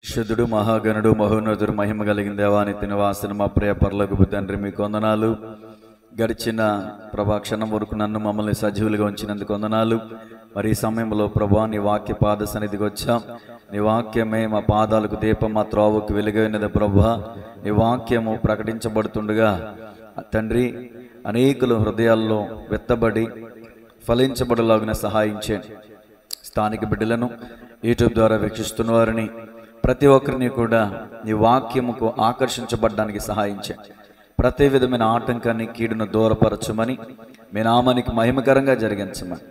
శుద్ధుడు మహాగణుడు మహోన్నతుడు మహిమ కలిగిన దేవానికి నివాసన మా ప్రియ పరలోకపు తండ్రి మీకు వందనాలు. గడిచిన ప్రభాక్షణం వరకు నన్ను మమ్మల్ని సజీవులుగా ఉంచినందుకు వందనాలు. మరి ఈ సమయంలో ప్రభా నీ వాక్య పాద సన్నిధికి వచ్చాం. నీ వాక్యమే మా పాదాలకు దీపం, మా త్రోవకు వెలుగైనది ప్రభా. నీ వాక్యము ప్రకటించబడుతుండగా తండ్రి అనేకుల హృదయాల్లో వెత్తబడి ఫలించబడలాగిన సహాయించండి. స్థానిక బిడ్డలను యూట్యూబ్ ద్వారా వీక్షిస్తున్న వారిని ప్రతి ఒక్కరిని కూడా నీ వాక్యముకు ఆకర్షించబడడానికి సహాయించండి. ప్రతి విధమైన ఆటంకాన్ని కీడును దూరపరచమని మీ నామానికి మహిమకరంగా జరిగించమని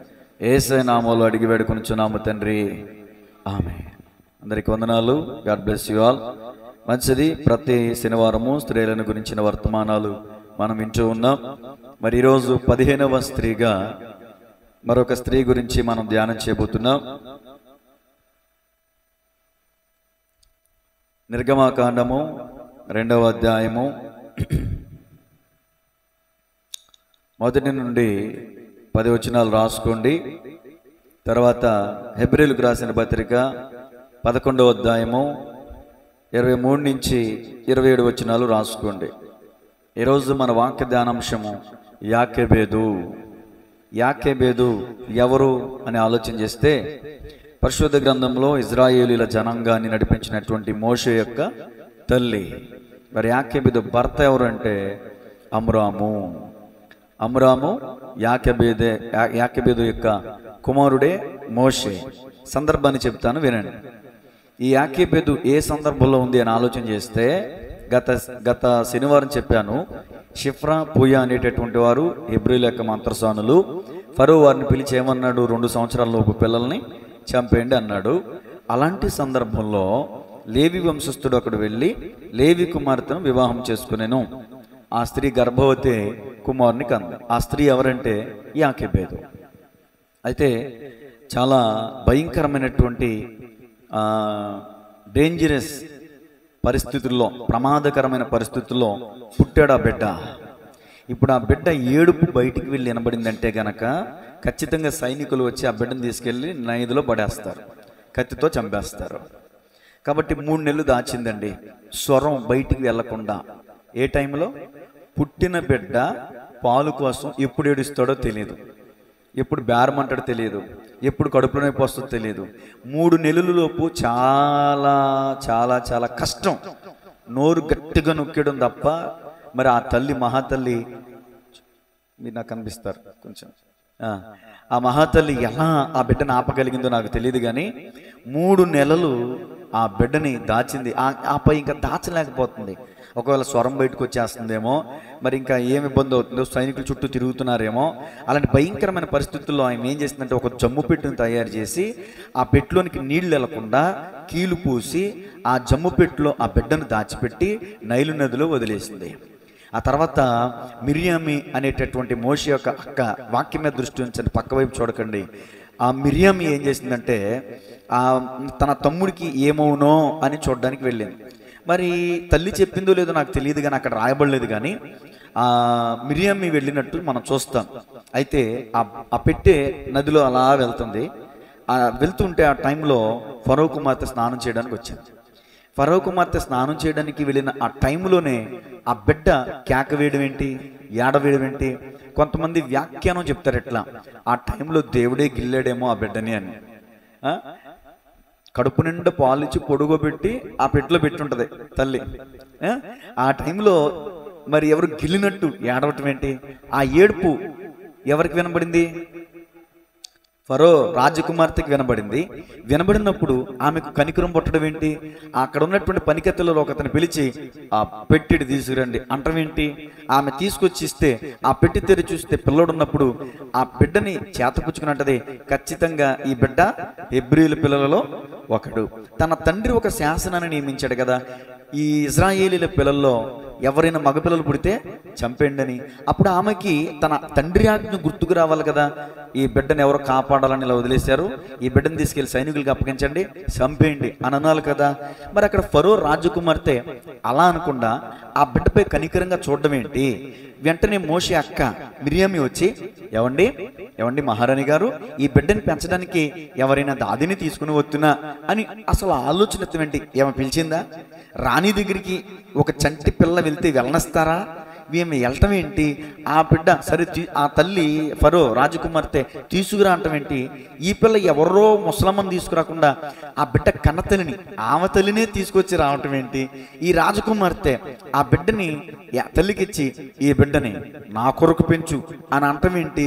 యేసయ్య నామములో అడిగి వేడుకొనుచున్నాము తండ్రి, ఆమేన్. అందరికి వందనాలు. God bless you all. మంచిది. ప్రతి శనివారము స్త్రీలను గురించిన వర్తమానాలు మనం వింటూ ఉన్నాం. మరి ఈరోజు 15వ స్త్రీగా మరొక స్త్రీ గురించి మనం ధ్యానం చేయబోతున్నాం. నిర్గమాకాండము 2వ అధ్యాయము 1 నుండి 10 వచనాలు రాసుకోండి. తర్వాత హెబ్రీయులకు రాసిన పత్రిక 11వ అధ్యాయము 23 నుంచి 27 వచనాలు రాసుకోండి. ఈరోజు మన వాక్య ధ్యానాంశము యాకెబేదు. యాకెబేదు ఎవరు అని ఆలోచన చేస్తే, పరిశుద్ధ గ్రంథంలో ఇజ్రాయేలీల జనాంగాన్ని నడిపించినటువంటి మోషే యొక్క తల్లి. మరి యాకెబేదు భర్త ఎవరంటే అమ్రాము. అమ్రాము యాకెబేదు యొక్క కుమారుడే మోషే. సందర్భాన్ని చెప్తాను, వినండి. ఈ యాకెబేదు ఏ సందర్భంలో ఉంది అని ఆలోచన చేస్తే, గత శనివారం చెప్పాను, షిఫ్రా పూయా అనేటటువంటి వారు హెబ్రీయుల యొక్క మంత్రసానులు. ఫరో వారిని పిలిచి ఏమన్నాడు? 2 సంవత్సరాల లోపు పిల్లల్ని చంపేయండి అన్నాడు. అలాంటి సందర్భంలో లేవి వంశస్థుడు అక్కడ వెళ్ళి లేవి కుమార్తెను వివాహం చేసుకునేను. ఆ స్త్రీ గర్భవతి కుమారుని కంది. ఆ స్త్రీ ఎవరంటే యాకెబేదు. అయితే చాలా భయంకరమైనటువంటి డేంజరస్ పరిస్థితుల్లో, ప్రమాదకరమైన పరిస్థితుల్లో పుట్టాడు ఆ బిడ్డ. ఇప్పుడు ఆ బిడ్డ ఏడుపు బయటికి వెళ్ళి వినబడిందంటే గనక ఖచ్చితంగా సైనికులు వచ్చి ఆ బిడ్డను తీసుకెళ్ళి నైదులో పడేస్తారు, కత్తితో చంపేస్తారు. కాబట్టి 3 నెలలు దాచిందండి స్వరం బయటికి వెళ్లకుండా. ఏ టైంలో? పుట్టిన బిడ్డ పాలు కోసం ఎప్పుడు ఏడుస్తాడో తెలియదు, ఎప్పుడు బేరమంటాడో తెలియదు, ఎప్పుడు కడుపులో నొప్పి వస్తుందో తెలియదు. 3 నెలల లోపు చాలా చాలా చాలా కష్టం. నోరు గట్టిగా నొక్కడం తప్ప మరి ఆ తల్లి, మహాతల్లి, మీరు నాకు కనిపిస్తారు కొంచెం, ఆ మహాతల్లి ఎలా ఆ బిడ్డను ఆపగలిగిందో నాకు తెలియదు. కానీ 3 నెలలు ఆ బిడ్డని దాచింది. ఆపై ఇంకా దాచలేకపోతుంది. ఒకవేళ స్వరం బయటకు వచ్చేస్తుందేమో, మరి ఇంకా ఏమి ఇబ్బంది అవుతుందో, సైనికులు చుట్టూ తిరుగుతున్నారేమో. అలాంటి భయంకరమైన పరిస్థితుల్లో ఆయన ఏం చేసిందంటే, ఒక జమ్ము పెట్టును తయారు చేసి ఆ పెట్టులోనికి నీళ్లు వెళ్లకుండా కీలు పూసి ఆ జమ్ము పెట్టులో ఆ బిడ్డను దాచిపెట్టి నైలు నదిలో వదిలేసింది. ఆ తర్వాత మిరియామి అనేటటువంటి మోషే యొక్క అక్క, వాక్యం మీద దృష్టి ఉంచండి, పక్క వైపు చూడకండి. ఆ మిరియామి ఏం చేసిందంటే, తన తమ్ముడికి ఏమవునో అని చూడడానికి వెళ్ళింది. మరి తల్లి చెప్పిందో లేదో నాకు తెలియదు, కానీ అక్కడ రాయబడలేదు. కానీ ఆ మిరియామి వెళ్ళినట్టు మనం చూస్తాం. అయితే ఆ పెట్టె నదిలో అలా వెళ్తుంది. వెళ్తుంటే ఆ టైంలో ఫరో కుమార్తె స్నానం చేయడానికి వచ్చింది. ఫరో కుమార్తె స్నానం చేయడానికి వెళ్ళిన ఆ టైంలోనే ఆ బిడ్డ కేక వేయడం ఏంటి, ఏడవేయడం ఏంటి? కొంతమంది వ్యాఖ్యానం చెప్తారు ఎట్లా, ఆ టైంలో దేవుడే గిల్లాడేమో ఆ బిడ్డని అని. కడుపు నిండా పాలిచ్చి పొడుగోబెట్టి ఆ పెట్టెలో పెట్టుంటది తల్లి. ఆ టైంలో మరి ఎవరు గిల్లినట్టు ఏడవటం ఏంటి? ఆ ఏడుపు ఎవరికి వినబడింది? ఫరో రాజకుమార్తెకి వినబడింది. వినబడినప్పుడు ఆమెకు కనికరం పుట్టడం ఏంటి? అక్కడ ఉన్నటువంటి పనికెత్తలలో ఒకతను పిలిచి ఆ పెట్టెడు తీసుకురండి అంటం ఏంటి? ఆమె తీసుకొచ్చి ఇస్తే ఆ పెట్టి తెరి చూస్తే పిల్లడు ఉన్నప్పుడు ఆ బిడ్డని చేతపుచ్చుకున్నట్టది. ఖచ్చితంగా ఈ బిడ్డ హెబ్రీయుల పిల్లలలో ఒకడు. తన తండ్రి ఒక శాసనాన్ని నియమించాడు కదా, ఈ ఇజ్రాయేలీల పిల్లల్లో ఎవరైనా మగపిల్లలు పుడితే చంపేయండి అని. అప్పుడు ఆమెకి తన తండ్రి ఆజ్ఞ గుర్తుకు రావాలి కదా. ఈ బిడ్డను ఎవరో కాపాడాలని ఇలా వదిలేశారు, ఈ బిడ్డను తీసుకెళ్లి సైనికులకు అప్పగించండి, చంపేయండి అని అనాలి కదా. మరి అక్కడ ఫరో రాజకుమార్తె అలా అనకుండా ఆ బిడ్డపై కనికరంగా చూడడం ఏంటి? వెంటనే మోషే అక్క మిరియామి వచ్చి, ఏవండి మహారాణి గారు, ఈ బిడ్డని పెంచడానికి ఎవరైనా దాదిని తీసుకుని వస్తున్నా అని అసలు ఆలోచన ఎత్తమేంటి? ఏమో పిలిచిందా? రాణి దగ్గరికి ఒక చంటి పిల్ల వెళ్తే వెళ్ళనిస్తారా? ఈమె వెళ్ళటం ఏంటి? ఆ బిడ్డ సరే ఆ తల్లి ఫరో రాజకుమార్తె తీసుకురా అంటం ఏంటి? ఈ పిల్ల ఎవరో ముసలమ్మని తీసుకురాకుండా ఆ బిడ్డ కన్న తల్లిని, ఆమె తల్లినే తీసుకొచ్చి రావటం ఏంటి? ఈ రాజకుమార్తె ఆ బిడ్డని తల్లికిచ్చి ఈ బిడ్డని నా కొరకు పెంచు అని అంటం ఏంటి?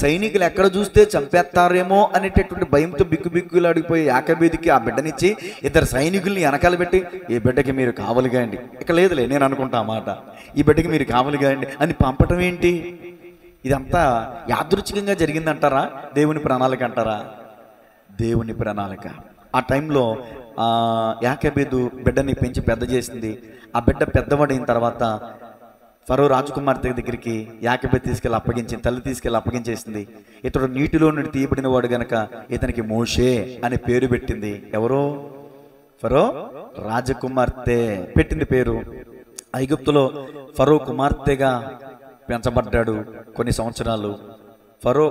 సైనికులు ఎక్కడ చూస్తే చంపేస్తారేమో అనేటటువంటి భయంతో బిక్కులాడిపోయి యాకోబుకి ఆ బిడ్డనిచ్చి ఇద్దరు సైనికుల్ని వెనకాల పెట్టి, ఈ బిడ్డకి మీరు కావలిగా అండి, ఇక లేదులే నేను అనుకుంటా మాట, ఈ బిడ్డకి మీరు కావలిగా అండి అని పంపటం ఏంటి? ఇదంతా యాదృచ్ఛికంగా జరిగిందంటారా? దేవుని ప్రణాళిక అంటారా? దేవుని ప్రణాళిక. ఆ టైంలో యాకోబు బిడ్డని పెంచి పెద్ద చేసింది. ఆ బిడ్డ పెద్దవాడైన తర్వాత ఫరో రాజకుమార్తె దగ్గరికి యాకోబు తీసుకెళ్ళి అప్పగించింది, తల్లి తీసుకెళ్ళి అప్పగించేసింది. ఇతడు నీటిలో నుండి తీయబడిన వాడు గనక ఇతనికి మోషే అనే పేరు పెట్టింది. ఎవరో? ఫరో రాజకుమార్తె పెట్టింది పేరు. ఐగుప్తులో ఫరో కుమార్తెగా పెంచబడ్డాడు కొన్ని సంవత్సరాలు. ఫరో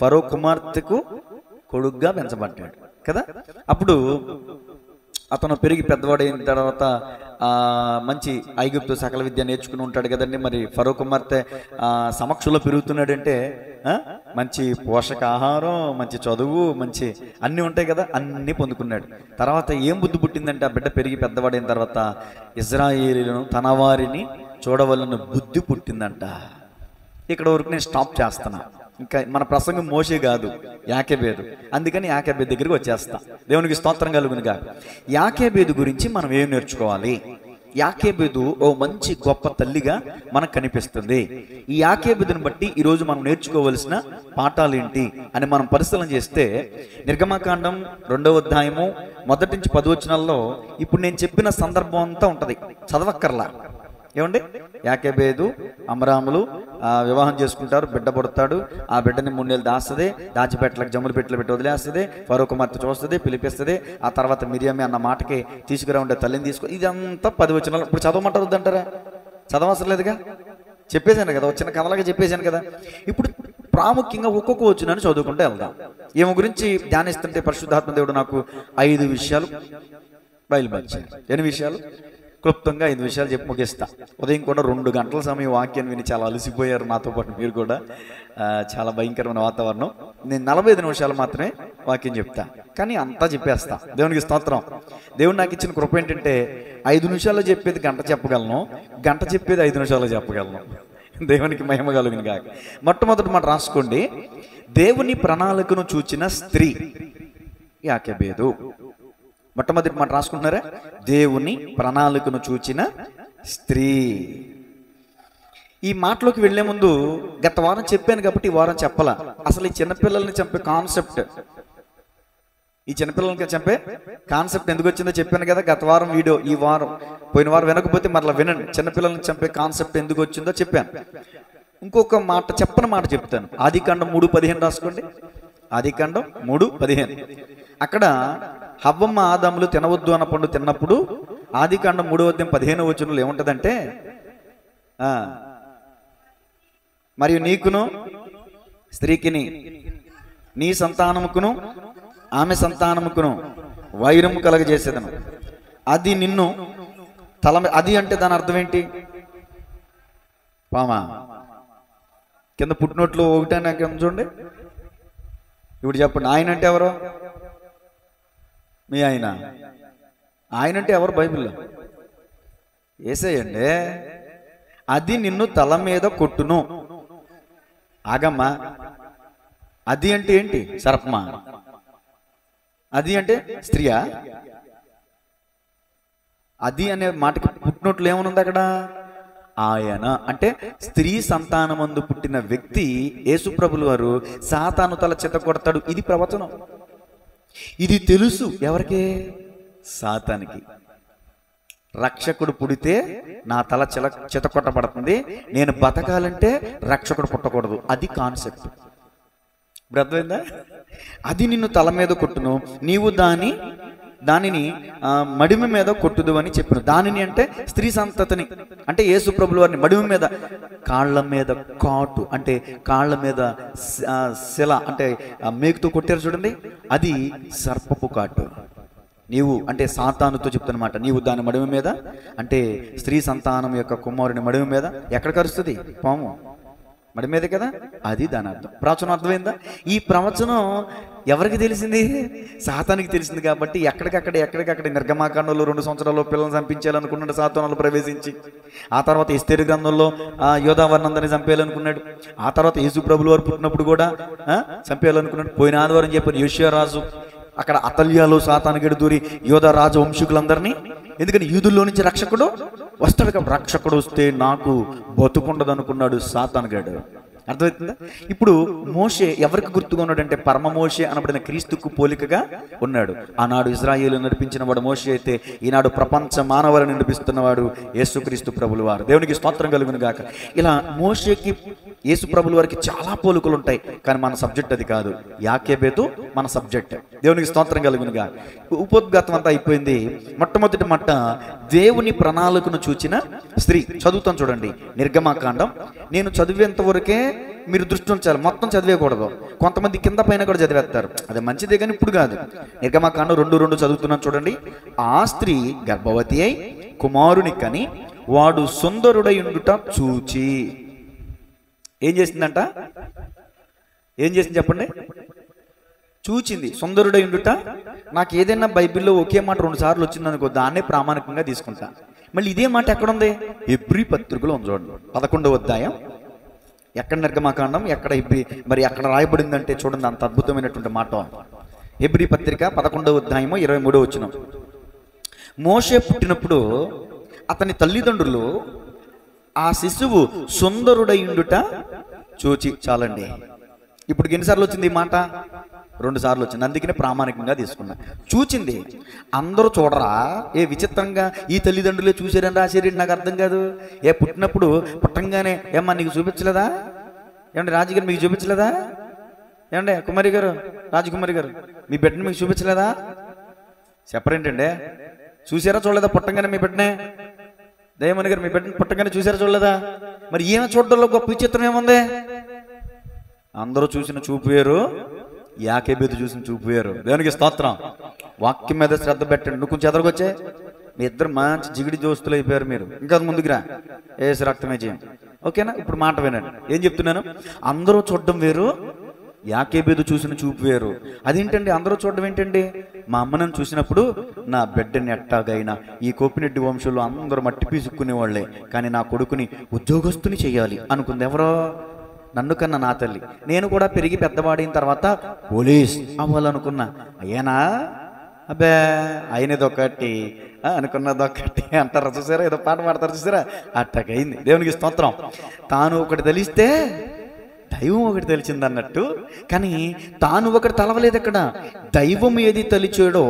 ఫరో కుమార్తెకు కొడుగ్గా పెంచబడ్డాడు కదా. అప్పుడు అతను పెరిగి పెద్దవాడైన తర్వాత మంచి ఐగుప్తు సకల విద్య నేర్చుకుని ఉంటాడు కదండి. మరి ఫరో కుమార్తె సమక్షంలో పెరుగుతున్నాడంటే మంచి పోషకాహారం, మంచి చదువు, మంచి అన్నీ ఉంటాయి కదా, అన్నీ పొందుకున్నాడు. తర్వాత ఏం బుద్ధి పుట్టిందంటే ఆ బిడ్డ పెరిగి పెద్దవాడైన తర్వాత ఇజ్రాయేలీలను తన వారిని చూడవలన బుద్ధి పుట్టిందంట. ఇక్కడ వరకు నేను స్టాప్ చేస్తున్నా. ఇంకా మన ప్రసంగం మోషే కాదు, యాకోబు. అందుకని యాకోబు దగ్గరికి వచ్చేస్తా. దేవునికి స్తోత్రం కలుగునుగా. యాకోబు గురించి మనం ఏం నేర్చుకోవాలి? యాకోబు ఓ మంచి గొప్ప తల్లిగా మనకు కనిపిస్తుంది. ఈ యాకోబుని బట్టి ఈరోజు మనం నేర్చుకోవలసిన పాఠాలు ఏంటి అని మనం పరిశీలన చేస్తే, నిర్గమకాండం 2వ అధ్యాయము 1 నుంచి 10 వచనాల్లో ఇప్పుడు నేను చెప్పిన సందర్భం అంతా ఉంటది, చదవక్కర్లా. ఏమండి? యాకోబు అమరాములు వివాహం చేసుకుంటారు, బిడ్డ పుడతాడు. ఆ బిడ్డని 3 నెలలు దాస్తుంది, దాచిపెట్టలకు జమ్ములు పెట్టలు పెట్టి వదిలేస్తుంది. ఫరో కుమార్తె చూస్తుంది, పిలిపిస్తుంది. ఆ తర్వాత మిరియామి అన్న మాటకి తీసుకురా ఉండే తల్లిని తీసుకో. ఇదంతా 10 వచనాలు. ఇప్పుడు చదవమంటారు వద్దంటారా? చదవసరం లేదుగా, చెప్పేశాను కదా, వచ్చిన కథలాగా చెప్పేశాను కదా. ఇప్పుడు ప్రాముఖ్యంగా ఒక్కొక్క వచనాన్ని చదువుకుంటూ వెళ్దాం. ఈమె గురించి ధ్యానిస్తుంటే పరిశుద్ధాత్మ దేవుడు నాకు 5 విషయాలు బయలుపరిచారు. 8 విషయాలు క్లుప్తంగా 5 విషయాలు చెప్పి ముగిస్తా. ఉదయం కూడా 2 గంటల సమయం వాక్యాన్ని విని చాలా అలసిపోయారు, నాతో పాటు మీరు కూడా. చాలా భయంకరమైన వాతావరణం. నేను 45 నిమిషాలు మాత్రమే వాక్యం చెప్తా, కానీ అంతా చెప్పేస్తా. దేవునికి స్తోత్రం. దేవుడు నాకు ఇచ్చిన కృప ఏంటంటే 5 నిమిషాల్లో చెప్పేది గంట చెప్పగలను, గంట చెప్పేది 5 నిమిషాల్లో చెప్పగలను. దేవునికి మహిమ కలుగును గాక. మొట్టమొదటి మాట రాసుకోండి. దేవుని ప్రణాళికను చూచిన స్త్రీ యాకోబు. మొట్టమొదటి మాట రాసుకుంటున్నారా? దేవుని ప్రణాళికను చూచిన స్త్రీ. ఈ మాటలోకి వెళ్లే ముందు గత వారం చెప్పాను కాబట్టి ఈ వారం చెప్పాల. అసలు ఈ చిన్నపిల్లల్ని చంపే కాన్సెప్ట్, ఎందుకు వచ్చిందో చెప్పాను కదా గత వారం వీడియో. ఈ వారం పోయిన వారం వినకపోతే మరలా వినండి. చిన్నపిల్లల్ని చంపే కాన్సెప్ట్ ఎందుకు వచ్చిందో చెప్పాను. ఇంకొక మాట చెప్పని మాట చెప్తాను. ఆదికాండం 3:15 రాసుకోండి. ఆదికాండం 3:15. అక్కడ హవ్వమ్మ ఆదాములు తినవద్దు అన్న పండు తిన్నప్పుడు ఆదికాండం 3వ అధ్యాయం 15వ వచనంలో ఏముంటదంటే, మరియు నీకును స్త్రీకిని నీ సంతానముకును ఆమె సంతానముకును వైరము కలగజేసేదను, అది నిన్ను అది అంటే దాని అర్థం ఏంటి? పామా కింద పుట్టినట్లు ఒకటే నాకు చూడండి. ఇప్పుడు చెప్పండి, ఆయన అంటే ఎవరు? మీ ఆయన అంటే ఎవరు బైబిల్లో? యేసయ్యండి. అది నిన్ను తల మీద కొట్టును. ఆగమ్మా, అది అంటే ఏంటి? సర్పమా? అది అంటే స్త్రీయా? అది అనే మాటకి పుట్టినట్లు ఏమనుంది అక్కడ? ఆయన అంటే స్త్రీ సంతానమందు పుట్టిన వ్యక్తి యేసుప్రభులు వారు సాతాను తల చిత కొడతాడు. ఇది ప్రవచనం. ఇది తెలుసు ఎవరికి? సాతానికి. రక్షకుడు పుడితే నా తల చిత కొట్టబడుతుంది, నేను బతకాలంటే రక్షకుడు పుట్టకూడదు. అది కాన్సెప్ట్. అర్థమైందా? అది నిన్ను తల మీద కొట్టును, నీవు దాని దానిని మడిమ మీద కొట్టుదు అని చెప్పాను. దానిని అంటే స్త్రీ సంతతిని, అంటే యేసు ప్రభుల వారిని మడిమ మీద, కాళ్ళ మీద కాటు అంటే కాళ్ళ మీద శిల అంటే మేకుతో కొట్టారు చూడండి, అది సర్పపు కాటు. నీవు అంటే సాతానుతో చెప్తున్నమాట, నీవు దాని మడిమ మీద అంటే స్త్రీ సంతానం యొక్క కుమారుని మడిమ మీద ఎక్కడ కరుస్తుంది? పాము మడి మీద కదా, అది దాని అర్థం. ప్రవచనం అర్థమైందా? ఈ ప్రవచనం ఎవరికి తెలిసింది? సాతానికి తెలిసింది. కాబట్టి ఎక్కడికక్కడ నిర్గమాకాండంలో 2 సంవత్సరాల్లో పిల్లల్ని చంపించాలనుకున్నాడు సాతానులు ప్రవేశించి. ఆ తర్వాత ఎస్తేరు గ్రంథంలో యోధావర్ణందరిని చంపేయాలనుకున్నాడు. ఆ తర్వాత యేసు ప్రభుల వారు పుట్టినప్పుడు కూడా చంపేయాలనుకున్నాడు. పోయిన ఆదివారం చెప్పాను, యోషియా రాజు అక్కడ అతల్యాలో సాతానుగడు దూరి యోధా రాజు వంశీకులందరినీ, ఎందుకని యూదుల్లో నుంచి రక్షకుడు వస్తాడు కాబట్టి, రక్షకుడు వస్తే నాకు బతుకుండదు అనుకున్నాడు సాతానుగాడు. అర్థమవుతుందా? ఇప్పుడు మోషే ఎవరికి గుర్తుగా ఉన్నాడంటే పరమ మోషే అనబడిన క్రీస్తుకు పోలికగా ఉన్నాడు. ఆనాడు ఇజ్రాయేలు నడిపించిన వాడు మోషే అయితే, ఈనాడు ప్రపంచ మానవాళిని నడిపిస్తున్నవాడు యేసుక్రీస్తు ప్రభుల వారు. దేవునికి స్తోత్రం కలుగును గాక. ఇలా మోషేకి యేసు ప్రభుల వారికి చాలా పోలికలు ఉంటాయి, కానీ మన సబ్జెక్ట్ అది కాదు. యాకోబు మన సబ్జెక్ట్. దేవునికి స్తోత్రం కలుగునుగా. ఉపోద్ఘాతం అంతా అయిపోయింది. మొట్టమొదటి మట్ట దేవుని ప్రణాళికను చూచిన స్త్రీ. చదువుతాను చూడండి, నిర్గమాకాండం. నేను చదివేంత వరకే మీరు దృష్టి ఉంచాలి, మొత్తం చదివేయకూడదు. కొంతమంది కింద పైన కూడా చదివేస్తారు, అది మంచిదే కానీ ఇప్పుడు కాదు. నిర్గమాకాండం 2:2 చదువుతున్నాను చూడండి. ఆ స్త్రీ గర్భవతి అయి కుమారుని కని వాడు సుందరుడై ఉండుట చూచి ఏం చేసిందంట? ఏం చేసింది చెప్పండి? చూచింది. సుందరుడై ఉండుట. నాకు ఏదైనా బైబిల్లో ఒకే మాట 2 సార్లు వచ్చిందనుకో, దాన్నే ప్రామాణికంగా తీసుకుంటా. మళ్ళీ ఇదే మాట ఎక్కడుంది? హెబ్రీ పత్రికలో ఉంది చూడండి, 11వ అధ్యాయం. ఎక్కడ నిర్గమాకాండం, ఎక్కడ హెబ్రీ, మరి అక్కడ రాయబడిందంటే చూడండి, అంత అద్భుతమైనటువంటి మాట. హెబ్రీ పత్రిక 11వ అధ్యాయము 23వ వచనం. మోషే పుట్టినప్పుడు అతని తల్లిదండ్రులు ఆ శిశువు సుందరుడై ఉండుట చూచి. చాలండి. ఇప్పుడు ఎన్నిసార్లు వచ్చింది ఈ మాట? 2 సార్లు వచ్చింది. అందుకనే ప్రామాణికంగా తీసుకున్నా. చూచింది. అందరూ చూడరా? ఏ విచిత్రంగా ఈ తల్లిదండ్రులే చూసారని రాశారేంటి? నాకు అర్థం కాదు. పుట్టినప్పుడు పుట్టంగానే ఏమ్మా నీకు చూపించలేదా? ఏమండి రాజుగారు మీకు చూపించలేదా? ఏమండి కుమారి గారు, రాజకుమారి గారు, మీ బిడ్డని మీకు చూపించలేదా? చెప్పరేంటండి? చూసారా చూడలేదా పుట్టంగానే మీ బిడ్డనే? దయమని గారు మీ బిడ్డని పుట్టంగానే చూసారా చూడలేదా? మరి ఈయన చూడడంలో గొప్ప విచిత్రం ఏముంది? అందరూ చూసిన చూపు వేరు, యాకోబు చూసిన చూపు వేరు. దేవునికి స్తోత్రం. వాక్యం మీద శ్రద్ధ పెట్టండి. నువ్వు కొంచెం ఎదరకొచ్చే, మీ ఇద్దరు మంచి జిగిడి దోస్తులు అయిపోయారు. మీరు ఇంకా ముందుకు రా, ఏసు రక్తమే చేయండి. ఓకేనా? ఇప్పుడు మాట వినండి, ఏం చెప్తున్నాను. అందరూ చూడడం వేరు, యాకోబు చూసిన చూపు వేరు. అదేంటండి అందరూ చూడడం ఏంటండి? మా అమ్మను చూసినప్పుడు నా బిడ్డని ఎట్టాగైనా ఈ కోపినెడ్డి వంశంలో అందరూ మట్టి పీసుకునే వాళ్ళే, కానీ నా కొడుకుని ఉద్యోగస్తుని చేయాలి అనుకుంది. ఎవరో? నన్ను కన్నా నా తల్లి. నేను కూడా పెరిగి పెద్దవాడిన తర్వాత పోలీస్ అవ్వాలనుకున్నా. అయ్యానా? అబ్బే అయినదొకటి అనుకున్నదొకటి అంటారు చూసారా, ఏదో పాట పాడతారు చూసారా, అట్టకైంది. దేవునికి స్తోత్రం. తాను ఒకటి తెలిస్తే దైవం ఒకటి తెలిసింది అన్నట్టు. కానీ తాను ఒకటి తలవలేదు. అక్కడ దైవం ఏది తలిచాడో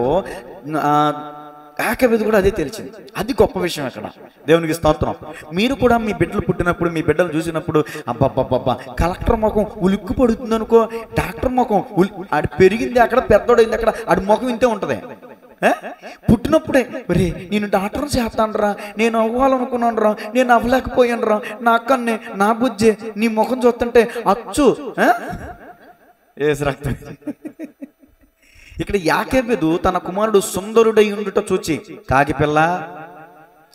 యాకోబు కూడా అదే తెలిసింది. అది గొప్ప విషయం అక్కడ. దేవునికి స్తోత్రం. మీరు కూడా మీ బిడ్డలు పుట్టినప్పుడు, మీ బిడ్డలు చూసినప్పుడు అబ్బబ్బబ్బబ్బా కలెక్టర్ ముఖం ఉలిక్కు పడుతుంది అనుకో, డాక్టర్ ముఖం ఆడు పెరిగింది అక్కడ, పెద్దోడైంది అక్కడ, ఆడి ముఖం ఇంతే ఉంటుంది. పుట్టినప్పుడే మరి నేను డాక్టర్ చేస్తానరా, నేను అవ్వాలనుకున్నాను రా, నేను అవ్వలేకపోయాను రా, నా అక్కనే నా బుజ్జే, నీ ముఖం చూస్తుంటే అచ్చు ఏసు రక్తం. ఇక్కడ యాకోబు తన కుమారుడు సుందరుడై ఉండుట చూచి, కాగిపిల్ల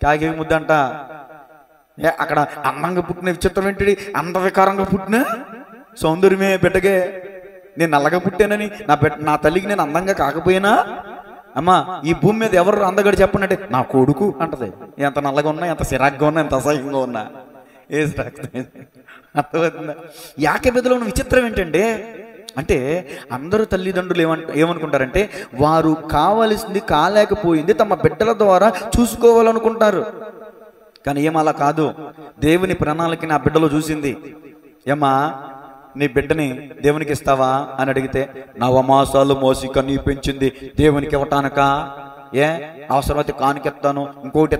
కాగి ముద్దంట. అక్కడ అందంగా పుట్టిన విచిత్రం ఏంటి? అందవికారంగా పుట్టిన సౌందర్యమే బిడ్డగే. నేను నల్లగా పుట్టానని నా తల్లికి నేను అందంగా కాకపోయినా, అమ్మా ఈ భూమి మీద ఎవరు అందగడు చెప్పండి అంటే నా కొడుకు అంటది. ఎంత నల్లగా ఉన్నా, ఎంత సిరాగ్గా ఉన్నా, ఎంత అసహ్యంగా ఉన్నా. ఏసు రక్తం. అర్థమవుతుందా? యాకోబులో ఉన్న విచిత్రం ఏంటంటే, అంటే అందరూ తల్లిదండ్రులు ఏమనుకుంటారంటే వారు కావలసింది కాలేకపోయింది తమ బిడ్డల ద్వారా చూసుకోవాలనుకుంటారు. కానీ ఏమలా కాదు. దేవుని ప్రణాళికని ఆ బిడ్డలో చూసింది. ఏమా నీ బిడ్డని దేవునికి ఇస్తావా అని అడిగితే, 9 మాసాలు మోసి కన్నీ పెంచింది దేవునికి ఇవ్వటానక, అవసరమైతే కానుకెత్తాను, ఇంకోటి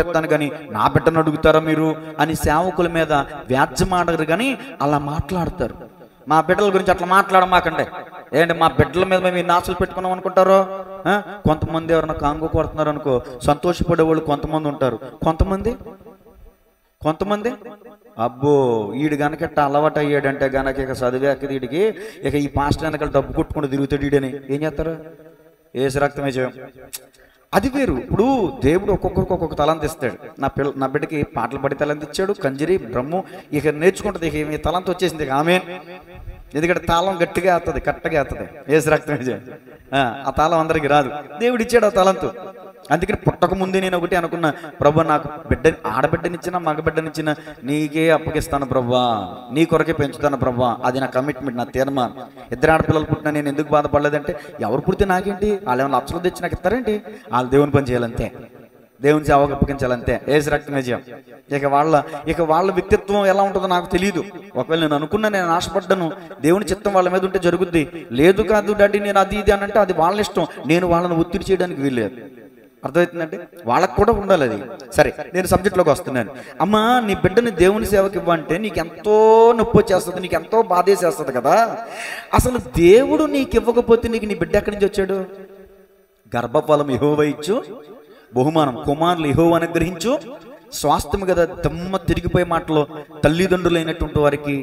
ఎత్తాను కానీ నా బిడ్డను అడుగుతారా మీరు అని సేవకుల మీద వ్యాజ్యమాడరు. కానీ అలా మాట్లాడతారు. మా బిడ్డల గురించి అట్లా మాట్లాడమాకండి. ఏంటి మా బిడ్డల మీద మేము నాసులు పెట్టుకున్నాం అనుకుంటారో? కొంతమంది ఎవరైనా కాంగో కొడుతున్నారు అనుకో సంతోషపడే వాళ్ళు కొంతమంది ఉంటారు. కొంతమంది అబ్బో వీడు గనక ఇట్ట అలవాటు అయ్యాడంటే గనక ఇక చదివాక వీడికి ఇక ఈ పాస్టర్ వెనకాల డబ్బు కొట్టుకుంటూ తిరుగుతాడు వీడని ఏం చేస్తారు? ఏసు రక్తమే చేయం. అది వేరు. ఇప్పుడు దేవుడు ఒక్కొక్కరికి ఒక్కొక్క తలాంత ఇస్తాడు. నా బిడ్డకి పాటలు పడి తలాంత ఇచ్చాడు, కంజరి బ్రహ్ము ఇక నేర్చుకుంటుంది. ఇక ఈ తలాంత వచ్చేసింది ఇక ఆమె. ఎందుకంటే తాళం గట్టిగా అవుతుంది, కట్టగా అవుతుంది. ఏసు రక్తమే చేయం. ఆ తాళం అందరికి రాదు, దేవుడు ఇచ్చాడు ఆ తలంతు. అందుకని పుట్టక ముందే నేను ఒకటి అనుకున్నా, ప్రభు నాకు ఆడబిడ్డనిచ్చినా మగబిడ్డనిచ్చినా నీకే అప్పగిస్తాను ప్రభా, నీ కొరకే పెంచుతాను ప్రభా. అది నా కమిట్మెంట్, నా తీర్మానం. 2 ఆడపిల్లలు పుట్టినా నేను ఎందుకు బాధపడలేదంటే ఎవరు పుడితే నాకేంటి, వాళ్ళు ఏమైనా లక్షలు తెచ్చి నాకు ఇస్తారేంటి? వాళ్ళు దేవుని పని చేయాలంతే, దేవుని సేవకు అప్పగించాలంతే. ఏసు రక్తమే చేయం. ఇక వాళ్ళ వ్యక్తిత్వం ఎలా ఉంటుందో నాకు తెలియదు. ఒకవేళ నేను అనుకున్నా, నేను ఆశపడ్డాను, దేవుని చిత్తం వాళ్ళ మీద ఉంటే జరుగుద్ది. లేదు కాదు డాడీ నేను అది ఇది అని అంటే అది వాళ్ళ ఇష్టం. నేను వాళ్ళని ఒత్తిడి చేయడానికి వీల్లేదు. అర్థమవుతుందంటే వాళ్ళకు కూడా ఉండాలి అది. సరే, నేను సబ్జెక్ట్లోకి వస్తున్నాను. అమ్మా, నీ బిడ్డని దేవుని సేవకి ఇవ్వంటే నీకు ఎంతో నొప్పి వచ్చేస్తుంది, నీకు ఎంతో బాధేసేస్తుంది కదా. అసలు దేవుడు నీకు ఇవ్వకపోతే నీకు నీ బిడ్డ ఎక్కడి నుంచి వచ్చాడు? గర్భఫలం యెహోవా ఇచ్చు, బహుమానం కుమారులు యెహోవా అనుగ్రహించు, స్వాస్థ్యం కదా. దమ్మ తిరిగిపోయే మాటలు తల్లిదండ్రులు అయినటువంటి వారికి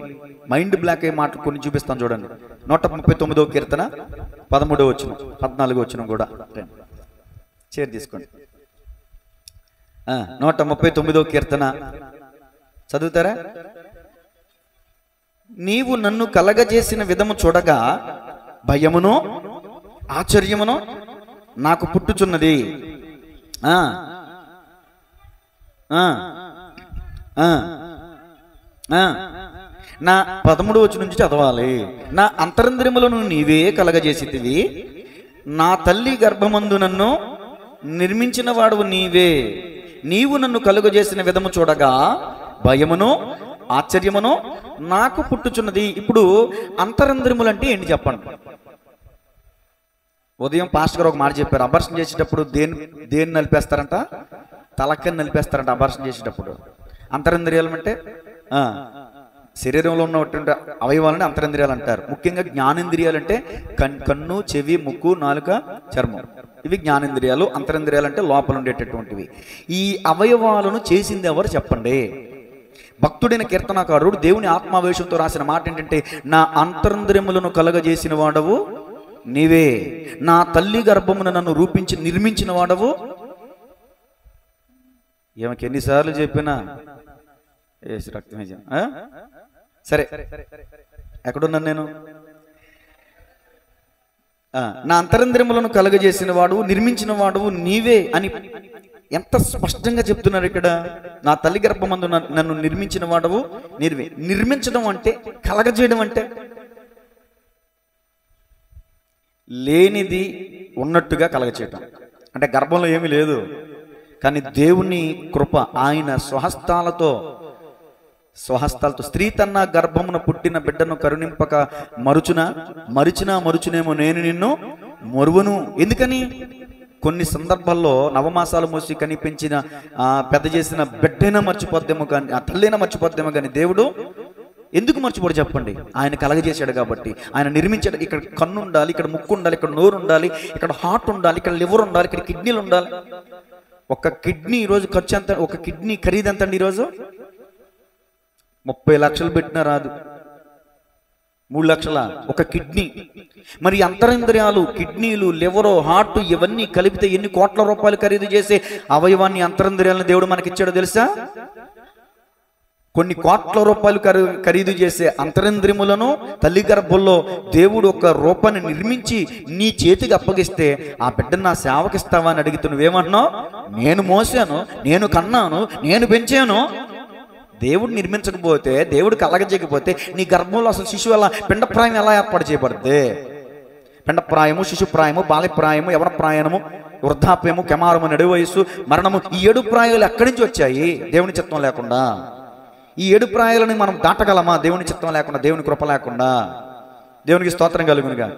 మైండ్ బ్లాక్ అయ్యే మాటలు కొన్ని చూపిస్తాను చూడండి. 139వ కీర్తన 13వ వచనం 14వ వచనం కూడా షేర్ తీసుకోండి. 139వ కీర్తన చదువుతారా? నీవు నన్ను కలగజేసిన విధము చూడగా భయమును ఆశ్చర్యమును నాకు పుట్టుచున్నది. నా 13వ వచనం నుంచి చదవాలి. నా అంతరంద్రియములను నీవే కలగజేసితివి, నా తల్లి గర్భమందు నన్ను నిర్మించిన వాడువు నీవే. నీవు నన్ను కలుగజేసిన విధము చూడగా భయమును ఆశ్చర్యమును నాకు పుట్టుచున్నది. ఇప్పుడు అంతరంద్రియములు అంటే ఏంటి చెప్పండి? ఉదయం పాస్టర్ గారు ఒక మాట చెప్పారు. అబార్షన్ చేసేటప్పుడు దేన్ని నలిపేస్తారంట? తలక్కని నలిపేస్తారంట అబార్షన్ చేసేటప్పుడు. అంతరింద్రియాలు అంటే శరీరంలో ఉన్నటువంటి అవయవాలని అంతరింద్రియాలు అంటారు. ముఖ్యంగా జ్ఞానేంద్రియాలు అంటే కన్ను, చెవి, ముక్కు, నాలుక, చర్మం. ఇవి జ్ఞానేంద్రియాలు. అంతరింద్రియాలు అంటే లోపల ఉండేటటువంటివి. ఈ అవయవాలను చేసింది ఎవరు చెప్పండి? భక్తుడైన కీర్తనకారుడు దేవుని ఆత్మావేశంతో రాసిన మాట ఏంటంటే, నా అంతరింద్రియములను కలగజేసిన వాడవు నీవే, నా తల్లి గర్భమున నన్ను రూపించి నిర్మించిన వాడవు. ఏమకి ఎన్నిసార్లు చెప్పినా ఏసు రక్తమే. సరే, ఎక్కడున్నాను నేను? నా అంతరంద్రియములను కలగజేసిన వాడు, నిర్మించిన వాడు నీవే అని ఎంత స్పష్టంగా చెప్తున్నారు ఇక్కడ. నా తల్లి గర్భమందు నన్ను నిర్మించిన వాడవు నీవే. నిర్మించడం అంటే, కలగజేయడం అంటే లేనిది ఉన్నట్టుగా కలగచేయటం. అంటే గర్భంలో ఏమీ లేదు, కానీ దేవుని కృప, ఆయన స్వహస్తాలతో స్త్రీ తన గర్భమున పుట్టిన బిడ్డను కరుణింపక మరుచునేమో నేను నిన్ను మరువను. ఎందుకని? కొన్ని సందర్భాల్లో నవమాసాలు మోసి కనిపించిన పెద్ద చేసిన బిడ్డైనా మర్చిపోద్దేమో కానీ, ఆ తల్లైనా మర్చిపోద్దేమో కానీ దేవుడు ఎందుకు మర్చిపోడు చెప్పండి? ఆయన కలగజేశాడు కాబట్టి. ఆయన నిర్మించాడు. ఇక్కడ కన్ను ఉండాలి, ఇక్కడ ముక్కు ఉండాలి, ఇక్కడ నోరు ఉండాలి, ఇక్కడ హార్ట్ ఉండాలి, ఇక్కడ లివర్ ఉండాలి, ఇక్కడ కిడ్నీలు ఉండాలి. ఒక కిడ్నీ ఈరోజు ఖర్చు ఎంత? ఒక కిడ్నీ ఖరీదు ఎంత అండి ఈరోజు? 30 లక్షలు పెట్టినా రాదు. 3 లక్షల ఒక కిడ్నీ. మరి అంతరింద్రియాలు, కిడ్నీలు, లివరు, హార్ట్ ఇవన్నీ కలిపితే ఎన్ని కోట్ల రూపాయలు ఖరీదు చేసే అవయవాన్ని, అంతరింద్రియాలను దేవుడు మనకిచ్చాడో తెలుసా? కొన్ని కోట్ల రూపాయలు ఖరీదు చేసే అంతరింద్రియములను తల్లి గర్భంలో దేవుడు ఒక రూపాన్ని నిర్మించి నీ చేతికి అప్పగిస్తే, ఆ బిడ్డను నా సేవకిస్తావా అని అడిగితే నువ్వేమన్నావు? నేను మోసాను, నేను కన్నాను, నేను పెంచాను. దేవుడు నిర్మించకపోతే, దేవుడు కలగజేయకపోతే నీ గర్భంలో అసలు శిశువు ఎలా, పిండప్రాయం ఎలా ఏర్పాటు చేయబడుతుంది? పిండప్రాయము, శిశుప్రాయము, బాల్యప్రాయము, యవనప్రాయము, వృద్ధాప్యము, కెమారము, నడు వయస్సు, మరణము, ఈ 7 ప్రాయాలు ఎక్కడి నుంచి వచ్చాయి? దేవుని చిత్తం లేకుండా. ఈ 7 ప్రాయాలను మనం దాటగలమా దేవుని చిత్తం లేకుండా, దేవుని కృప లేకుండా? దేవునికి స్తోత్రం కలుగునుగా.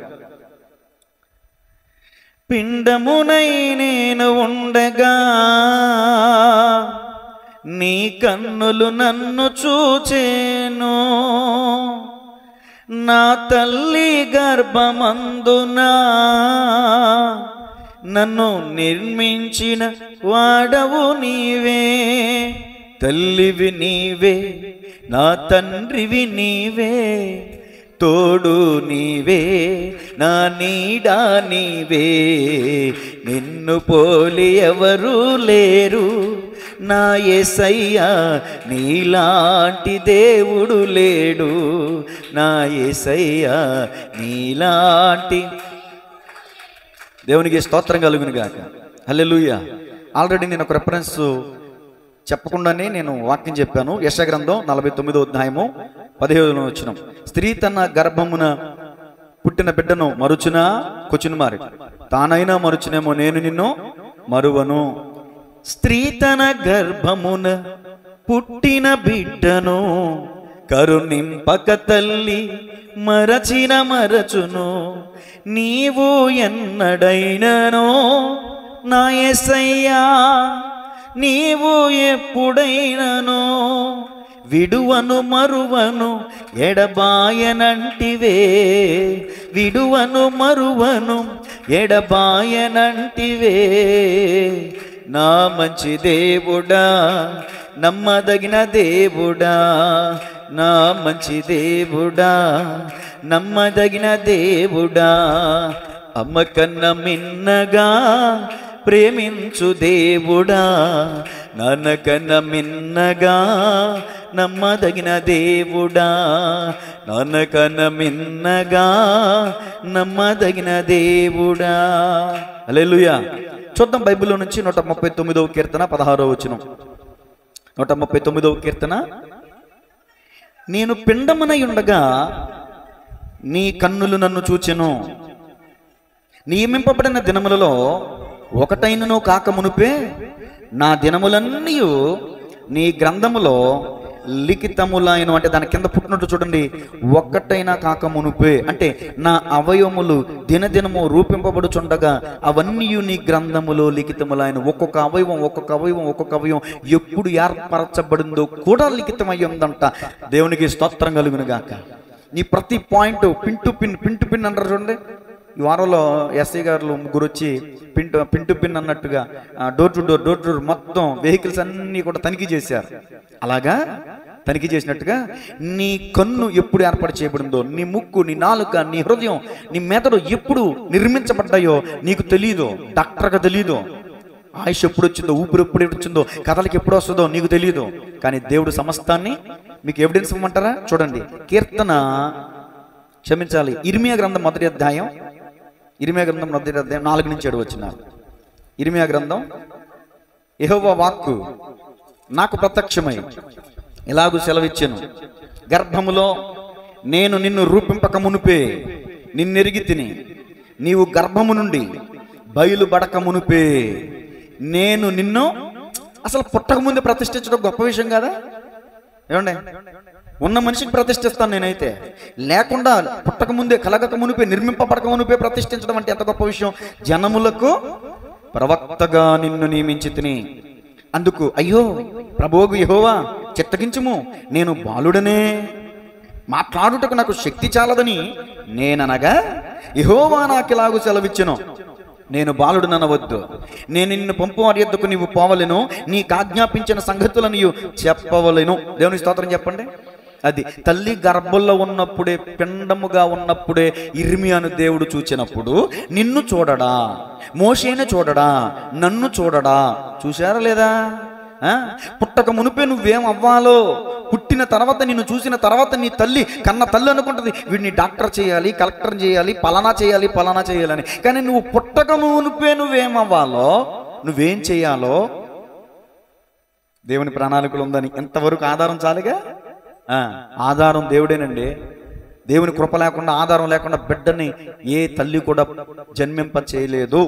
పిండమునై నేను ఉండగా నీ కన్నులు నన్ను చూచేను, నా తల్లి గర్భమందున నన్ను నిర్మించిన వాడవు నీవే, తల్లివి నీవే, నా తండ్రివి నీవే, తోడు నీవే, నా నీడా నీవే, నిన్ను పోలి ఎవరు లేరు నా యేసయ్యా, నీలాంటి దేవుడు లేడు నా యేసయ్యా, నీలాంటి. దేవునికి స్తోత్రం కలుగును గాక. హల్లెలూయా. ఆల్రెడీ నేను ఒక రెఫరెన్స్ చెప్పకుండానే నేను వాక్యం చెప్పాను. యెషయా గ్రంథం 49వ అధ్యాయము 17వ వచనం. స్త్రీ తన గర్భమున పుట్టిన బిడ్డను మరుచునా కొచ్చును మారి, తానైనా మరుచునేమో, నేను నిన్ను మరువను. స్త్రీ తన గర్భమున పుట్టిన బిడ్డను కరుణింపక తల్లి మరచిన మరచును, నీవు ఎన్నడైననో నా యేసయ్యా, నీవు ఎప్పుడైనను విడువను మరువను ఎడబాయనంటివే, విడువను మరువను ఎడబాయనంటివే, నా మంచి దేవుడా, నమ్మదగిన దేవుడా, నా మంచి దేవుడా, నమ్మదగిన దేవుడా, అమ్మ కన్న మిన్నగా ప్రేమించు దేవుడా, నాన్నకన్న మిన్నగా నమ్మదగిన దేవుడా, నాన్నకన్న మిన్నగా నమ్మదగిన దేవుడా. హల్లెలూయా. చూద్దాం బైబిల్లో నుంచి 139వ కీర్తన 16వ వచనం. 139వ కీర్తన. నేను పిండమునై ఉండగా నీ కన్నులు నన్ను చూచెను, నియమింపబడిన దినములలో ఒకటైనను కాక మునుపే నా దినములన్నీ నీ గ్రంథములో లిఖితములైన. అంటే దాని కింద పుట్టినట్టు చూడండి, ఒక్కటైనా కాక మునుపే అంటే నా అవయవములు దినదినము రూపింపబడుచుండగా అవన్నీ నీ గ్రంథములో లిఖితములైన. ఒక్కొక్క అవయవం ఒక్కొక్క అవయవం ఒక్కొక్క అవయవం ఎప్పుడు ఏర్పరచబడిందో కూడా లిఖితమై ఉందంట. దేవునికి స్తోత్రం కలుగును గాక. నీ ప్రతి పాయింట్ పిన్ టు పిన్ అంటారు చూడండి. ఈ వారంలో ఎస్ఐ గారు ముగ్గురు వచ్చి పిన్ టు పిన్ అన్నట్టుగా డోర్ టు డోర్ మొత్తం వెహికల్స్ అన్నీ కూడా తనిఖీ చేశారు. అలాగా తనిఖీ చేసినట్టుగా నీ కన్ను ఎప్పుడు ఏర్పాటు చేయబడిందో, నీ ముక్కు, నీ నాలుక, నీ హృదయం, నీ మెదడు ఎప్పుడు నిర్మించబడ్డాయో నీకు తెలియదు, డాక్టర్గా తెలియదు. ఆయుష్ ఎప్పుడు వచ్చిందో, ఊపిరి ఎప్పుడు వచ్చిందో, కథలకి ఎప్పుడు వస్తుందో నీకు తెలియదు. కానీ దేవుడు సమస్తాన్ని మీకు ఎవిడెన్స్ ఇవ్వమంటారా? చూడండి, కీర్తన క్షమించాలి ఇర్మియా గ్రంథం 1వ అధ్యాయం, ఇర్మియా గ్రంథం 1వ అధ్యాయం 4 నుంచి 7 వచనాలు. ఇర్మియా గ్రంథం. యెహోవా వాక్కు నాకు ప్రత్యక్షమై ఇలాగూ సెలవిచ్చెను, గర్భములో నేను నిన్ను రూపింపక మునుపే నిన్నెరిగి తిని, నీవు గర్భము నుండి బయలుబడక మునుపే నేను నిన్ను. అసలు పుట్టక ముందే ప్రతిష్ఠించడం గొప్ప విషయం కాదా? ఏమండి, ఉన్న మనిషికి ప్రతిష్ఠిస్తాను నేనైతే, లేకుండా పుట్టక ముందే కలగక మునిపే నిర్మింపబడక మునిపే ప్రతిష్ఠించడం అంటే ఎంత గొప్ప విషయం. జనములకు ప్రవక్తగా నిన్ను నియమించి తిని, అందుకు అయ్యో ప్రభువు యెహోవా చిత్తగించుము, నేను బాలుడనే, మాట్లాడుటకు నాకు శక్తి చాలదని నేననగా యెహోవా నాకిలాగు సెలవిచ్చెను, నేను బాలుడుననవద్దు, నేను నిన్ను పంపు వారి యొద్దకు నీవు పోవలెను, నీకు ఆజ్ఞాపించిన సంగతులను చెప్పవలెను. దేవుని స్తోత్రం చెప్పండి. అది తల్లి గర్భంలో ఉన్నప్పుడే, పిండముగా ఉన్నప్పుడే ఇర్మియాను దేవుడు చూచినప్పుడు నిన్ను చూడడా, మోషేను చూడడా, నన్ను చూడడా? చూశారా లేదా? పుట్టక మునిపే నువ్వేం అవ్వాలో, పుట్టిన తర్వాత నిన్ను చూసిన తర్వాత నీ తల్లి కన్న తల్లి అనుకుంటుంది వీడిని డాక్టర్ చేయాలి, కలెక్టర్ చేయాలి, పలానా చేయాలని. కానీ నువ్వు పుట్టక మునిపే నువ్వేం అవ్వాలో, నువ్వేం చేయాలో దేవుని ప్రణాళికలు ఉందని ఎంతవరకు ఆధారం చాలుగా. ఆధారం దేవుడేనండి. దేవుని కృప లేకుండా, ఆధారం లేకుండా బిడ్డని ఏ తల్లి కూడా జన్మింప చేయలేదు,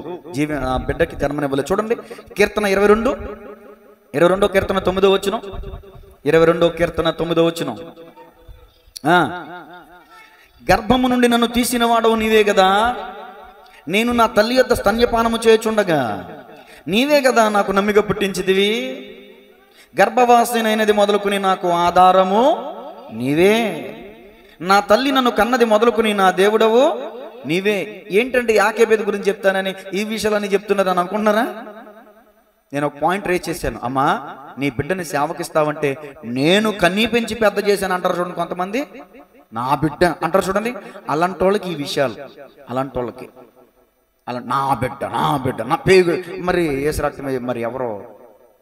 బిడ్డకి జన్మనివ్వలేదు. చూడండి కీర్తన 22వ కీర్తన 9వ వచనం. 22వ కీర్తన 9వ వచనం. గర్భము నుండి నన్ను తీసిన వాడవు నీవే కదా, నేను నా తల్లి యొద్ద స్తన్యపానము చేయుచుండగా నీవే కదా నాకు నమ్మిక పుట్టించితివి. గర్భవాసినైనది మొదలుకుని నాకు ఆధారము నీవే, నా తల్లి నన్ను కన్నది మొదలుకుని నా దేవుడవు నీవే ఏంటంటే యాకేబేదు గురించి చెప్తానని ఈ విషయాలన్నీ చెప్తున్నారు అని అనుకుంటున్నారా? నేను ఒక పాయింట్ రేజ్ చేశాను. అమ్మా, నీ బిడ్డని సేవకిస్తావంటే నేను కన్నీ పెంచి పెద్ద చేశాను అంటారు చూడండి కొంతమంది. నా బిడ్డ అంటారు చూడండి. అలాంటి వాళ్ళకి ఈ విషయాలు, అలాంటి వాళ్ళకి అలా నా బిడ్డ నా పేరు మరి ఏసు రక్తమే మరి ఎవరో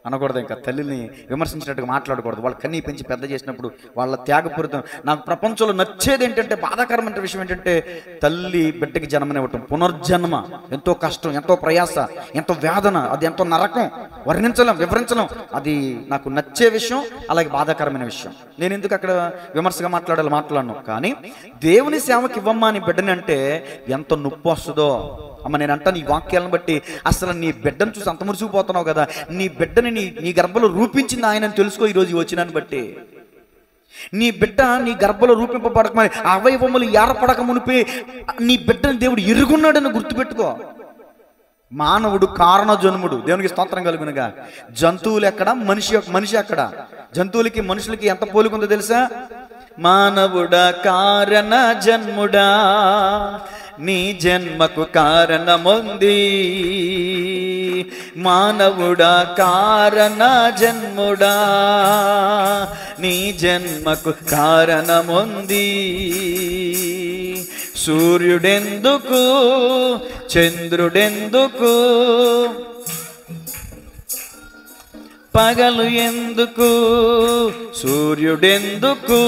అనకూడదు. ఇంకా తల్లిని విమర్శించినట్టుగా మాట్లాడకూడదు. వాళ్ళు కన్నీ పెంచి పెద్ద చేసినప్పుడు వాళ్ళ త్యాగపూరితం. నాకు ప్రపంచంలో నచ్చేది ఏంటంటే, బాధాకరమైన విషయం ఏంటంటే, తల్లి బిడ్డకి జన్మనివ్వటం పునర్జన్మ ఎంతో కష్టం, ఎంతో ప్రయాస, ఎంతో వేదన, అది ఎంతో నరకం, వివరించలేం. అది నాకు నచ్చే విషయం, అలాగే బాధాకరమైన విషయం. నేను ఎందుకు అక్కడ విమర్శగా మాట్లాడను. కానీ దేవుని సేవకి ఇవ్వమ్మా నీ బిడ్డని అంటే ఎంత నొప్పి వస్తుందో అమ్మ. నేను అంటాను, ఈ వాక్యాలను బట్టి అసలు నీ బిడ్డను చూసి అంత మురిసిపోతున్నావు కదా. నీ బిడ్డని నీ గర్భంలో రూపించింది ఆయన తెలుసుకో. ఈరోజు వచ్చినాన్ని బట్టి నీ బిడ్డ నీ గర్భంలో రూపింపబడక మరి అవయవములు ఏర్పడక మునిపే నీ బిడ్డని దేవుడు ఎరుగున్నాడని గుర్తుపెట్టుకో. మానవుడు కారణ జన్ముడు. దేవునికి స్తోత్రం కలుగునుగా. జంతువులు ఎక్కడ, మనిషి ఎక్కడ? జంతువులకి మనుషులకి ఎంత పోలికుందో తెలుసా? మానవుడా కారణ జన్ముడా, నీ జన్మకు కారణముంది. మానవుడా కారణ జన్ముడా, నీ జన్మకు కారణముంది. సూర్యుడెందుకు, చంద్రుడెందుకు, పగలు ఎందుకు, సూర్యుడెందుకు,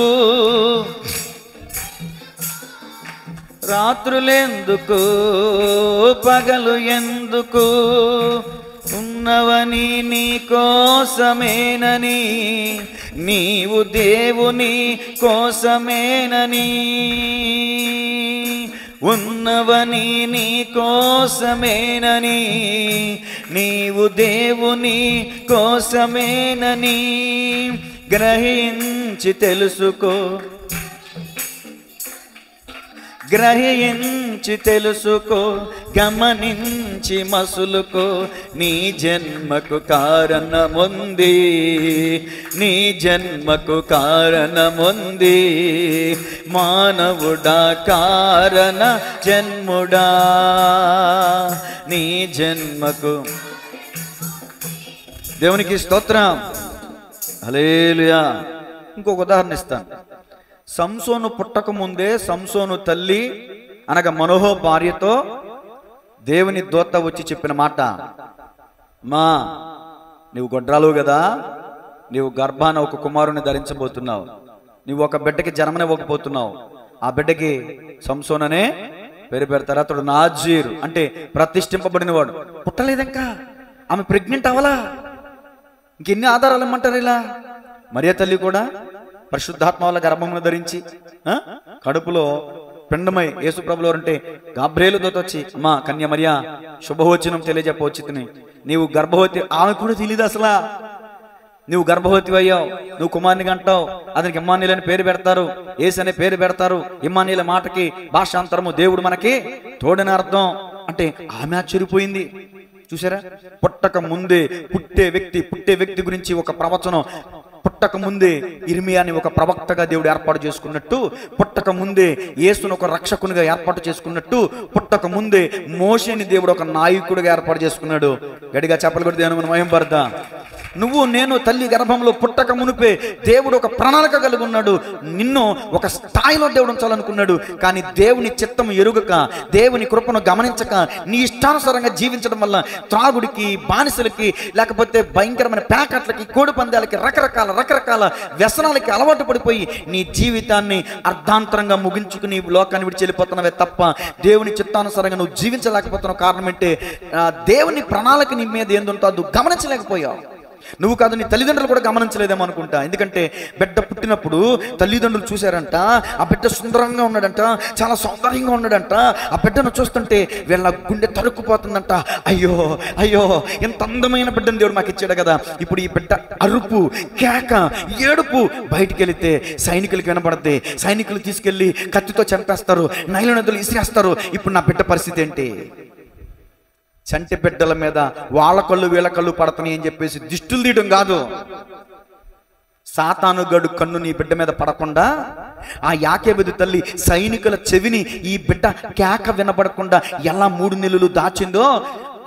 రాత్రులెందుకు, పగలు ఎందుకు, ఉన్నవని నీ కోసమేనని, నీవు దేవుని కోసమేనని, ఉన్నవని నీ కోసమేనని, నీవు దేవుని కోసమేనని గ్రహించి తెలుసుకో. గ్రహించి తెలుసుకో, గమనించి మసులుకో. నీ జన్మకు కారణముంది, నీ జన్మకు కారణముంది. మానవుడా కారణ జన్ముడా, నీ జన్మకు. దేవునికి స్తోత్రం, హల్లెలూయా. ఇంకొక ఉదాహరణ ఇస్తాను. సంసోను పుట్టక ముందే సంసోను తల్లి అనగా మనోహో భార్యతో దేవుని దూత వచ్చి చెప్పిన మాట, మా నీవు గొడ్రాలు కదా, నీవు గర్భాన ఒక కుమారుని ధరించబోతున్నావు, నీవు ఒక బిడ్డకి జన్మనివ్వకపోతున్నావు, ఆ బిడ్డకి సంసోన్ అనే పేరు పెడతారు. అతడు నాజీరు అంటే ప్రతిష్ఠింపబడిన వాడు. పుట్టలేదంకా, ఆమె ప్రెగ్నెంట్ అవ్వలా. ఇంకెన్ని ఆధారాలు ఇమ్మంటారు? ఇలా మరియ తల్లి కూడా పరిశుద్ధాత్మ వల్ల గర్భమును ధరించి కడుపులో పిండమై యేసు ప్రభులో అంటే గాబ్రియేలు దూత వచ్చి, అమ్మా కన్య మరియా శుభవచనం తెలియజెప్పవచ్చి నీవు గర్భవతి. ఆమె కూడా తెలియదు అసలు నువ్వు గర్భవతి అయ్యావు, నువ్వు కుమారుని అంటావు, అతనికి ఇమ్మానుయేలు అని పేరు పెడతారు, యేసు అనే పేరు పెడతారు. ఇమ్మానుయేలు మాటకి భాషాంతరము దేవుడు మనకి తోడని అర్థం. అంటే ఆమె ఆశ్చర్యపోయింది. చూసారా, పుట్టక ముందే పుట్టే వ్యక్తి గురించి ఒక ప్రవచనం. పుట్టక ముందే ఇర్మియాని ఒక ప్రవక్తగా దేవుడు ఏర్పాటు చేసుకున్నట్టు, పుట్టక ముందే యేసును ఒక రక్షకునిగా ఏర్పాటు చేసుకున్నట్టు, పుట్టక ముందే మోషేని దేవుడు ఒక నాయకుడిగా ఏర్పాటు చేసుకున్నాడు. గడిగా చెప్పలు కూడా దేవుని మహింపడతా. నువ్వు నేను తల్లి గర్భంలో పుట్టక మునిపే దేవుడు ఒక ప్రణాళిక కలిగి ఉన్నాడు. నిన్ను ఒక స్థాయిలో దేవుడు ఉంచాలనుకున్నాడు. కానీ దేవుని చిత్తము ఎరుగక, దేవుని కృపను గమనించక, నీ ఇష్టానుసారంగా జీవించడం వల్ల త్రాగుడికి, బానిసలకి, లేకపోతే భయంకరమైన ప్యాకెట్లకి, కోడి పందాలకి, రకరకాల వ్యసనాలకి అలవాటు పడిపోయి నీ జీవితాన్ని అర్ధాంతరంగా ముగించుకుని లోకాన్ని విడిచి వెళ్ళిపోతున్నావే తప్ప దేవుని చిత్తానుసారంగా నువ్వు జీవించలేకపోతున్నావు. కారణం అంటే దేవుని ప్రణాళిక నీ మీద ఏందుంటో అది గమనించలేకపోయావు. నువ్వు కాదు, నీ తల్లిదండ్రులు కూడా గమనించలేదేమో అనుకుంటా. ఎందుకంటే బిడ్డ పుట్టినప్పుడు తల్లిదండ్రులు చూశారంట, ఆ బిడ్డ సుందరంగా ఉన్నాడంట, చాలా సౌందర్యంగా ఉన్నాడంట. ఆ బిడ్డను చూస్తుంటే వీళ్ళ గుండె తరుక్కుపోతుందంట. అయ్యో ఎంత అందమైన బిడ్డను దేవుడు మాకు ఇచ్చాడు కదా. ఇప్పుడు ఈ బిడ్డ అరుపు, కేక, ఏడుపు బయటికి వెళితే సైనికులకి వినపడద్ది. సైనికులు తీసుకెళ్లి కత్తితో చంపేస్తారు, నైలు నదులు ఇసిరేస్తారు. ఇప్పుడు నా బిడ్డ పరిస్థితి ఏంటి? చంటి బిడ్డల మీద వాళ్ళ కళ్ళు వీళ్ళ కళ్ళు పడతాయి అని చెప్పేసి దిష్టులు తీయడం కాదు, సాతానుగాడు కన్ను నీ బిడ్డ మీద పడకుండా ఆ యాకేబెదు తల్లి సైనికుల చెవిని ఈ బిడ్డ కేక వినపడకుండా ఎలా 3 నెలలు దాచిందో,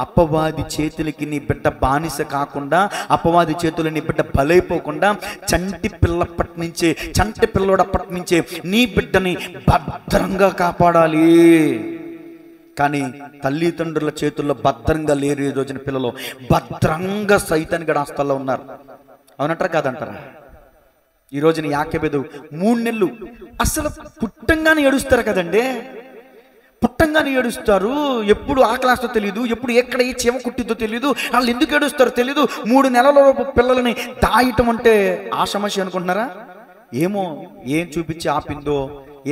అపవాది చేతులకి నీ బిడ్డ బానిస కాకుండా, అపవాది చేతులు నీ బిడ్డ బలైపోకుండా, చంటి పిల్లోడప్పటి నుంచే నీ బిడ్డని భద్రంగా కాపాడాలి. కానీ తల్లిదండ్రుల చేతుల్లో భద్రంగా లేరు. ఈ రోజున పిల్లలు భద్రంగా సైతాన్ గడ ఆస్థల్లో ఉన్నారు. అవునంటారా కాదంటారా? ఈ రోజున యాకేబెదు 3 నెలలు అసలు పుట్టంగానే ఏడుస్తారు కదండి. పుట్టంగానే ఏడుస్తారు. ఎప్పుడు ఆకలిస్తో తెలియదు, ఎప్పుడు ఎక్కడ ఏ చీమ కుట్టిద్దో తెలియదు, వాళ్ళు ఎందుకు ఏడుస్తారో తెలియదు. 3 నెలల పిల్లలని దాయటం అంటే ఆ సమస్య అనుకుంటున్నారా? ఏమో ఏం చూపించి ఆపిందో,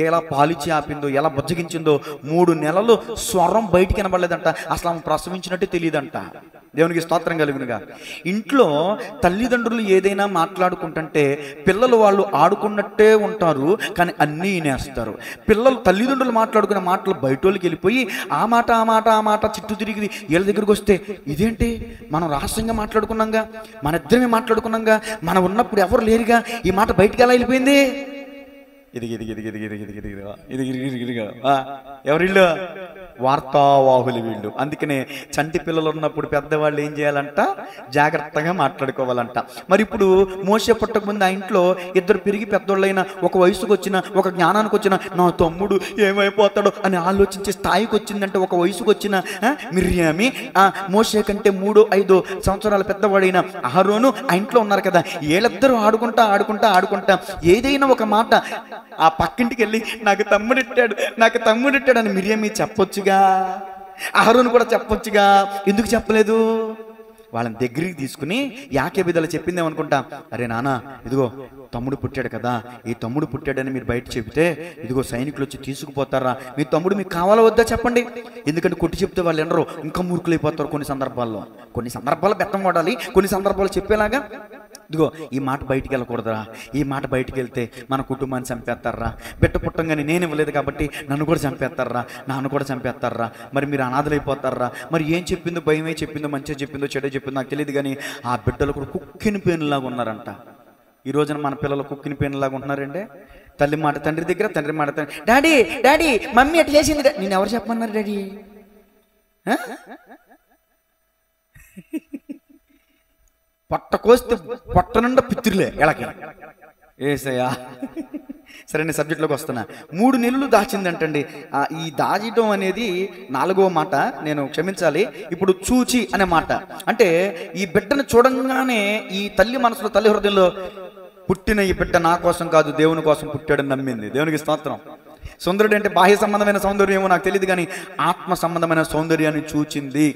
ఎలా పాలిచ్చి ఆపిందో, ఎలా బుజ్జగించిందో 3 నెలలు స్వరం బయటికి వినబడలేదంట. అసలు ఆమె ప్రసవించినట్టే తెలియదంట. దేవునికి స్తోత్రం కలుగునుగా. ఇంట్లో తల్లిదండ్రులు ఏదైనా మాట్లాడుకుంటుంటే పిల్లలు వాళ్ళు ఆడుకున్నట్టే ఉంటారు, కానీ అన్నీ వినేస్తారు. తల్లిదండ్రులు మాట్లాడుకునే మాటలు బయటోళ్ళకి వెళ్ళిపోయి ఆ మాట చుట్టూ తిరిగి వీళ్ళ దగ్గరికి వస్తే, ఇదేంటి మనం రహస్యంగా మాట్లాడుకున్నాంగా, మన ఇద్దరమే మాట్లాడుకున్నాంగా, మనం ఉన్నప్పుడు ఎవరు లేరుగా, ఈ మాట బయటికి ఎలా వెళ్ళిపోయింది? ఎవరిళ్ళు? వార్తావాహులు వీళ్ళు. అందుకనే చంటి పిల్లలు ఉన్నప్పుడు పెద్దవాళ్ళు ఏం చేయాలంట? జాగ్రత్తగా మాట్లాడుకోవాలంట. మరి ఇప్పుడు మోషే పుట్టక ముందు ఆ ఇంట్లో ఇద్దరు పెరిగి పెద్దోళ్ళైనా, ఒక వయసుకు వచ్చిన, ఒక జ్ఞానానికి వచ్చిన, నా తమ్ముడు ఏమైపోతాడో అని ఆలోచించే స్థాయికి వచ్చిందంటే, ఒక వయసుకు వచ్చిన మిర్యామి మోషే కంటే 3-5 సంవత్సరాల పెద్దవాడైన అహరోను ఆ ఇంట్లో ఉన్నారు కదా. వీళ్ళిద్దరూ ఆడుకుంటా ఏదైనా ఒక మాట ఆ పక్కింటికి వెళ్ళి నాకు తమ్ముడిట్టాడు అని మిర్యామి చెప్పొచ్చుగా, అహరోను కూడా చెప్పొచ్చుగా. ఎందుకు చెప్పలేదు? వాళ్ళని దగ్గరికి తీసుకుని యాకేబెదు చెప్పింది ఏమనుకుంటా, అరే నాన్న ఇదిగో తమ్ముడు పుట్టాడు కదా, ఈ తమ్ముడు పుట్టాడని మీరు బయట చెబితే ఇదిగో సైనికులు వచ్చి తీసుకుపోతారా, మీ తమ్ముడు మీకు కావాలా వద్దా చెప్పండి. ఎందుకంటే కొట్టి చెప్తే వాళ్ళు ఎండరు, ఇంకా మూర్ఖులైపోతారు. కొన్ని సందర్భాల్లో బెత్తం వాడాలి, కొన్ని సందర్భాలు చెప్పేలాగా. ఇదిగో ఈ మాట బయటికి వెళ్ళకూడదురా, ఈ మాట బయటికి వెళ్తే మన కుటుంబాన్ని చంపేస్తారా, బిడ్డ పుట్టంగానే నేను ఇవ్వలేదు కాబట్టి నన్ను కూడా చంపేస్తారా, నాన్ను కూడా చంపేస్తారా, మరి మీరు అనాథలైపోతారా. మరి ఏం చెప్పిందో, భయమే చెప్పిందో, మంచిగా చెప్పిందో, చెడే చెప్పిందో నాకు తెలియదు, కానీ ఆ బిడ్డలు కూడా కుక్కిన పేనులాగా ఉన్నారంట. ఈ రోజున మన పిల్లలు కుక్కిన పేనులాగా ఉంటున్నారండి. తల్లి మాట తండ్రి దగ్గర, తండ్రి మాట డాడీ మమ్మీ అట్లా చేసింది. నేను ఎవరు చెప్పమన్నారు డాడీ? పొట్ట కోస్తే పొట్ట నుండి పిత్రులే ఎలాగే ఏసయ్యా. సరే నేను సబ్జెక్ట్లోకి వస్తున్నా. 3 నెలలు దాచిందంటండి. ఈ దాచడం అనేది 4వ మాట, నేను క్షమించాలి. ఇప్పుడు చూచి అనే మాట అంటే ఈ బిడ్డను చూడంగానే ఈ తల్లి మనసులో, తల్లి హృదయంలో, పుట్టిన ఈ బిడ్డ నా కోసం కాదు దేవుని కోసం పుట్టాడని నమ్మింది. దేవునికి స్తోత్రం. సుందరుడు అంటే బాహ్య సంబంధమైన సౌందర్యం ఏమో నాకు తెలియదు, కానీ ఆత్మ సంబంధమైన సౌందర్యాన్ని చూచింది.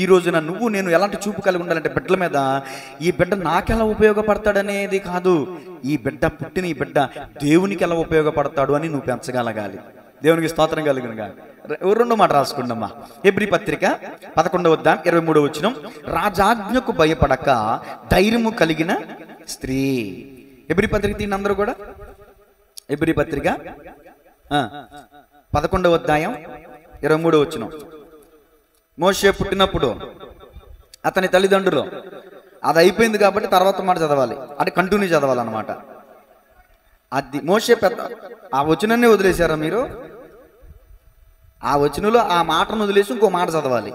ఈ రోజున నువ్వు నేను ఎలాంటి చూపు కలిగి ఉండాలంటే బిడ్డల మీద, ఈ బిడ్డ నాకెలా ఉపయోగపడతాడనేది కాదు, ఈ బిడ్డ పుట్టిన ఈ బిడ్డ దేవునికి ఎలా ఉపయోగపడతాడు అని నువ్వు పెంచగలగాలి. దేవునికి స్తోత్రం కలిగినగా. 2వ మాట రాసుకుందమ్మా. హెబ్రీ పత్రిక 11:23 రాజాజ్ఞకు భయపడక ధైర్యము కలిగిన స్త్రీ. హెబ్రీ పత్రిక తీయండి అందరూ కూడా. హెబ్రీ పత్రిక 11:23 మోషే పుట్టినప్పుడు అతని తల్లిదండ్రులు, అది అయిపోయింది కాబట్టి తర్వాత మాట చదవాలి, అంటే కంటిన్యూ చదవాలన్నమాట. అది మోషే ఆ వచనాన్ని వదిలేశారా మీరు? ఆ వచనంలో ఆ మాటను వదిలేసి ఇంకో మాట చదవాలి.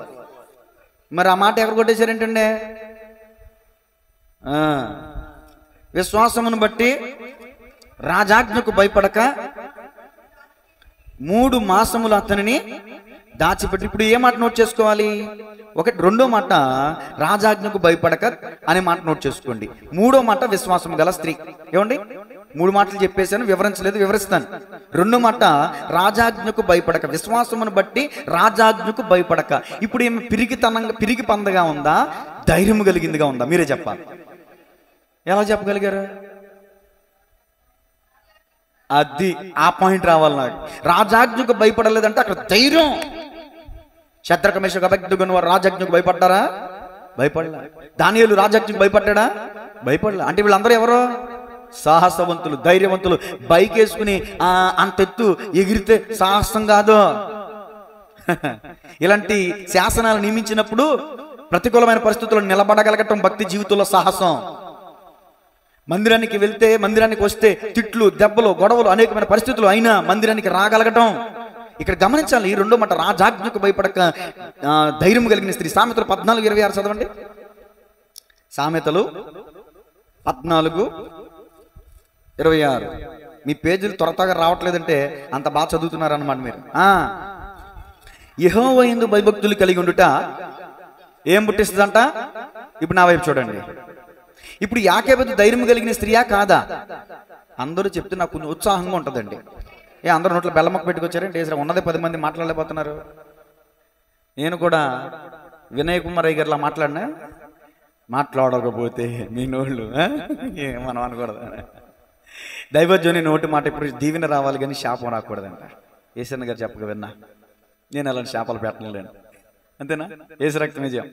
మరి ఆ మాట ఎక్కడ కొట్టేశారేంటండి? విశ్వాసమును బట్టి రాజాజ్ఞకు భయపడక 3 మాసములు అతనిని దాచిపెట్టి. ఇప్పుడు ఏ మాట నోట్ చేసుకోవాలి? 2వ మాట రాజాజ్ఞకు భయపడక అనే మాట నోట్ చేసుకోండి. 3వ మాట విశ్వాసం గల స్త్రీ. ఏమండి, 3 మాటలు చెప్పేశాను, వివరించలేదు, వివరిస్తాను. 2వ మాట రాజాజ్ఞకు భయపడక, విశ్వాసమును బట్టి రాజాజ్ఞకు భయపడక. ఇప్పుడు ఏమి పిరిగి పందగా ఉందా, ధైర్యం కలిగిందిగా ఉందా? మీరే చెప్పాలి. ఎలా చెప్పగలిగారు? అది ఆ పాయింట్ రావాలి నాకు. రాజాజ్ఞకు భయపడలేదంటే అక్కడ ధైర్యం. శద్రక మేషక అబేద్నెగో వారు రాజాజ్ఞకు భయపడ్డారా? భయపడలే. దానియేలు రాజాజ్ఞకు భయపడ్డా? భయపడలే. అంటే వీళ్ళందరూ ఎవరో? సాహసవంతులు, ధైర్యవంతులు. బైక్ వేసుకుని అంతెత్తు ఎగిరితే సాహసం కాదు. ఇలాంటి శాసనాలు నియమించినప్పుడు ప్రతికూలమైన పరిస్థితుల్లో నిలబడగలగటం భక్తి జీవితంలో సాహసం. మందిరానికి వెళ్తే, మందిరానికి వస్తే తిట్లు, దెబ్బలు, గొడవలు, అనేకమైన పరిస్థితులు అయినా మందిరానికి రాగలగటం. ఇక్కడ గమనించాలి, రెండో మాట, రాజాజ్ఞకు భయపడక ధైర్యం కలిగిన స్త్రీ. సామెతలు 14:26 చదవండి. సామెతలు 14:26. మీ పేజీలు త్వరగా రావట్లేదంటే అంత బాగా చదువుతున్నారన్నమాట మీరు. యెహోవా యందు భయభక్తులు కలిగి ఉండుట ఏం పుట్టిస్తుందంట? ఇప్పుడు నా వైపు చూడండి. ఇప్పుడు యాకోబు ధైర్యం కలిగిన స్త్రీయా కాదా? అందరూ చెప్తే నాకు కొంచెం ఉత్సాహంగా ఉంటుందండి. అందరూ నోట్లో బెల్లమ్మకు పెట్టుకొచ్చారంటే ఉన్నదే 10 మంది మాట్లాడలేకపోతున్నారు. నేను కూడా వినయ్ కుమార్ అయ్య గారిలా మాట్లాడకపోతే మీ నోళ్ళు మనం అనకూడదు. దైవజోని నోటి మాట ఇప్పుడు దీవెన రావాలి కానీ శాపం రాకూడదంట. ఏసన్న గారు చెప్పక విన్నా, నేను అలాంటి శాపాలు పెట్టలేను. అంతేనా? ఏసు రక్తం విజయం.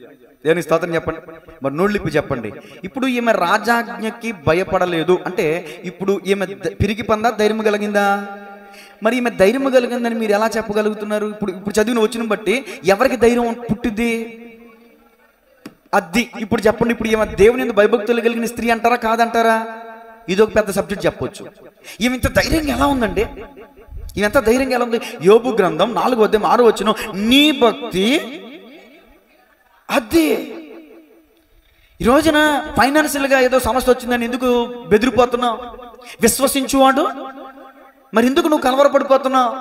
దేవుని స్తోత్రం చెప్పండి. మరి నోళ్ళిప్పి చెప్పండి. ఇప్పుడు ఈమె రాజాజ్ఞకి భయపడలేదు అంటే ఇప్పుడు ఈమె పిరికి పందా, ధైర్యం కలిగిందా? మరి ఈమె ధైర్యం కలిగిందని మీరు ఎలా చెప్పగలుగుతున్నారు? ఇప్పుడు చదివిన వచ్చిన బట్టి ఎవరికి ధైర్యం పుట్టింది? అది ఇప్పుడు చెప్పండి. ఇప్పుడు ఈమె దేవుని యందు భయభక్తులు కలిగిన స్త్రీ అంటారా కాదంటారా? ఇది ఒక పెద్ద సబ్జెక్ట్ చెప్పొచ్చు. ఈమె ఇంత ధైర్యంగా ఎలా ఉందండి? ఈమె ఎంత ధైర్యంగా ఎలా ఉంది? యోబు గ్రంథం 4:6 నీ భక్తి అది. ఈ రోజున ఫైనాన్షియల్గా ఏదో సమస్య వచ్చిందని ఎందుకు బెదిరిపోతున్నావు? విశ్వసించువాడు మరి ఎందుకు నువ్వు కలవరపడిపోతున్నావు?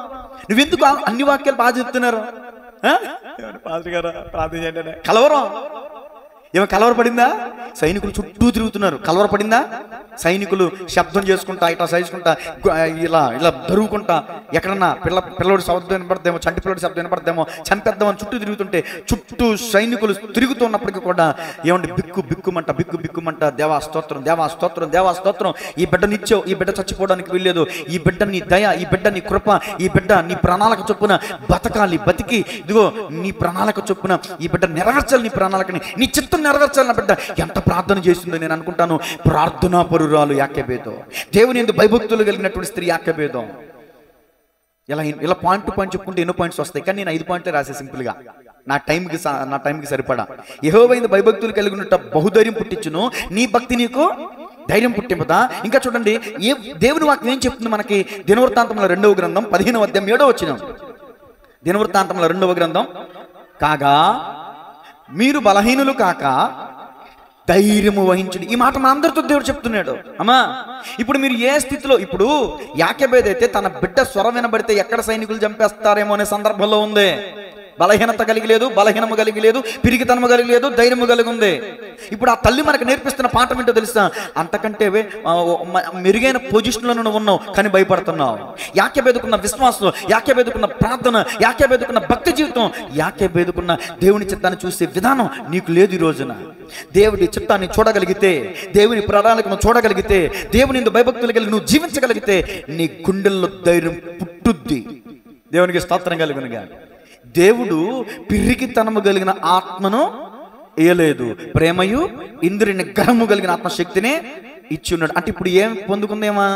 నువ్వెందుకు అన్ని వాక్యాలు బాగా చెప్తున్నారు? కలవరం ఏమో కలవరపడిందా? సైనికులు చుట్టూ తిరుగుతున్నారు. కలవరపడిందా? సైనికులు శబ్దం చేసుకుంటా, ఇట్లా సహించుకుంటా, ఇలా ఇలా దొరుకుకుంటా, ఎక్కడన్నా పిల్లడి శబ్దం వినపడదేమో, చంటి పిల్లడి శబ్దం వినపడదేమో, చంపేద్దామని చుట్టూ తిరుగుతుంటే చుట్టూ సైనికులు తిరుగుతున్నప్పటికీ కూడా ఏమంటే బిక్కుమంట దేవా స్తోత్రం, దేవా స్తోత్రం, దేవా స్తోత్రం. ఈ బిడ్డనిచ్చావు, ఈ బిడ్డ చచ్చిపోవడానికి వీల్లేదు, ఈ బిడ్డ నీ దయ, ఈ బిడ్డ నీ కృప, ఈ బిడ్డ నీ ప్రణాళిక చొప్పున బతికి ఇదిగో నీ ప్రణాళిక చొప్పున ఈ బిడ్డ నెరవేర్చాలి, నీ ప్రణాళికని, నీ చిత్తం నెరవేర్చాలి. నా బిడ్డ ఎంత ప్రార్థన చేస్తుందో నేను అనుకుంటాను. ప్రార్థనా పరురాలు యాకోబు, దేవుని యందు భయభక్తులు కలిగినటువంటి స్త్రీ యాకోబు. ఇలా పాయింట్ టు పాయింట్ చెప్పుకుంటే ఎన్నో పాయింట్స్ వస్తాయి, కానీ నేను 5 పాయింట్లే రాసే సింపుల్గా నా టైంకి సరిపడా. యెహోవా యందు భయభక్తులు కలిగి ఉన్నట్టు బహుధైర్యం పుట్టించును, నీ భక్తి నీకు ధైర్యం పుట్టింపదా. ఇంకా చూడండి దేవుని వాక్యం ఏం చెప్తుంది మనకి? దినవృత్తాంతముల 2వ గ్రంథం 15వ అధ్యాయం 7వ వచనం. దినవృత్తాంతముల 2వ గ్రంథం, కాగా మీరు బలహీనులు కాక ధైర్యము వహించుడి. ఈ మాట మా అందరితో దేవుడు చెప్తున్నాడు. అమ్మా ఇప్పుడు మీరు ఏ స్థితిలో, ఇప్పుడు యాకోబు అయితే తన బిడ్డ స్వరం వినబడితే ఎక్కడ సైనికులు చంపేస్తారేమో అనే సందర్భంలో ఉంది. బలహీనత కలిగి లేదు, బలహీనము కలిగి లేదు, పిరికితనము కలిగి లేదు, ధైర్యము కలిగి ఉంది. ఇప్పుడు ఆ తల్లి మనకు నేర్పిస్తున్న పాఠం ఏంటో తెలుసా? అంతకంటే మెరుగైన పొజిషన్లో నువ్వు ఉన్నావు కానీ భయపడుతున్నావు. యాకోబుకున్న విశ్వాసం, యాకోబుకున్న ప్రార్థన, యాకోబుకున్న భక్తి జీవితం, యాకోబుకున్న దేవుని చిత్తాన్ని చూసే విధానం నీకు లేదు. ఈ రోజున దేవుడి చిత్తాన్ని చూడగలిగితే, దేవుని ప్రణాళికను చూడగలిగితే, దేవుని యందు భయభక్తులు కలిగి నువ్వు జీవించగలిగితే నీ గుండెల్లో ధైర్యం పుట్టుద్ది. దేవునికి స్తోత్రం కలుగునుగా. దేవుడు పిరికితనము కలిగిన ఆత్మను ఇయ్యలేదు, ప్రేమయు ఇంద్రియ నిగ్రహము కలిగిన ఆత్మశక్తినే ఇచ్చి ఉన్నాడు. అంటే ఇప్పుడు ఏం పొందుకుందేమా?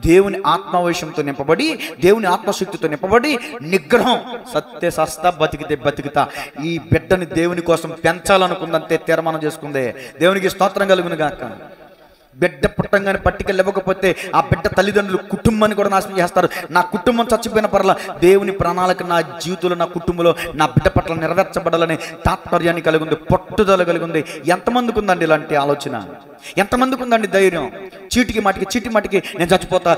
దేవుని ఆత్మవేశంతో నింపబడి, దేవుని ఆత్మశక్తితో నింపబడి, నిగ్రహం, సత్యశస్త బతికితా ఈ బిడ్డని దేవుని కోసం పెంచాలనుకుందంతే తీర్మానం చేసుకుందే. దేవునికి స్తోత్రం కలుగును గాక. బిడ్డ పుట్టంగానే పట్టికలు ఇవ్వకపోతే ఆ బిడ్డ తల్లిదండ్రులు కుటుంబాన్ని కూడా నాశనం చేస్తారు. నా కుటుంబం చచ్చిపోయిన పర్ల దేవుని ప్రణాళిక నా జీవితంలో, నా కుటుంబంలో, నా బిడ్డ పట్ల నెరవేర్చబడాలనే తాత్పర్యాన్ని కలిగి ఉంది, పట్టుదల కలిగి ఉంది. ఎంతమందికి ఉందండి ఇలాంటి ఆలోచన? ఎంతమందికి ఉందండి ధైర్యం? చీటి మాటికి నేను చచ్చిపోతా,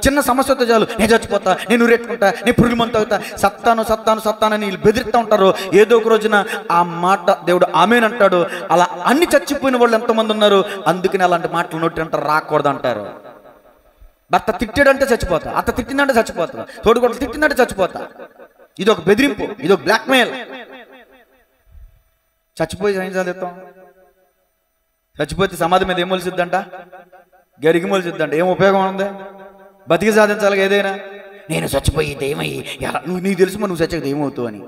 చిన్న సమస్యతో చాలు నేను చచ్చిపోతా, నేను ఊరెట్టుకుంటా, నేను పురుగు మంత అవుతా, సత్తాను వీళ్ళు బెదిరిస్తూ ఉంటారు. ఏదో ఒక రోజున ఆ మాట దేవుడు ఆమేన్ అంటాడు. అలా అన్ని చచ్చిపోయిన వాళ్ళు ఎంతమంది ఉన్నారు? అందుకని అలాంటి మాటలు నోటి అంటారు, రాకూడదు అంటారు. భర్త తిట్టాడంటే చచ్చిపోతా, అత్త తిట్టిందంటే చచ్చిపోతా, తోడుకోడలు తిట్టిందంటే చచ్చిపోతా. ఇది ఒక బెదిరింపు, ఇది ఒక బ్లాక్మెయిల్. చచ్చిపోయి ఏం చదివిస్తాం? చచ్చిపోతే సమాధి మీద ఏం మొలిసిద్దంట? గరికి మొలిసిద్దంట. ఏం ఉపయోగం ఉంది? బతికి సాధించాలి ఏదైనా. నేను చచ్చిపోయి దెయ్యమయ్యి, నీకు తెలుసు నువ్వు చచ్చక దెయ్యమవుతావు అని.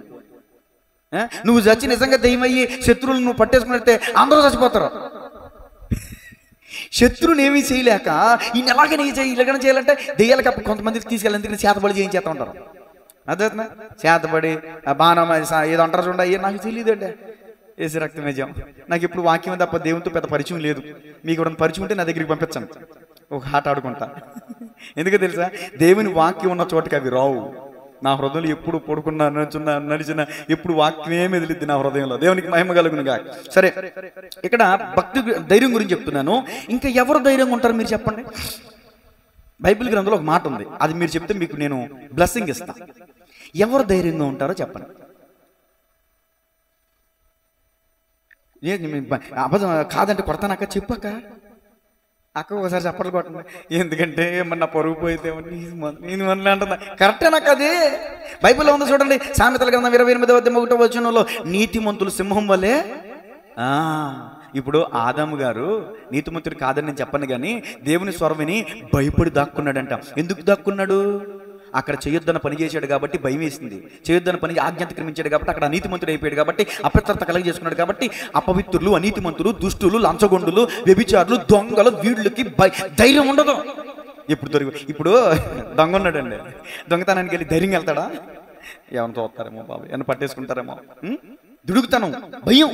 నువ్వు చచ్చి నిజంగా దెయ్యమయ్యి శత్రువులు నువ్వు పట్టేసుకున్నట్టే అందరూ చచ్చిపోతారు. శత్రువుని ఏమీ చేయలేక ఈయన ఎలాగైనా ఇలాగైనా చేయాలంటే దెయ్యాలకి అప్పుడు కొంతమందికి తీసుకెళ్ళి ఎందుకంటే చేతబడి చేయించేస్తూ ఉంటారు. అదే చేతబడి బాణం ఏదో అంటారు చూడండి, అయ్యే నాకు తెలియదు అండి. ఏసీ రక్తమేజం. నాకు ఇప్పుడు వాక్యం తప్ప దేవునితో పెద్ద పరిచయం లేదు. మీకు ఎవరైనా పరిచయం ఉంటే నా దగ్గరికి పంపించండి, ఒక ఆట ఆడుకుంటా. ఎందుకో తెలుసా, దేవుని వాక్యం ఉన్న చోటకి అవి రావు. నా హృదయంలో ఎప్పుడు పడుకున్నా నడిచిన ఎప్పుడు వాక్యమే మెదిలిద్ది నా హృదయంలో. దేవునికి మహిమ కలుగునుగా. సరే, ఇక్కడ భక్తి ధైర్యం గురించి చెప్తున్నాను. ఇంకా ఎవరు ధైర్యంగా ఉంటారు మీరు చెప్పండి? బైబిల్ గ్రంథంలో ఒక మాట ఉంది, అది మీరు చెప్తే మీకు నేను బ్లెస్సింగ్ ఇస్తాను. ఎవరు ధైర్యంగా ఉంటారో చెప్పండి. అబద్ధం కాదంటే కొడతానక్క, చెప్పక్క అక్క ఒకసారి చప్పట్లు కొట్టండి. ఎందుకంటే ఏమన్నా పరుగు పోయితే నేను మనలే అంటున్నా. కరెక్టే నాకు అది బైబిల్లో ఉంది చూడండి. సామెతల గ్రంథం 28:1 నీతిమంతులు సింహం వలె. ఇప్పుడు ఆదాము గారు నీతిమంతుడు కాదని నేను చెప్పను, కానీ దేవుని స్వరం విని భయపడి దాక్కున్నాడంట. ఎందుకు దాక్కున్నాడు? అక్కడ చేయొద్దన్న పని చేశాడు కాబట్టి భయం వేసింది. చేయొద్దన్న పని ఆజ్ఞాతిక్రమించాడు కాబట్టి అక్కడ అనీతిమంతుడు అయిపోయాడు కాబట్టి అపవిత్రత కలగజేసుకున్నాడు కాబట్టి అపవిత్రులు, అనీతిమంతులు, దుష్టులు, లంచగొండులు, వ్యభిచారులు, దొంగలు వీళ్ళకి ధైర్యం ఉండదు. ఇప్పుడు దొంగ ఉన్నాడండి, దొంగతనానికి వెళ్ళి ధైర్యంగా వెళ్తాడా? ఏమైనా చూస్తారేమో బాబు, ఏమైనా పట్టేసుకుంటారేమో, దుడుకుతాను, భయం.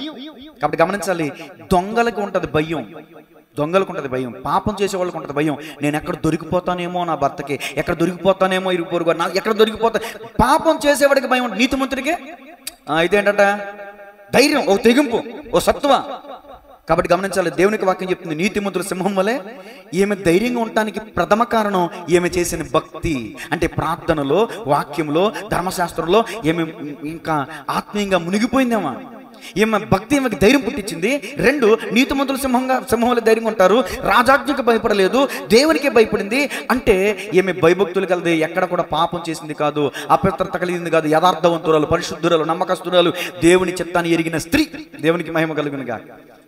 కాబట్టి గమనించాలి, దొంగలకు ఉంటుంది భయం, దొంగలకు ఉంటుంది భయం, పాపం చేసే వాళ్ళకి ఉంటుంది భయం. నేను ఎక్కడ దొరికిపోతానేమో నా భర్తకి, ఎక్కడ దొరికిపోతానేమో ఇరుగు పొరుగు, నాకు ఎక్కడ దొరికిపోతా. పాపం చేసేవాడికి భయం, నీతిమంతుడికి ఇదేంటంట ధైర్యం, ఓ తెగింపు, ఓ సత్వ. కాబట్టి గమనించాలి, దేవునికి వాక్యం చెప్తుంది నీతిమంతుల సింహం వలె. ఈమె ధైర్యంగా ఉండటానికి ప్రథమ కారణం ఈమె చేసిన భక్తి. అంటే ప్రార్థనలో, వాక్యంలో, ధర్మశాస్త్రంలో ఈమె ఇంకా ఆత్మీయంగా మునిగిపోయిందేమో. ఈమె భక్తి ఈమెకి ధైర్యం పుట్టించింది. 2, నీతిమంతులు సింహంలో ధైర్యంగా ఉంటారు. రాజాజ్ఞకు భయపడలేదు, దేవునికే భయపడింది. అంటే ఈమె భయభక్తులు కలది, ఎక్కడ కూడా పాపం చేసింది కాదు, అపవిత్రత కలిగింది కాదు, యథార్థవంతురాలు, పరిశుద్ధురాలు, నమ్మకస్తురాలు, దేవుని చిత్తాన్ని ఎరిగిన స్త్రీ. దేవునికి మహిమ కలుగునుగా.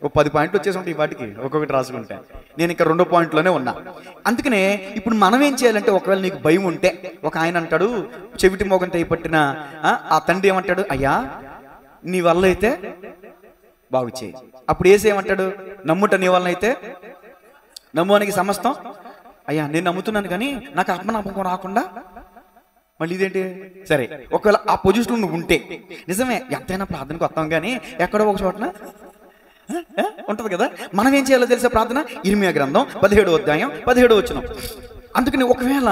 ఓ 10 పాయింట్లు వచ్చేసి ఉంటాయి వాటికి, ఒక్కొక్కటి రాసుకుంటే. నేను ఇంకా 2 పాయింట్లోనే ఉన్నా. అందుకనే ఇప్పుడు మనం ఏం చేయాలంటే, ఒకవేళ నీకు భయం ఉంటే, ఒక ఆయన అంటాడు చెవిటి మోగం తెయి పట్టిన ఆ తండ్రి ఏమంటాడు, అయ్యా నీ వల్ల అయితే బాగు చేయి. అప్పుడు ఏసేమంటాడు, నమ్ముట నీ వలన అయితే నమ్మువానికి సమస్తం. అయ్యా నేను నమ్ముతున్నాను కానీ నాకు ఆత్మనమ్మకం రాకుండా మళ్ళీ ఇదేంటి? సరే, ఒకవేళ ఆ పొజిషన్లో నువ్వు ఉంటే, నిజమే ఎంతైనా ప్రార్థనకు వస్తాం కానీ ఎక్కడో ఒక చోటన ఉంటది కదా. మనం ఏం చేయాలో తెలిసే ప్రార్థన. ఇర్మియా గ్రంథం 17వ అధ్యాయం 17వ వచనం. అందుకని ఒకవేళ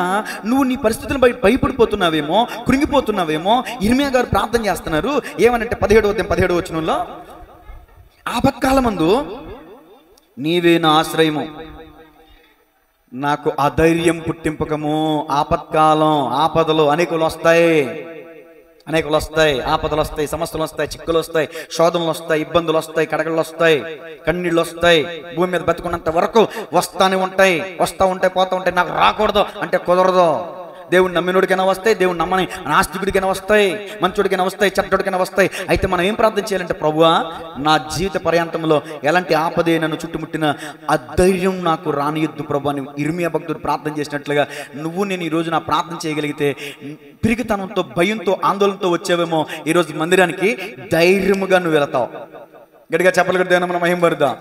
నువ్వు నీ పరిస్థితులను భయపడిపోతున్నావేమో, కృంగిపోతున్నావేమో, ఇర్మియా గారు ప్రార్థన చేస్తున్నారు. ఏమనంటే 17వ అధ్యాయం 17వ వచనంలో, ఆపత్కాలమందు నీవే నా ఆశ్రయము, నాకు అధైర్యం పుట్టింపకము. ఆపత్కాలం, ఆపదలు అనేకులు వస్తాయి, ఆపదలు వస్తాయి, సమస్యలు వస్తాయి, చిక్కులు వస్తాయి, శోధనలు వస్తాయి, ఇబ్బందులు వస్తాయి, కడగళ్ళు వస్తాయి, కన్నీళ్ళు వస్తాయి. భూమి మీద బతుకున్నంత వరకు వస్తూ ఉంటాయి, పోతూ ఉంటాయి. నాకు రాకూడదు అంటే కుదరదు. దేవుని నమ్మినోడికైనా వస్తాయి, దేవుని నమ్మని నాస్తికుడికైనా వస్తాయి, మంచోడికైనా వస్తాయి, చెడ్డోడికైనా వస్తాయి. అయితే మనం ఏం ప్రార్థన చేయాలంటే, ప్రభువా నా జీవిత పర్యాంతంలో ఎలాంటి ఆపదే నన్ను చుట్టుముట్టిన అధైర్యం నాకు రానియొద్దు ప్రభు అని ఇర్మియా భక్తుడు ప్రార్థన చేసినట్లుగా నువ్వు నేను ఈరోజు నా ప్రార్థన చేయగలిగితే, పిరికితనంతో, భయంతో, ఆందోళనతో వచ్చేవేమో, ఈరోజు మందిరానికి ధైర్యముగా నువ్వు వెళతావు. గట్టిగా చెప్పగలిగితే మన మహిమ పరుద్దాం.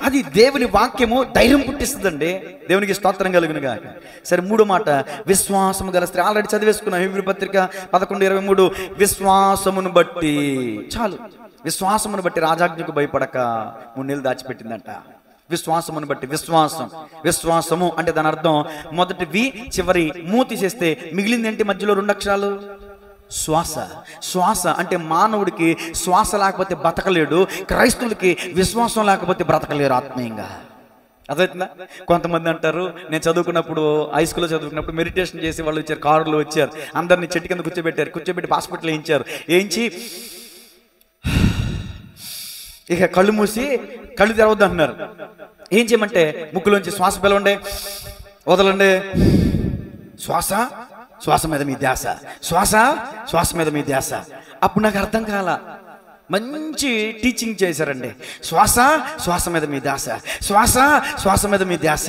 అది దేవుని వాక్యము ధైర్యం పుట్టిస్తుందండి. దేవునికి స్తోత్రం కలుగునుగా. సరే, 3వ మాట, విశ్వాసము గల స్త్రీ. ఆల్రెడీ చదివేసుకున్నాం, హెబ్రీ పత్రిక 11:23. విశ్వాసమును బట్టి, చాలు, విశ్వాసమును బట్టి రాజాజ్ఞకు భయపడక 3 నెలలు దాచిపెట్టిందంట. విశ్వాసమును బట్టి. విశ్వాసము అంటే దాని అర్థం మొదటి వి, చివరి ము తీసేస్తే మిగిలింది ఏంటి? మధ్యలో 2 అక్షరాలు, శ్వాస. అంటే మానవుడికి శ్వాస లేకపోతే బతకలేడు, క్రైస్తవులకి విశ్వాసం లేకపోతే బ్రతకలేరు ఆత్మీయంగా. అదవుతుందా? కొంతమంది అంటారు, నేను చదువుకున్నప్పుడు, హై స్కూల్లో చదువుకున్నప్పుడు మెడిటేషన్ చేసి వాళ్ళు వచ్చారు, కారులో వచ్చారు, అందరినీ చెట్టు కింద కూర్చోబెట్టి హాస్పిటల్ వేయించి ఇక కళ్ళు మూసి కళ్ళు తెరవద్దు అంటున్నారు. ఏం చేయమంటే, ముక్కులోంచి శ్వాస పిలవండి, వదలండి, శ్వాస మీద మీ ధ్యాస, శ్వాస మీద మీ ధ్యాస. అప్పుడు నాకు అర్థం కాల. మంచి టీచింగ్ చేశారండి. శ్వాస మీద మీ ధ్యాస, శ్వాస మీద మీ ధ్యాస.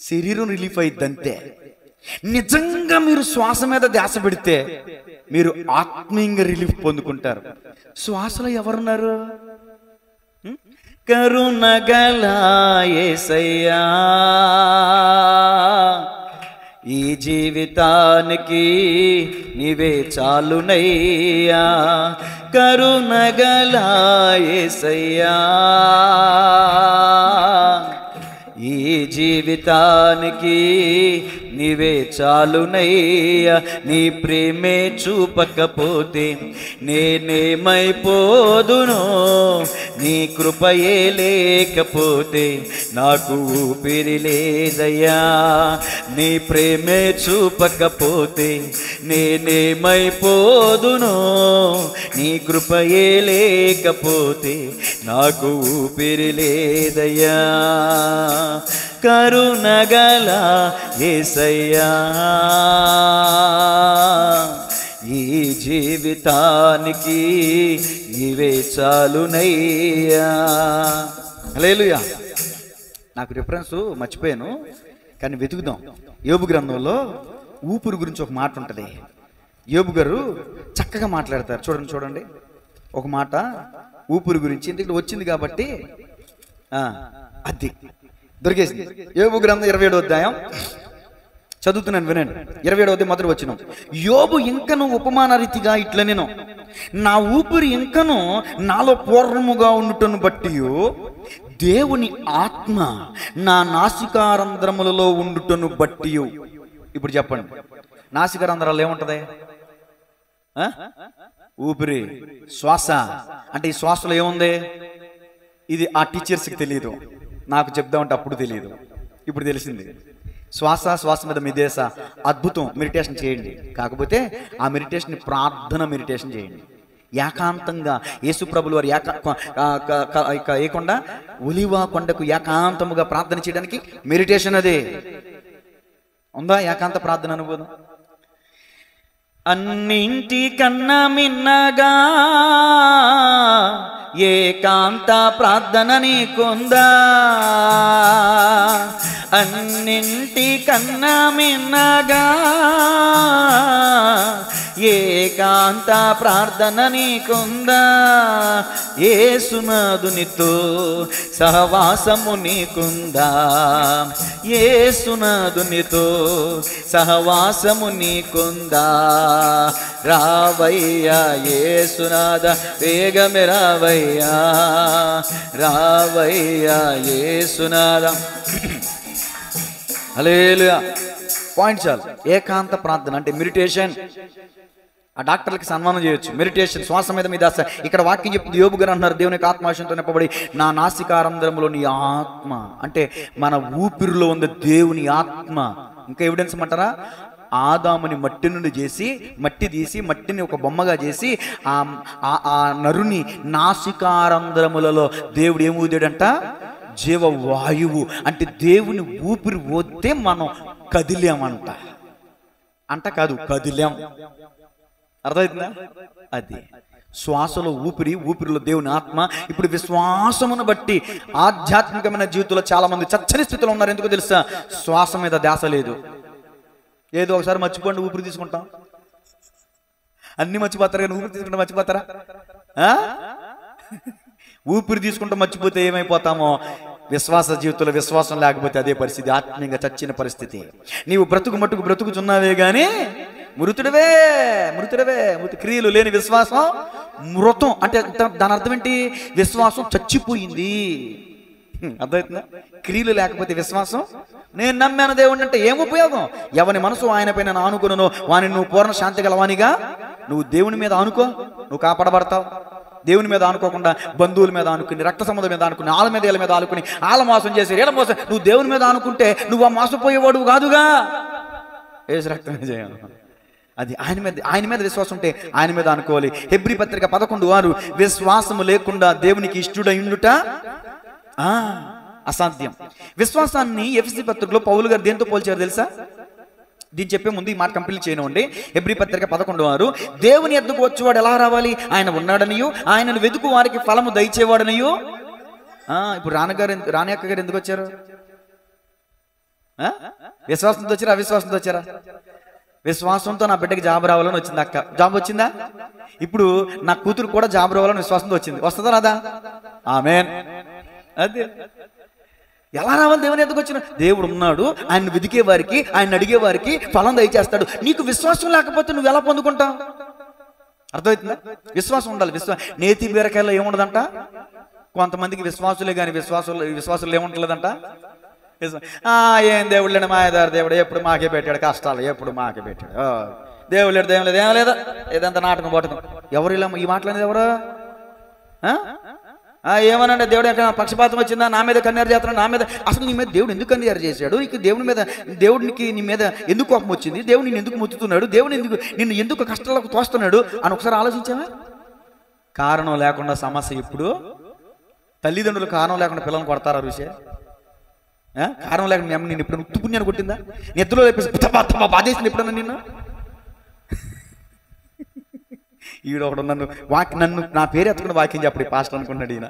శరీరం రిలీఫ్ అయిద్దంతే. నిజంగా మీరు శ్వాస మీద ధ్యాస పెడితే మీరు ఆత్మీయంగా రిలీఫ్ పొందుకుంటారు. శ్వాసలో ఎవరున్నారు? కరుణగల యేసయ్యా, ఈ జీవితానికి నీవే చాలునయ్యా, కరుణగల యేసయ్యా. ఈ జీవితానికి నీవే చాలునయ్యా, నీ ప్రేమే చూపకపోతే నేనేమైపోదును, నీ కృపయే లేకపోతే నాకు ఊపిరి లేదయ్యా. నీ ప్రేమే చూపకపోతే నేనేమైపోదును, నీ కృపయే లేకపోతే నాకు ఊపిరి లేదయ్యా. కరుణగల యేసయ్యా, ఈ జీవితానికి నీవే చాలునయ్యా. హల్లెలూయా. నాకు రిఫరెన్స్ మర్చిపోయాను, కానీ వెతుకుదాం. యోబు గ్రంథంలో ఊపిరి గురించి ఒక మాట ఉంటుంది. యోబు గారు చక్కగా మాట్లాడతారు. చూడండి ఒక మాట ఊపిరి గురించి. ఇంటికి వచ్చింది కాబట్టి అది దొరికేసింది. యోబు గ్రంథం 27వ అధ్యాయం చదువుతున్నాను, వినండి. 27వ అధ్యాయం మొదటి వచనం. యోబు ఇంకను ఉపమాన రీతిగా ఇట్లా, నేను నా ఊపిరి ఇంకను నాలో పూర్ణముగా ఉండుటను బట్టి దేవుని ఆత్మ నా నాసికారంధ్రములలో ఉండుటను బట్టి. ఇప్పుడు చెప్పండి, నాసికారంధ్రాలు ఏముంటది? ఊపిరి, శ్వాస. అంటే ఈ శ్వాసలో ఏముంది? ఇది ఆ టీచర్స్కి తెలియదు, నాకు చెప్దామంటే అప్పుడు తెలియదు, ఇప్పుడు తెలిసింది. శ్వాస మీద మిదేశ అద్భుతం. మెడిటేషన్ చేయండి, కాకపోతే ఆ మెడిటేషన్ ప్రార్థన మెడిటేషన్ చేయండి. ఏకాంతంగా యేసు ప్రభులు వారు ఏకుండా ఒలివ కొండకు ఏకాంతముగా ప్రార్థన చేయడానికి మెడిటేషన్ అదే ఉందా? ఏకాంత ప్రార్థన అనుభవం. అన్నింటికన్నా మిన్నగా ఏకాంత ప్రార్థన నీకుందా? అన్నింటికన్నా మిన్నగా ఏకాంత ప్రార్థన నీకుందా? యేసునాథునితో సహవాసము నీకుందా? యేసునాథునితో సహవాసము నీకుందా? రావయ్యా యేసునాథ, వేగమే రావయ్యా, రావయ్యా యేసునాథ. హల్లెలూయా. పాయింట్ చాలు. ఏకాంత ప్రార్థన అంటే మెడిటేషన్. ఆ డాక్టర్లకి సన్మానం చేయొచ్చు. మెడిటేషన్, శ్వాస మీద ఇక్కడ వాక్యం చెప్తుంది. యోబు గారు అంటున్నారు, దేవుని యొక్క ఆత్మాశంతో నింపబడి నా నాసికారంధ్రములో నీ ఆత్మ, అంటే మన ఊపిరిలో ఉంది దేవుని ఆత్మ. ఇంకా ఎవిడెన్స్ అంటారా? ఆదాముని మట్టి నుండి చేసి, మట్టి తీసి, మట్టిని ఒక బొమ్మగా చేసి ఆ నరుని నాసికారంధ్రములలో దేవుడు ఏమి ఊదాడంట? జీవవాయువు. అంటే దేవుని ఊపిరి పోతే మనం కదిలామంట. అంట కాదు, కదిలాం. అర్థమవుతుందా? అది శ్వాసలో ఊపిరి, ఊపిరిలో దేవుని ఆత్మ. ఇప్పుడు విశ్వాసమును బట్టి ఆధ్యాత్మికమైన జీవితంలో చాలా మంది చచ్చని స్థితిలో ఉన్నారు. ఎందుకో తెలుసా? శ్వాస మీద ధ్యాస లేదు. ఏదో ఒకసారి మర్చిపోండి, ఊపిరి తీసుకుంటాం. అన్ని మర్చిపోతారు, కానీ ఊపిరి తీసుకుంటాం మర్చిపోతారా? ఊపిరి తీసుకుంటూ మర్చిపోతే ఏమైపోతామో, విశ్వాస జీవితంలో విశ్వాసం లేకపోతే అదే పరిస్థితి, ఆత్మీయంగా చచ్చిన పరిస్థితి. నీవు బ్రతుకు మట్టుకు బ్రతుకుచున్నావే గాని మృతుడివే. క్రియలు లేని విశ్వాసం మృతం. అంటే దాని అర్థం ఏంటి? విశ్వాసం చచ్చిపోయింది. అర్థమవుతుందా? క్రియలు లేకపోతే విశ్వాసం. నేను నమ్మాను దేవుడిని అంటే ఏం ఉపయోగం? ఎవని మనసు ఆయన పైన ఆనుకును వాని నువ్వు పూర్ణ శాంతి గలవానిగా. నువ్వు దేవుని మీద ఆనుకో, నువ్వు కాపాడబడతావు. దేవుని మీద ఆనుకోకుండా బంధువుల మీద ఆనుకుని, రక్త సంబంధం మీద ఆనుకుని, ఆళ్ళ మీద వీళ్ళ మీద ఆనుకుని, ఆళ్ళ మోసం చేసి వీళ్ళ మోసం, నువ్వు దేవుని మీద ఆనుకుంటే నువ్వు ఆ మోసపోయేవాడు కాదుగా. ఏసు రక్తమే చేయాలి. అది ఆయన మీద విశ్వాసం ఉంటే ఆయన మీద అనుకోవాలి. హెబ్రీ పత్రిక 11:6 విశ్వాసము లేకుండా దేవునికి ఇష్టుడైండుట అసాధ్యం. విశ్వాసాన్ని ఎఫెసీ పత్రికలో పౌలు గారు దేంతో పోల్చారు తెలుసా? దీన్ని చెప్పే ముందు ఈ మాట కంప్లీట్ చేయనివ్వండి. హెబ్రీ పత్రిక 11:6 దేవుని ఎద్దుకు వచ్చేవాడు ఎలా రావాలి? ఆయన ఉన్నాడనియు, ఆయనను వెతుకు వారికి ఫలము దయచేవాడనియు. ఇప్పుడు రాణి అక్క గారు ఎందుకు వచ్చారు? విశ్వాసంతో వచ్చారా, అవిశ్వాసంతో వచ్చారా? విశ్వాసంతో నా బిడ్డకి జాబ్ రావాలని వచ్చింది అక్క. జాబ్ వచ్చిందా? ఇప్పుడు నా కూతురు కూడా జాబ్ రావాలని విశ్వాసంతో వచ్చింది. వస్తుందా రాదా? ఆమేన్. అదే ఎలా రావాలి దేవుని ఎందుకు వచ్చిన? దేవుడు ఉన్నాడు, ఆయన వెదికే వారికి, ఆయన అడిగే వారికి ఫలం దయచేస్తాడు. నీకు విశ్వాసం లేకపోతే నువ్వు ఎలా పొందుకుంటావు? అర్థమవుతుందా? విశ్వాసం ఉండాలి. నేతి బీరకాయలో ఏముండదంట? కొంతమందికి విశ్వాసులే కానీ విశ్వాసులు ఏముంటలేదంట. ఏం దేవుడు లేని మాయదారు దేవుడు, ఎప్పుడు మాకే పెట్టాడు కష్టాలు, ఎప్పుడు మాకే పెట్టాడు, దేవుడు లేడు, ఏం లేదు, ఏం లేదా, ఏదంతా నాటకం పట్టుకం. ఎవరు ఇలా ఈ మాట్లాడేది? ఎవరు ఏమనంటే దేవుడు ఎక్కడ పక్షపాతం వచ్చిందా, నా మీద కన్యారు చేస్తున్నా, నా మీద అసలు నీ మీద దేవుడు ఎందుకు కన్యారు చేశాడు? నీకు దేవుడికి నీ మీద ఎందుకు కోపం వచ్చింది? దేవుడు నిన్ను ఎందుకు ముత్తుతున్నాడు? దేవుడు నిన్ను ఎందుకు కష్టాలకు తోస్తున్నాడు అని ఒకసారి ఆలోచించావా? కారణం లేకుండా సమస్య. ఇప్పుడు తల్లిదండ్రులు కారణం లేకుండా పిల్లల్ని కొడతారా? విషయం కారణం లేకుండా నేను ఇప్పుడు ఉత్తు పుణ్యాన్ని కొట్టిందా? నిద్రలో లేపేసి బాధేసింది ఎప్పుడన్నా నిన్ను? ఈడు ఒకడు నన్ను నా పేరు ఎత్తుకుని వాక్యం చెప్పడు పాస్టర్ అనుకున్నాడు ఈయన.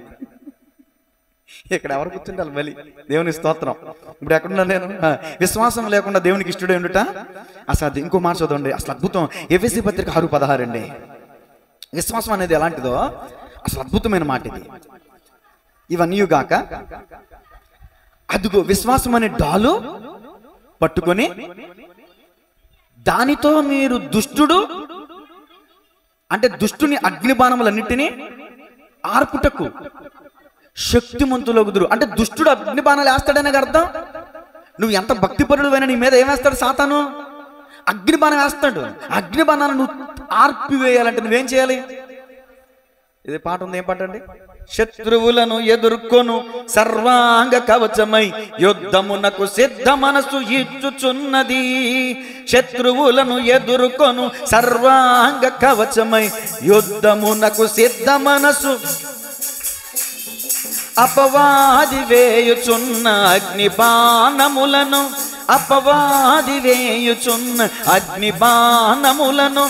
ఇక్కడ ఎవరు కూర్చుంటారు? బలి దేవుని స్తోత్రం. ఇప్పుడు ఎక్కడున్నా నేను? విశ్వాసం లేకుండా దేవునికి ఇష్టడే ఉండుట అసాధ్యం. ఇంకో మాట చదవండి, అసలు అద్భుతం. ఎఫెసీ పత్రిక 6:16 అండి. విశ్వాసం అనేది ఎలాంటిదో అసలు అద్భుతమైన మాట ఇది. ఇవన్నీ గాక అదిగో విశ్వాసం అనే డాలు పట్టుకొని దానితో మీరు దుష్టుని అగ్నిబాణములన్నిటినీ ఆర్పుటకు శక్తిమంతులగుదురు. అంటే దుష్టుడు అగ్నిబాణాలు వేస్తాడనే అర్థం. నువ్వు ఎంత భక్తిపరుడువైనా నీ మీద ఏమేస్తాడు సాతాను? అగ్నిబాణం వేస్తాడు. అగ్నిబాణాలను నువ్వు ఆర్పివేయాలంటే నువ్వేం చేయాలి? ఇది పాట ఉంది, ఏం పాట అండి? శత్రువులను ఎదుర్కొను సర్వాంగ కవచమై యుద్ధమునకు సిద్ధ మనసు ఇచ్చుచున్నది. శత్రువులను ఎదుర్కొను సర్వాంగ కవచమై యుద్ధమునకు సిద్ధ మనసు అపవాది వేయుచున్న అగ్నిబాణములను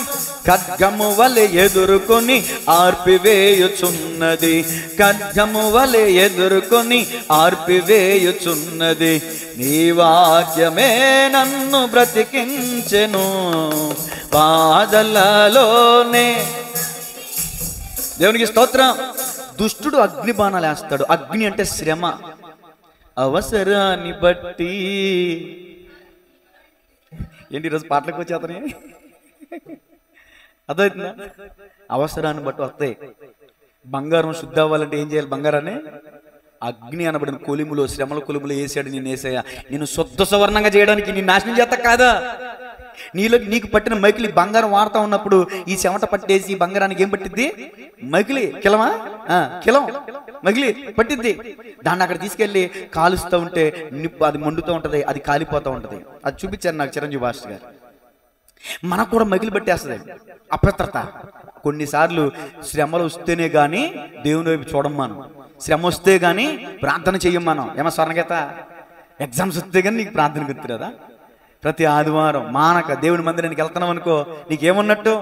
ఖడ్గము వలె ఎదుర్కొని ఆర్పివేయుచున్నది. నీ వాక్యమే నన్ను బ్రతికించెను బాధలలోనే. దేవునికి స్తోత్రం. దుష్టుడు అగ్ని బాణాలు వేస్తాడు. అగ్ని అంటే శ్రమ. అవసరాన్ని బట్టి ఏంటి ఈరోజు పాటలకు వచ్చి అతని అదవుతుందా? అవసరాన్ని బట్టి వస్తాయి. బంగారం శుద్ధ అవ్వాలంటే ఏం చేయాలి? బంగారాన్ని అగ్ని అనబడిన కొలిములో, శ్రమల కొలిములో వేసాడు నేను. వేసాయా నేను శుద్ధ సువర్ణంగా చేయడానికి, నేను నాశనం చేస్తా కాదా? నీకు పట్టిన మైకిలి బంగారం వాడుతూ ఉన్నప్పుడు ఈ చెమట పట్టేసి బంగారానికి ఏం పట్టిద్ది? మైకిలి కిలం మగిలి పట్టిద్ది. దాన్ని అక్కడ తీసుకెళ్ళి కాలుస్తూ ఉంటే నిప్పు అది మండుతూ ఉంటది, అది కాలిపోతూ ఉంటది. అది చూపించారు నాకు చిరంజీవి మాస్టర్ గారు. మనకు కూడా మగిలి పట్టేస్తుంది అపవిత్రత. కొన్నిసార్లు శ్రమలు వస్తేనే గాని దేవుని వైపు చూడం మనం. శ్రమ వస్తే గాని ప్రార్థన చెయ్యం మనం. ఏమో స్వర్ణగీత ఎగ్జామ్స్ వస్తే కానీ నీకు ప్రార్థన గుర్తురాదా? ప్రతి ఆదివారం మానక దేవుని మందిరానికి వెళ్తున్నావు అనుకో, నీకేమన్నట్టు?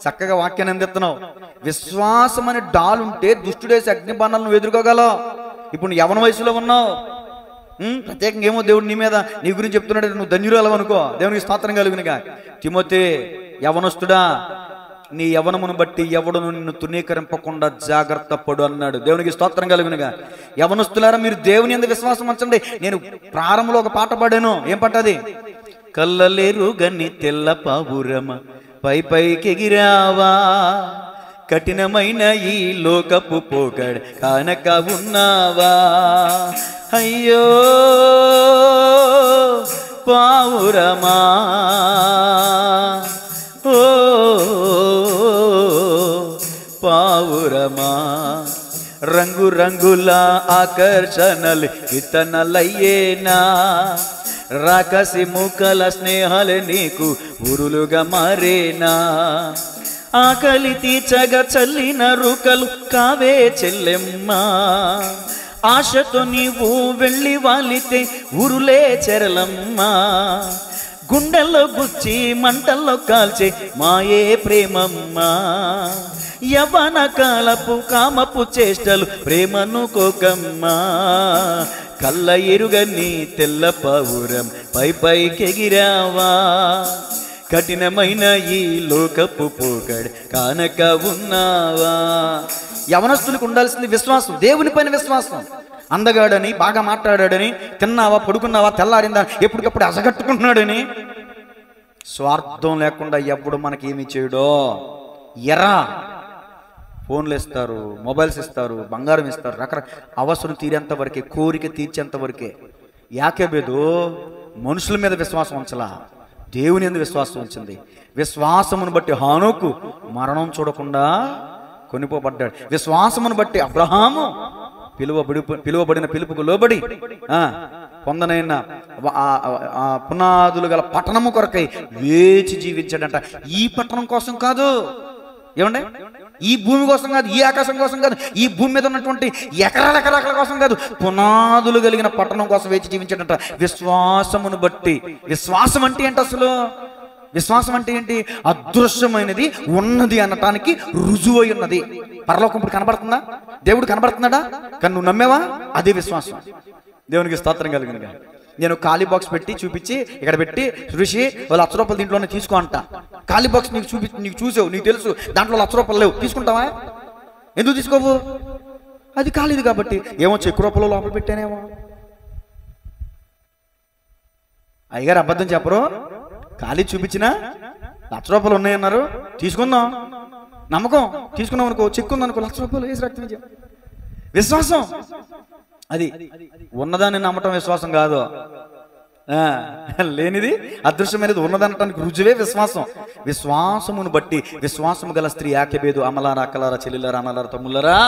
చక్కగా వాక్యాన్ని అందిస్తున్నావు. విశ్వాసం అనే డాలుంటే దుష్టుడేసి అగ్నిబాణాలను నువ్వు ఎదుర్కోగలవు. ఇప్పుడు నువ్వు యవన వయసులో ఉన్నావు, ప్రత్యేకంగా ఏమో దేవుడు నీ గురించి చెప్తున్నాడు, నువ్వు ధన్యురాలు అనుకో. దేవునికి స్తోత్రం కలుగునుగా. తిమోతే యవనస్తుడా, నీ యవనమును బట్టి ఎవడును నిన్ను తునీకరింపకుండా జాగ్రత్త పడు అన్నాడు. దేవునికి స్తోత్రం కలుగునుగా. యవనస్తులారా, మీరు దేవుని యందు విశ్వాసం ఉంచండి. నేను ప్రారంభంలో ఒక పాట పాడాను. ఏం పాట అది? కళ్ళలేరు గని తెల్ల పావురమ పైకెగిరావా, కఠినమైన ఈ లోకపు పోగడ కానక ఉన్నావా. అయ్యో పావురమా, ఓ పావురమా, రంగు రంగుల ఆకర్షణలు విత్తనలయ్యేనా, రాకసి ముఖల స్నేహాలే నీకు ఊరులుగా మారేనా, ఆకలి తీర్చగా చల్లిన రుకలు కావే చెల్లెమ్మా, ఆశతో నీవు వెళ్ళి వాలితే ఊరులే చెరలమ్మా, గుండెల్లో గుచ్చి మంటల్లో కాల్చే మాయే ప్రేమమ్మా, యవన కాలపు కామపు చేష్టలు ప్రేమను కోకమ్మా, కళ్ళ ఎరుగని తెల్ల పావురం పైకెగిరావా, కఠినమైన ఈ లోకపు పోకడ కానక ఉన్నావా. యవనస్తులకు ఉండాల్సింది విశ్వాసం, దేవుని పైన విశ్వాసం. అందగాడని, బాగా మాట్లాడాడని, తిన్నావా పడుకున్నావా తెల్లారిందా ఎప్పటికప్పుడు అసగట్టుకుంటున్నాడని, స్వార్థం లేకుండా ఎప్పుడు మనకి ఏమి చేయడో. ఎరా ఫోన్లు ఇస్తారు, మొబైల్స్ ఇస్తారు, బంగారం ఇస్తారు, రకరకాల అవసరం తీరేంత వరకే, కోరిక తీర్చేంత వరకే. యాకోబు మనుషుల మీద విశ్వాసం ఉంచలా, దేవుని యందు విశ్వాసం ఉంచింది. విశ్వాసమును బట్టి హానోకు మరణం చూడకుండా కొనిపోబడ్డాడు. విశ్వాసమును బట్టి అబ్రహాము పిలువబడిన పిలుపుకు లోబడి పొందనైన పునాదులు గల పట్టణము కొరకై వేచి జీవించాడంట. ఈ పట్టణం కోసం కాదు, ఏమండి, ఈ భూమి కోసం కాదు, ఈ ఆకాశం కోసం కాదు, ఈ భూమి మీద ఉన్నటువంటి ఎకరాల ఎకరాల కోసం కాదు, పునాదులు కలిగిన పట్టణం కోసం వేచి జీవించాడంట. విశ్వాసమును బట్టి. విశ్వాసం అంటే ఏంటి అసలు? విశ్వాసం అంటే ఏంటి? అదృశ్యమైనది ఉన్నది అనటానికి రుజువై ఉన్నది. పరలోకం ఇప్పుడు కనబడుతుందా? దేవుడు కనబడుతున్నాడా? కానీ నువ్వు నమ్మేవా? అదే విశ్వాసం. దేవునికి స్తోత్రం కలిగినగా. నేను ఖాళీ బాక్స్ పెట్టి చూపించి ఇక్కడ పెట్టి ఋషి వాళ్ళు ₹1,00,000 దీంట్లోనే తీసుకో అంట. ఖాళీ బాక్స్ నీకు చూసావు, నీకు తెలుసు దాంట్లో ₹1,00,000 లేవు, తీసుకుంటావా? ఎందుకు తీసుకోవు? అది ఖాళీది కాబట్టి. ఏమో ₹1 లోపల పెట్టానేమో. అయ్యగారు అబద్ధం చెప్పరు. ఖాళీ చూపించినా ₹1,00,000 ఉన్నాయన్నారు, తీసుకుందాం. నమ్మకం. తీసుకున్నాం అనుకో, చెక్ ఉందనుకో, ₹1,00,000 వేసి రక్తం. విశ్వాసం అది. ఉన్నదాన్ని నమ్మటం విశ్వాసం కాదు. లేనిది అదృశ్యమైనది ఉన్నదనటానికి రుజువే విశ్వాసం. విశ్వాసమును బట్టి. విశ్వాసము గల స్త్రీ యాకోబు, అమలారా, అక్కలారా, చెల్లిలారా, అన్నలారా, తమ్ముళ్ళరా,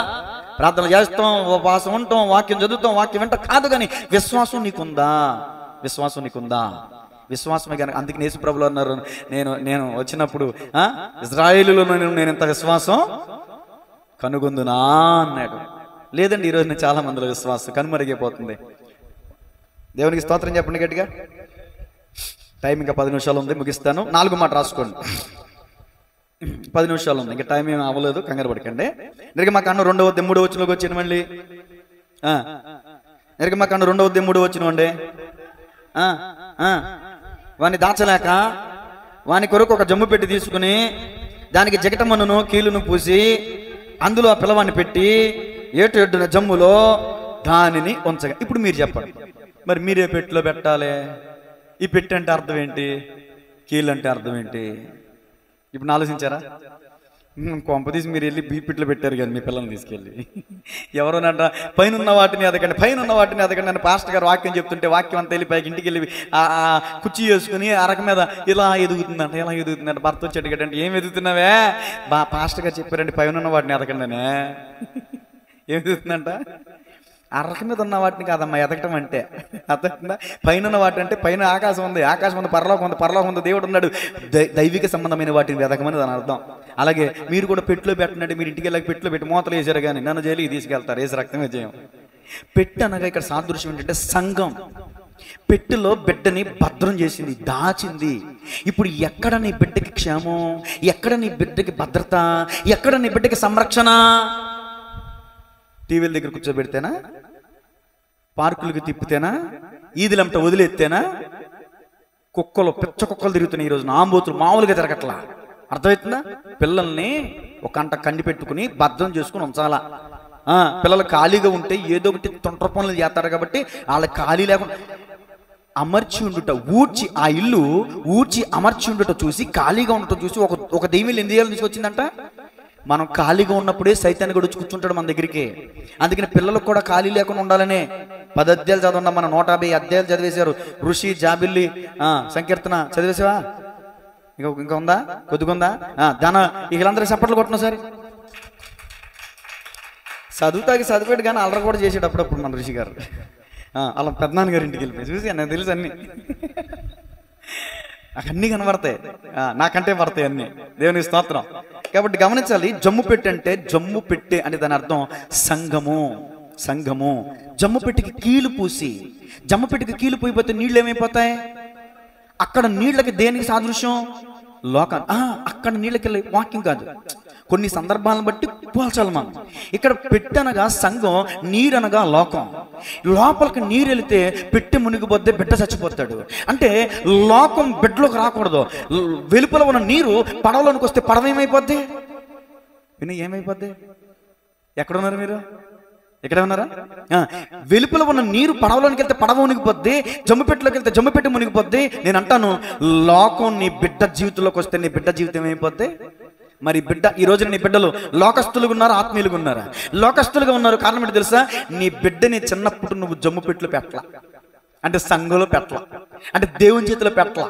ప్రార్థన చేస్తాం, ఉపవాసం ఉంటాం, వాక్యం చదువుతాం, వాక్యం వెంట కాదు, కానీ విశ్వాసం నీకుందా? విశ్వాసం నీకుందా? విశ్వాసమే కనుక. అందుకే యేసు ప్రభువులు అన్నారు, నేను వచ్చినప్పుడు ఇశ్రాయేలులో నేను ఇంత విశ్వాసం కనుగొందునా అన్నాడు. లేదండి, ఈరోజు నేను చాలా మందిలో విశ్వాసం కనుమరిగిపోతుంది. దేవునికి స్తోత్రం చెప్పండి గట్టిగా. టైం ఇంకా 10 నిమిషాలు ఉంది, ముగిస్తాను. 4 మాట రాసుకోండి. 10 నిమిషాలు ఉంది, ఇంకా టైం ఏమి అవ్వలేదు, కంగారు పడకండి. నిర్గమకాండం 2వ అధ్యాయం 3వ వచనంలోకి వచ్చిన మళ్ళీ. నిర్గమకాండం 2వ అధ్యాయం 3వ వచనం అండి. వాని దాచలేక వాని కొరకు ఒక జమ్ము పెట్టి తీసుకుని దానికి జగటమన్నును కీలును పూసి అందులో ఆ పిల్లవాడిని పెట్టి ఏటు జమ్ములో దానిని ఉంచగా. ఇప్పుడు మీరు చెప్పండి, మరి మీరే పెట్టిలో పెట్టాలి. ఈ పెట్టి అంటే అర్థం ఏంటి? కీళ్ళు అంటే అర్థం ఏంటి? ఇప్పుడు ఆలోచించారా? కొంపదీసి మీరు వెళ్ళి బీపిట్లో పెట్టారు కానీ మీ పిల్లల్ని తీసుకెళ్ళి. ఎవరోనంట పైన ఉన్న వాటిని అదకండి, పైన ఉన్న వాటిని అదకండి అని పాస్టర్ గారు వాక్యం చెప్తుంటే వాక్యం అంతా వెళ్ళి పైకి ఇంటికి వెళ్ళి కుర్చీ చేసుకుని అరక మీద ఇలా ఎదుగుతుందంట, ఇలా ఎదుగుతుందంట. భర్త వచ్చి అడిగాడంటే, ఏం ఎదుగుతున్నావే? పాస్టర్ గారు చెప్పారండి పైన ఉన్న వాటిని ఎదకండి అనే. ఏం ఎదుగుతుందంట? అరక మీద ఉన్న వాటిని కాదమ్మా ఎదగటం అంటే. అర్థమవుతుందా? పైన ఉన్న వాటి అంటే పైన ఆకాశం ఉంది, ఆకాశం ఉంది, పరలోకం ఉంది, పరలోకం ఉంది, దేవుడు ఉన్నాడు. దైవిక సంబంధమైన వాటిని వెదకమని దాని అర్థం. అలాగే మీరు కూడా పెట్టులో పెట్టినట్టు మీరు ఇంటికి వెళ్ళక పెట్టులో పెట్టి మూతలు వేసారు కానీ నన్ను జైలుకి తీసుకెళ్తారు, వేసి రక్తమే చేయం. పెట్టు అనగా ఇక్కడ సాదృశ్యం ఏంటంటే సంఘం. పెట్టెలో బిడ్డని భద్రం చేసింది, దాచింది. ఇప్పుడు ఎక్కడ నీ బిడ్డకి క్షేమం, ఎక్కడ నీ బిడ్డకి భద్రత, ఎక్కడ నీ బిడ్డకి సంరక్షణ? టీవీల దగ్గర కూర్చోబెడితేనా? పార్కులకి తిప్పితేనా? ఈదులంట వదిలేస్తేనా? కుక్కలు, పిచ్చ కుక్కలు తిరుగుతున్నాయి ఈరోజు. ఆంబోతులు మామూలుగా తిరగట్లా. అర్థమవుతుందా? పిల్లల్ని ఒక కంట కండి పెట్టుకుని భద్రం చేసుకుని ఉంచాలా. పిల్లలు ఖాళీగా ఉంటే ఏదో ఒకటి తొంటర పనులు చేస్తారు కాబట్టి వాళ్ళకి ఖాళీ లేకుండా అమర్చి ఉండుట, ఊడ్చి ఆ ఇల్లు ఊడ్చి అమర్చి ఉండుట చూసి, ఖాళీగా ఉండటం చూసి ఒక దెయ్యం ఎన్ని ఏళ్ళు తీసుకొచ్చిందంట. మనం ఖాళీగా ఉన్నప్పుడే సైతాన్ని కూడా వచ్చి కూర్చుంటాడు మన దగ్గరికి. అందుకని పిల్లలకు కూడా ఖాళీ లేకుండా ఉండాలనే 10 అధ్యాయాలు చదవడం. మన 150 అధ్యాయాలు చదివేశారు. ఋషి, జాబిల్లి, సంకీర్తన చదివేసావా? ఇంకా ఉందా? కొద్దిగా ఉందా? ధన వీళ్ళందరూ చప్పట్లు కొట్టినా సరే చదివాడు కానీ అల్లరి కూడా చేసాడు అప్పుడప్పుడు మన ఋషి గారు. అలా పెద్దనాన్న గారి ఇంటికి వెళ్ళిపోయి చూసి నాకు తెలుసు అన్ని. నాకు అన్నీ కనబడతాయి, నాకంటే పడతాయి అన్నీ. దేవునికి స్తోత్రం. కాబట్టి గమనించాలి, జమ్ము పెట్టి అంటే, జమ్ము పెట్టే అంటే దాని అర్థం సంఘము. సంఘము. జమ్ము పెట్టికి కీలు పూసి, జమ్ము పెట్టికి కీలు పూయిపోతే నీళ్ళు ఏమైపోతాయి? అక్కడ నీళ్ళకి దేనికి సాదృశ్యం? లోకం. అక్కడ నీళ్ళకి వెళ్ళి వాక్యం కాదు, కొన్ని సందర్భాలను బట్టి పోల్చాలి మనం. ఇక్కడ పెట్టనగా సంఘం, నీరనగా లోకం. లోపలికి నీరు వెళితే పెట్టె మునిగిపోతే బిడ్డ చచ్చిపోతాడు. అంటే లోకం బిడ్డలోకి రాకూడదు. వెలుపల ఉన్న నీరు పడవలోనికి వస్తే పడవ ఏమైపోద్ది? విని ఏమైపోద్ది? ఎక్కడున్నారు మీరు? ఎక్కడ ఉన్నారా? వెలుపల ఉన్న నీరు పడవలోనికి వెళ్తే పడవ మునిగిపోద్ది, జమ్ముపెట్టులోకి వెళ్తే జమ్ముపెట్టు మునిగిపోద్ది. నేను అంటాను, లోకం నీ బిడ్డ జీవితంలోకి వస్తే నీ బిడ్డ జీవితం ఏమైపోద్ది? మరి బిడ్డ ఈ రోజున నీ బిడ్డలు లోకస్తులుగా ఉన్నారు, ఆత్మీయులుగా ఉన్నారా? లోకస్తులుగా ఉన్నారు. కారణం ఏంటి తెలుసా? నీ బిడ్డని చిన్నప్పుడు నువ్వు జమ్ముపెట్టులో పెట్టలా, అంటే సంఘంలో పెట్టలా, అంటే దేవుని చేతిలో పెట్టలా,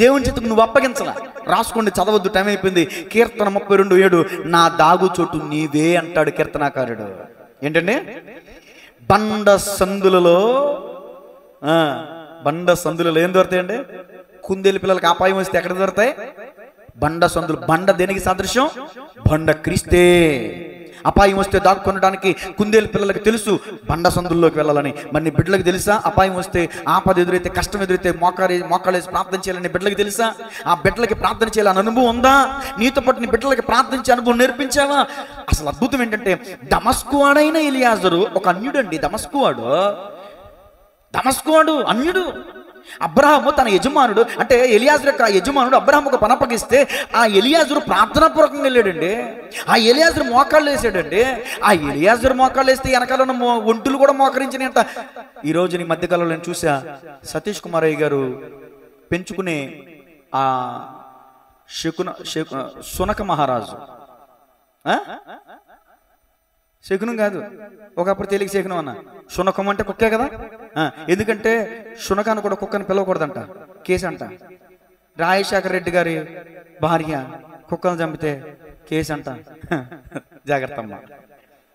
దేవుని చేతికి నువ్వు అప్పగించలా. రాసుకోండి, చదవద్దు, టైం అయిపోయింది. కీర్తన 32:7, నా దాగు చోటు నీవే అంటాడు కీర్తనాకారుడు. ఏంటండి? బండ సందులలో ఏం దొరుకుతాయండి? కుందేలు పిల్లలకి అపాయం వస్తే ఎక్కడ దొరుకుతాయి? బండ సందులు. బండ దేనికి సాదృశ్యం? బండ క్రీస్తే. అపాయం వస్తే దాక్కొనడానికి కుందేలు పిల్లలకి తెలుసు బండ సందుల్లోకి వెళ్ళాలని. మరి నీ బిడ్డలకు తెలుసా? అపాయం వస్తే, ఆపద ఎదురైతే, కష్టం ఎదురైతే మోకాళ్ళేసి ప్రార్థన చేయాలని బిడ్డలకి తెలుసా? ఆ బిడ్డలకి ప్రార్థన చేయాలని అనుభవం ఉందా? నీతో పాటు నీ బిడ్డలకి ప్రార్థించే అనుభవం నేర్పించావా? అసలు అద్భుతం ఏంటంటే, దమస్కు వాడైన ఎలియాజరు ఒక అన్యుడు అండి. దమస్కు వాడు అన్యుడు. అబ్రహాము తన యజమానుడు, అంటే ఎలియాజరు యొక్క యజమానుడు అబ్రహాము ఒక పనపగిస్తే ఆ ఎలియాజరు ప్రార్థనాపూర్వకంగా వెళ్ళాడండి. ఆ ఎలియాజరు మోకాళ్ళు వేసాడండి. ఆ ఎలియాజరు మోకాళ్ళు వేస్తే వెనకాల ఉన్న ఒంటులు కూడా మోకరించినంత. ఈరోజు నీ మధ్యకాలంలో నేను చూసా, సతీష్ కుమార్ అయ్య గారు పెంచుకునే ఆ శునక మహారాజు, శకునం కాదు, ఒకప్పుడు తేలిక శకునం అన్న. శునకం అంటే కుక్కే కదా. ఎందుకంటే శునకాన్ని కూడా కుక్కని పిలవకూడదంట, కేసు అంట. రాజశేఖర రెడ్డి గారి భార్య కుక్కను చంపితే కేసు అంట. జాగ్రత్త అమ్మా,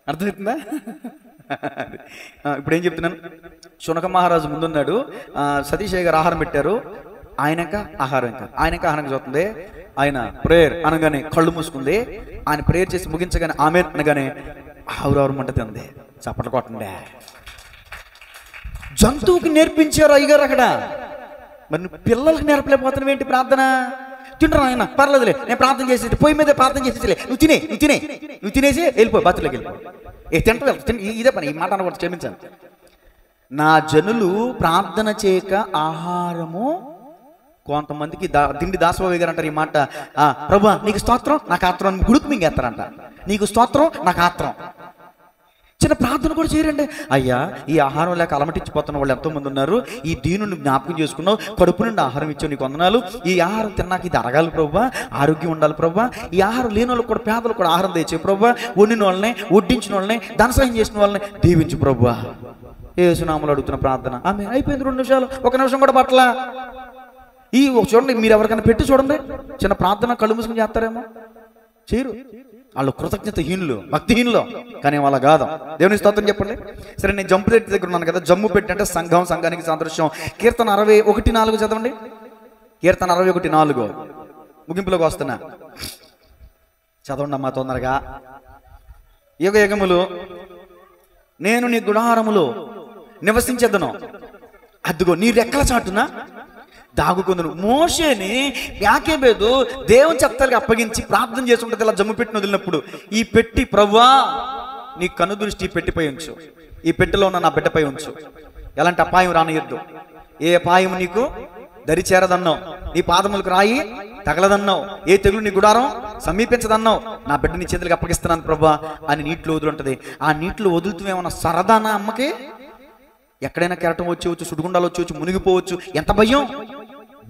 అర్థమవుతుందా? ఇప్పుడు ఏం చెప్తున్నాను? శునక మహారాజు ముందున్నాడు. సతీష్ గారు ఆహారం పెట్టారు. ఆయనక ఆహారం చూస్తుంది. ఆయన ప్రేయర్ అనగానే కళ్ళు మూసుకుంది. ఆయన ప్రేయర్ చేసి ముగించగానే ఆమె అనగానే ఆవురావురమంట తింది. చప్పట్లు కొట్టండి. జంతువుకి నేర్పించారు అయ్యగారు అక్కడ. మరి నువ్వు పిల్లలకి నేర్పలేకపోతున్నావు ఏంటి? ప్రార్థన తింటారు ఆయన, పర్లేదులే, నేను ప్రార్థన చేసేది, పొయ్యి మీద ప్రార్థన చేసేదిలే, నువ్వు తినేసి వెళ్ళిపో, బాత్రూంలోకి వెళ్ళిపో. తింటా ఇదే పని. ఈ మాట అనకూడదు, క్షమించాను. నా జనులు ప్రార్థన చేయక ఆహారము, కొంతమందికి దిండి దాసబాబు గారు అంటారు ఈ మాట, ప్రభా నీకు స్తోత్రం నాకు ఆత్రం, గుడుకు మింగేస్తారంట. నీకు స్తోత్రం నాకు ఆత్రం. చిన్న ప్రార్థన కూడా చేయరండి. అయ్యా, ఈ ఆహారం లేక అలమటించిపోతున్న వాళ్ళు ఎంతో మంది ఉన్నారు. ఈ దీనుని జ్ఞాపకం చేసుకున్నావు, కడుపు నుండి ఆహారం ఇచ్చావు, నీకు వందనాలు. ఈ ఆహారం తిన్నాక ఇది అరగాలి ప్రభువా, ఆరోగ్యం ఉండాలి ప్రభువా. ఈ ఆహారం లేని వాళ్ళకి కూడా, పేదలు కూడా ఆహారం తెచ్చే ప్రభువా. వండిన వాళ్ళని, వడ్డించిన వాళ్ళని, ధన సహాయం చేసిన వాళ్ళని దీవించు ప్రభువా. యేసునామములో అడుగుతున్న ప్రార్థన. ఆమె అయిపోయింది. 2 నిమిషాలు, 1 నిమిషం కూడా పట్ల. ఈ చూడండి, మీరు ఎవరికైనా పెట్టి చూడండి, చిన్న ప్రార్థన కళ్ళు మూసుకుని చేస్తారేమో, చేయరు. వాళ్ళు కృతజ్ఞతహీనులు, భక్తిహీనులు. కానీ వాళ్ళ కాదు. దేవుని స్తోత్రం చెప్పండి. సరే, నేను జంపు పెట్టి దగ్గర ఉన్నాను కదా. జమ్ము పెట్టి అంటే సంఘం, సంఘానికి సాదృశ్యం. కీర్తన 61:4 చదవండి. కీర్తన 61:4 ముగింపులోకి వస్తున్నా. చదవండి అమ్మా తొందరగా. యుగ యుగములు నేను నీ గుడారములో నివసించేదను, అదిగో నీ రెక్కల చాటున దాగుకుందును. మోషేని యాకోబు దేవుని చెత్తలకి అప్పగించి ప్రార్థన చేసి ఉంటుంది. ఇలా జమ్ము పెట్టి వదిలినప్పుడు ఈ పెట్టి, ప్రభువా నీ కను దృష్టి పెట్టిపై ఉంచు, ఈ పెట్టెలో ఉన్న నా బిడ్డపై ఉంచు, ఎలాంటి అపాయం రానియద్దు, ఏ అపాయం నీకు దరి చేరదన్నావు, నీ పాదములకు రాయి తగలదన్నావు, ఏ తెగులు నీ గుడారం సమీపించదన్నావు, నా బిడ్డ నీ చేతులకు అప్పగిస్తున్నాను ప్రభువా అని నీటిలో వదులుంటది. ఆ నీటిలో వదులుతూనేమన్నా సరదానా అమ్మకి? ఎక్కడైనా కెరటం వచ్చేవచ్చు, సుడిగుండాలు వచ్చేవచ్చు, మునిగిపోవచ్చు. ఎంత భయం!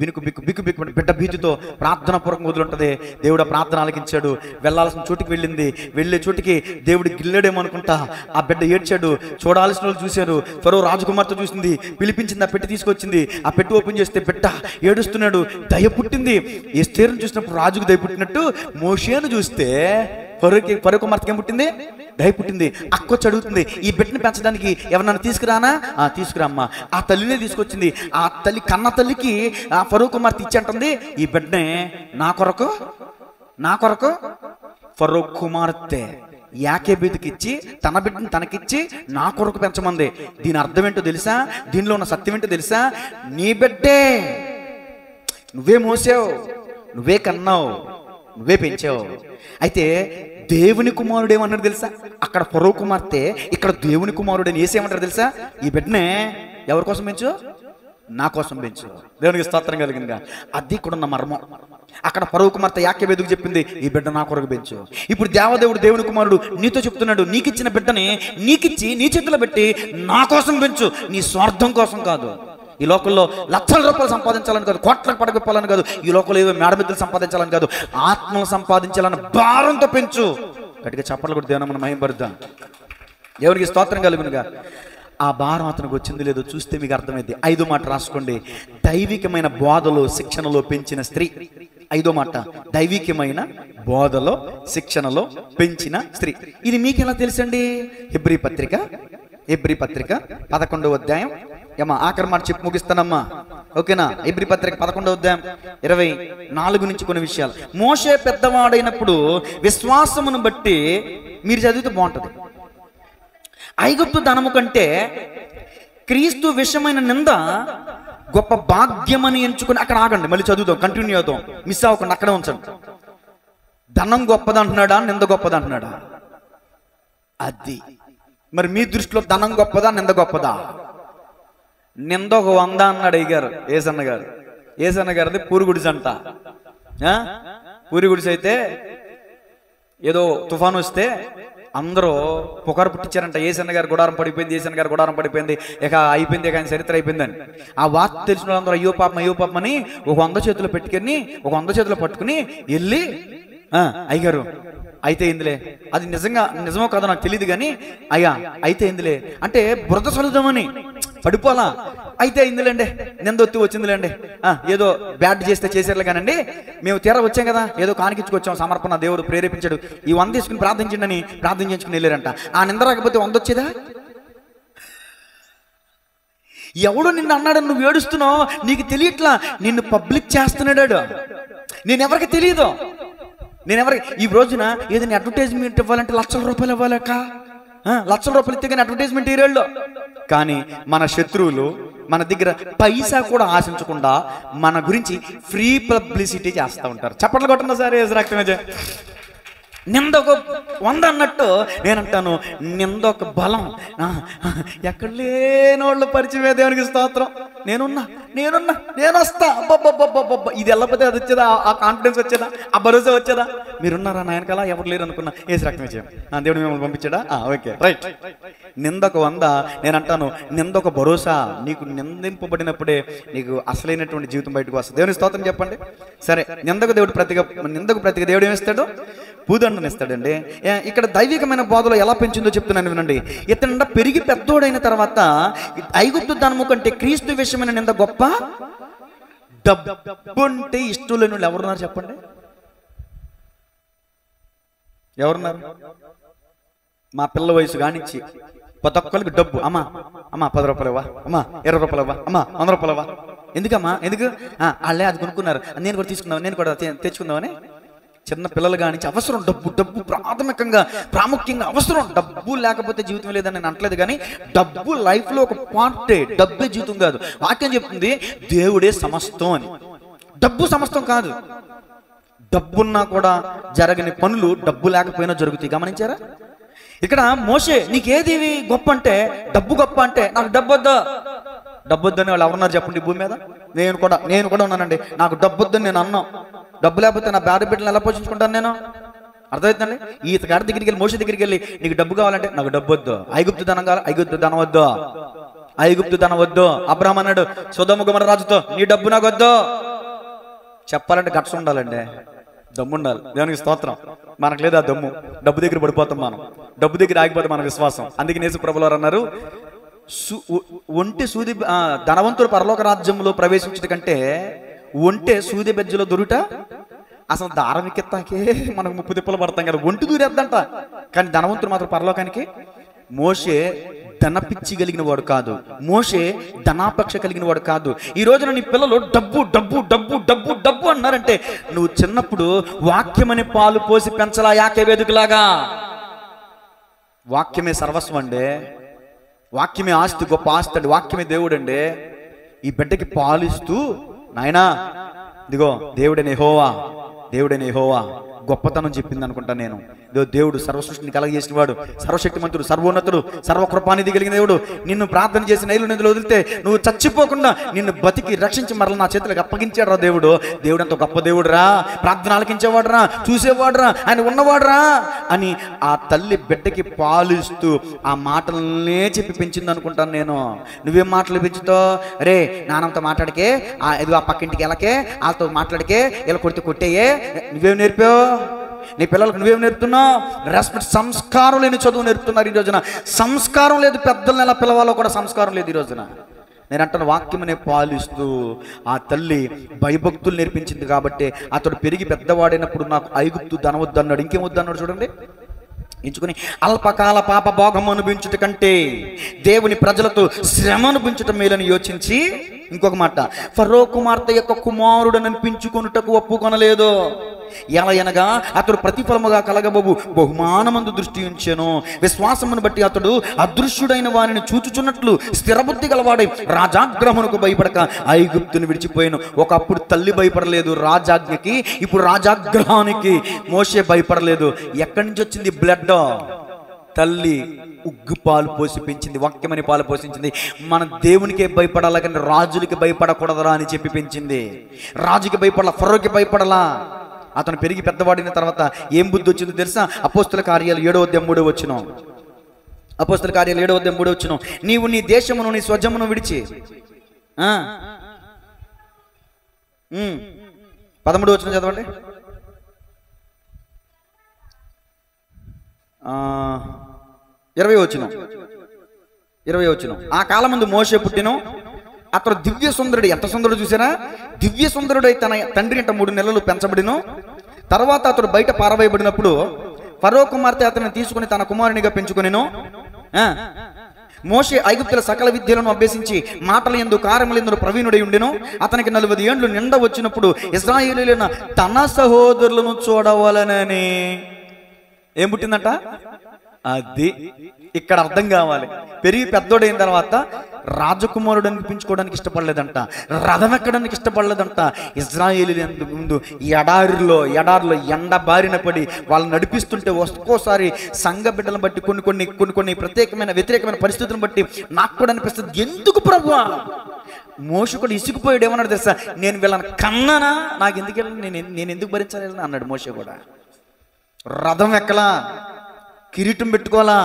బిక్కు బిడ్డ భీతితో ప్రార్థన పూర్వకం వదులుంటది. దేవుడు ప్రార్థన ఆలకించాడు. వెళ్ళాల్సిన చోటుకి వెళ్ళింది. వెళ్ళే చోటికి దేవుడు గిల్లాడేమో అనుకుంటా ఆ బిడ్డ ఏడ్చాడు. చూడాల్సిన వాళ్ళు చూశారు. ఫరో రాజకుమార్తె చూసింది, పిలిపించింది, ఆ పెట్టి తీసుకొచ్చింది. ఆ పెట్టి ఓపెన్ చేస్తే బిడ్డ ఏడుస్తున్నాడు. దయ పుట్టింది. ఎస్తేరును చూసినప్పుడు రాజుకు దయ పుట్టినట్టు మోషేను చూస్తే ఫరో కుమార్తెకి ఏం పుట్టింది? దయ పుట్టింది. అక్కొచ్చి అడుగుతుంది, ఈ బిడ్డని పెంచడానికి ఎవరన్నా తీసుకురానా? తీసుకురామ్మా. ఆ తల్లినే తీసుకొచ్చింది. ఆ తల్లి కన్న తల్లికి ఆ ఫరో కుమార్తె ఇచ్చి అంటుంది, ఈ బిడ్డనే నా కొరకు ఫరో కుమార్తె యాకోబుకి ఇచ్చి, తన బిడ్డని తనకిచ్చి నా కొరకు పెంచమంది. దీని అర్థం ఏంటో తెలుసా? దీనిలో ఉన్న సత్యం ఏంటో తెలుసా? నీ బిడ్డే, నువ్వే మోసావు, నువ్వే కన్నావు, నువ్వే పెంచావు. అయితే దేవుని కుమారుడు ఏమన్నాడు తెలుసా? అక్కడ ఫరో కుమార్తె, ఇక్కడ దేవుని కుమారుడు అని ఏసేమంటారు తెలుసా? ఈ బిడ్డనే ఎవరి కోసం పెంచు? నా కోసం పెంచు. దేవునికి స్తోత్రం కలిగిందిగా. అది కూడా ఉన్న మర్మం. అక్కడ ఫరో కుమార్తె యాకోబేదుకు చెప్పింది, ఈ బిడ్డ నా కొరకు పెంచు. ఇప్పుడు దేవదేవుడు దేవుని కుమారుడు నీతో చెప్తున్నాడు, నీకిచ్చిన బిడ్డని నీకిచ్చి నీ చేతిలో పెట్టి నా కోసం పెంచు, నీ స్వార్థం కోసం కాదు. ఈ లోకంలో లక్షల రూపాయలు సంపాదించాలని కాదు, కోట్లకు పడగొప్పాలని కాదు, ఈ లోకంలో ఏవో మేడమిద్దలు సంపాదించాలని కాదు, ఆత్మలు సంపాదించాలని భారంతో పెంచు. గట్టిగా చప్పట్లు కూడా దేవుని మనం మహిమపరుద్దాం. ఎవరికి స్తోత్రం కలుగునుగా. ఆ భారం అతనికి వచ్చింది లేదో చూస్తే మీకు అర్థమైంది. 5వ మాట రాసుకోండి, దైవికమైన బోధలో శిక్షణలో పెంచిన స్త్రీ. 5వ మాట, దైవికమైన బోధలో శిక్షణలో పెంచిన స్త్రీ. ఇది మీకు ఎలా తెలుసండి? హెబ్రీ పత్రిక 11వ అధ్యాయం. ఏమా ఆఖరి మాట చెప్పి ముగిస్తానమ్మా, ఓకేనా? హెబ్రీ పత్రిక 11వ అధ్యాయం 24 నుంచి కొన్ని విషయాలు. మోషే పెద్దవాడైనప్పుడు విశ్వాసమును బట్టి, మీరు చదివితే బాగుంటుంది, ఐగుప్తు ధనము కంటే క్రీస్తు విషయమైన నింద గొప్ప భాగ్యమని ఎంచుకుని, అక్కడ ఆగండి, మళ్ళీ చదువుదాం, కంటిన్యూ అవుతాం, మిస్ అవ్వకుండా అక్కడే ఉంచండి. ధనం గొప్పదంటున్నాడా, నింద గొప్పదంటున్నాడా? అది మరి మీ దృష్టిలో ధనం గొప్పదా, నింద గొప్పదా? నింద ఒక 100 అన్నాడు అయ్యారు ఏసన్న గారు. ఏసన్న గారిది పూరి గుడిసె అంట. పూరి గుడిసె అయితే ఏదో తుఫాను వస్తే అందరూ పుకారు పుట్టించారంట, ఏసన్న గారు గుడారం పడిపోయింది, ఏసన్న గారు గుడారం పడిపోయింది, ఇక అయిపోయింది, ఇక ఆయన చరిత్ర అయిపోయిందని. ఆ వార్త తెలిసిన వాళ్ళందరూ అయ్యో పాపం అని ఒక 100 చేతులు పెట్టుకుని, ఒక 100 చేతులు పట్టుకుని వెళ్ళి, అయ్యగారు అయితే ఇందులే, అది నిజమో కాదో నాకు తెలియదు కానీ అయ్యా అయితే ఇందులే అంటే బురద చదువుదామని పడిపోలా, అయితే ఇందులేండి, నిందొత్తి వచ్చిందిలేండి, ఏదో బ్యాడ్ చేస్తే చేసేర్లే కానండి, మేము తీరా వచ్చాం కదా, ఏదో కానికించుకొచ్చాం, సమర్పణ దేవుడు ప్రేరేపించాడు, ఈ 100 తీసుకుని ప్రార్థించండి ప్రార్థన చేసుకుని వెళ్ళారంట. ఆ నింద రాకపోతే 100 వచ్చేదా? ఎవడో నిన్ను అన్నాడు, నువ్వు ఏడుస్తున్నావు, నీకు తెలియట్లా, నిన్ను పబ్లిక్ చేస్తున్నాడు, నేనెవరికి తెలియదు. ఈ రోజున ఏదైనా అడ్వర్టైజ్మెంట్ ఇవ్వాలంటే లక్షల రూపాయలు ఇవ్వాలక, లక్షల రూపాయలు ఇస్తే కానీ అడ్వర్టైజ్మెంట్ ఏరేళ్ళు. కానీ మన శత్రువులు మన దగ్గర పైసా కూడా ఆశించకుండా మన గురించి ఫ్రీ పబ్లిసిటీ చేస్తూ ఉంటారు. చప్పట్లు కొట్టండి సరే. నింద ఒక 100 అన్నట్టు నేనంటాను, నింద ఒక బలం. ఎక్కడ లేనోళ్ళు పరిచయమే, దేవునికి స్తోత్రం. నేను వస్తా, ఇది వెళ్ళకపోతే అది వచ్చేదా? ఆ కాన్ఫిడెన్స్ వచ్చేదా? ఆ భరోసా వచ్చేదా? మీరున్నారా నాయనకలా? ఎవరు లేరు అనుకున్నా, ఏసు రక్తమే చేయం, దేవుడు మిమ్మల్ని పంపించాడా? Okay right. నిందొక 100, నేనంటాను నిందొక భరోసా. నీకు నిందింపబడినప్పుడే నీకు అసలైనటువంటి జీవితం బయటకు వస్తుంది. దేవుని స్తోత్రం చెప్పండి. సరే, నిందకు ప్రతిగా దేవుడు ఏమిస్తాడు? భూదండను ఇస్తాడండి. ఇక్కడ దైవికమైన బోధలో ఎలా పెంచిందో చెప్తున్నాను వినండి. ఇతను పెరిగి పెద్దోడైన తర్వాత ఐగుప్తు ధనము కంటే క్రీస్తు విషయమైన నింద గొప్ప. డబ్బు అంటే ఇష్టం లేని వాళ్ళు ఎవరున్నారు చెప్పండి? ఎవరున్నారు? మా పిల్ల వయసు కానిచ్చి ప్రతి ఒక్కరికి డబ్బు. అమ్మా 10 రూపాయలవా, అమ్మా 20 రూపాయలవా, అమ్మా 100 రూపాయలవా. ఎందుకమ్మా? ఎందుకు? వాళ్ళే అది కొనుక్కున్నారు, నేను కూడా తీసుకుందాం, నేను కూడా తెచ్చుకుందామని. చిన్న పిల్లలు కానించి అవసరం డబ్బు ప్రాముఖ్యంగా అవసరం. డబ్బు లేకపోతే జీవితం లేదని నేను అంటలేదు, కానీ డబ్బు లైఫ్లో ఒక పార్టే, డబ్బే జీవితం కాదు. వాక్యం చెప్తుంది దేవుడే సమస్తం అని. డబ్బు సమస్తం కాదు. డబ్బున్నా కూడా జరగని పనులు డబ్బు లేకపోయినా జరుగుతాయి. గమనించారా? ఇక్కడ మోషే నీకేది గొప్ప అంటే, డబ్బు గొప్ప అంటే, నాకు డబ్బు వద్దని వాళ్ళు ఎవరున్నారు చెప్పండి భూమి మీద? నేను కూడా ఉన్నానండి, నాకు డబ్బు వద్దని నేను అన్నాం. డబ్బు లేకపోతే నా భార్య బిడ్డలను ఎలా పోషించుకుంటాను నేను? అర్థమవుతుందండి? ఈతగాడి దగ్గరికి వెళ్ళి, మోషే దగ్గరికి వెళ్ళి, నీకు డబ్బు కావాలంటే నాకు డబ్బు వద్దు, ఐగుప్తు ధనం కావాలి, ఐగుప్తు ధనం వద్దు. అబ్రహాం అన్నాడు సొదొమ గొమొర్రా రాజుతో, నీ డబ్బు నాకు వద్దు. చెప్పాలంటే గట్స్ ఉండాలండి, దమ్ము ఉండాలి. దేవునికి స్తోత్రం. మనకు లేదు ఆ దమ్ము. డబ్బు దగ్గర పడిపోతాం మనం, డబ్బు దగ్గర ఆగిపోతాం మన విశ్వాసం. అందుకే యేసు ప్రభువు వారు అన్నారు, ఒంటె సూది ధనవంతుడు పరలోక రాజ్యంలో ప్రవేశించడం కంటే ఒంటె సూది బెజ్జలో దొరుట. అసలు దారం ఎక్కెత్తాకే మనకు 30 తిప్పలు పడతాం కదా, ఒంటి దూరేద్దంట. కానీ ధనవంతుడు మాత్రం పరలోకానికి. మోషే ధనపిచ్చి కలిగిన వాడు కాదు, మోషే ధనాపేక్ష కలిగిన వాడు కాదు. ఈ రోజున నీ పిల్లలు డబ్బు డబ్బు డబ్బు డబ్బు డబ్బు అన్నారంటే, నువ్వు చిన్నప్పుడు వాక్యమని పాలు పోసి పెంచలా యాకోబేదుకులాగా. వాక్యమే సర్వస్వం అండి, వాక్యమే ఆస్తి, గొప్ప ఆస్తి అండి, వాక్యమే దేవుడు అండి. ఈ బిడ్డకి పాలిస్తూ, నాయనా ఇదిగో దేవుడని యెహోవా గొప్పతనం చెప్పింది అనుకుంటా నేను. దేవుడు సర్వసృష్టిని కలగజేసిన వాడు, సర్వశక్తిమంతుడు, సర్వోన్నతుడు, సర్వకృపానిధి కలిగిన దేవుడు. నిన్ను ప్రార్థన చేసి నైలు నదిలో వదిలితే నువ్వు చచ్చిపోకుండా నిన్ను బతికి రక్షించి మరల నా చేతులకు అప్పగించాడు రా దేవుడు. దేవుడు అంత గొప్ప దేవుడు రా, ప్రార్థన ఆలకించేవాడు రా, చూసేవాడు రా, ఆయన ఉన్నవాడు రా అని ఆ తల్లి బిడ్డకి పాలిస్తూ ఆ మాటలనే చెప్పి పెంచింది అనుకుంటాను నేను. నువ్వేం మాటలు పెంచుతావు? రే నానంతో మాట్లాడికే, ఇది ఆ పక్కింటికి వెళ్ళకే, వాళ్ళతో మాట్లాడికే, ఇలా కొడితే కొట్టేయే, నువ్వేం నేర్పావు? నీ పిల్లలకు నువ్వేం నేర్పుతున్నావు? రెస్పెక్ట్, సంస్కారం లేని చదువు నేర్పుతున్నారు ఈ రోజున. సంస్కారం లేదు, పెద్దలను ఎలా పిలవాలో కూడా సంస్కారం లేదు ఈ రోజున. నేను అంటాను, వాక్యమనే పాలిస్తూ ఆ తల్లి భయభక్తులు నేర్పించింది కాబట్టి అతడు పెరిగి పెద్దవాడైనప్పుడు నాకు ఐగుప్తు ధనవద్దు అన్నాడు. ఇంకేం వద్దు అన్నాడు చూడండి. ఎంచుకుని అల్పకాల పాప భోగం అనుభవించుట కంటే దేవుని ప్రజలతో శ్రమ అనుభవించుట మేలని యోచించి, ఇంకొక మాట, ఫరో కుమార్తె యొక్క కుమారుడు అనిపించుకొనుటకు ఒప్పుకొనలేదు. ఎలా అనగా అతడు ప్రతిఫలముగా కలగబోవు బహుమానమందు దృష్టి ఉంచెను. విశ్వాసమును బట్టి అతడు అదృశ్యుడైన వారిని చూచుచున్నట్లు స్థిరబుద్ధి గలవాడై రాజాగ్రహమునకు భయపడక ఐగుప్తుని విడిచిపోయాను. ఒకప్పుడు తల్లి భయపడలేదు రాజాజ్ఞకి, ఇప్పుడు రాజాగ్రహానికి మోషే భయపడలేదు. ఎక్కడి నుంచి వచ్చింది బ్లడ్? తల్లి ఉగ్గు పాలు పోసి పెంచింది, వాక్యమని పాలు పోషించింది. మన దేవునికే భయపడాలా కానీ రాజులకి భయపడకూడదురా అని చెప్పి పెంచింది. రాజుకి భయపడాల, ఫరోకి భయపడాలా. అతను పెరిగి పెద్దవాడిన తర్వాత ఏం బుద్ధి వచ్చిందో తెలుసా? అపోస్తుల కార్యాలు 7:3 అపోస్తుల కార్యాలు 7:3 నీవు నీ దేశమును నీ స్వజమును విడిచి 13 చదవండి. 20 ఆ కాలం ముందు మోషే పుట్టిను, అతడు దివ్య సుందరుడు. ఎంత సుందరుడు చూసారా? దివ్య సుందరుడై తన తండ్రి ఇంట 3 నెలలు పెంచబడిను. తర్వాత అతడు బయట పారవేయబడినప్పుడు ఫరో కుమార్తె అతన్ని తీసుకుని తన కుమారునిగా పెంచుకొనెను. మోషే ఐగుప్తుల సకల విద్యలను అభ్యసించి మాటల యందు కార్యములందు ప్రవీణుడై ఉండెను. అతనికి 40 ఏండ్లు నిండా వచ్చినప్పుడు ఇశ్రాయేలీయులైన తన సహోదరులను చూడవలనని ఏం పుట్టిందట? అది ఇక్కడ అర్థం కావాలి. పెరిగి పెద్దోడైన తర్వాత రాజకుమారుడు అనిపించుకోవడానికి ఇష్టపడలేదంట, రథం ఎక్కడానికి ఇష్టపడలేదంట. ఇశ్రాయేలీయుల ముందు ఎడారిలో ఎండ బారిన పడి వాళ్ళని నడిపిస్తుంటే ఒక్కోసారి సంఘ బిడ్డలను బట్టి కొన్ని వ్యతిరేకమైన పరిస్థితులను బట్టి నాకు కూడా అనిపిస్తుంది, ఎందుకు ప్రభువా? మోషే కూడా ఇసుకుపోయాడు. ఏమన్నాడు తెలుసా? నేను వీళ్ళని కన్నానా, నాకు ఎందుకు వెళ్ళాలి, నేను ఎందుకు భరించాలి అన్నాడు మోషే కూడా. రథం ఎక్కలా, కిరీటం పెట్టుకోవాలా,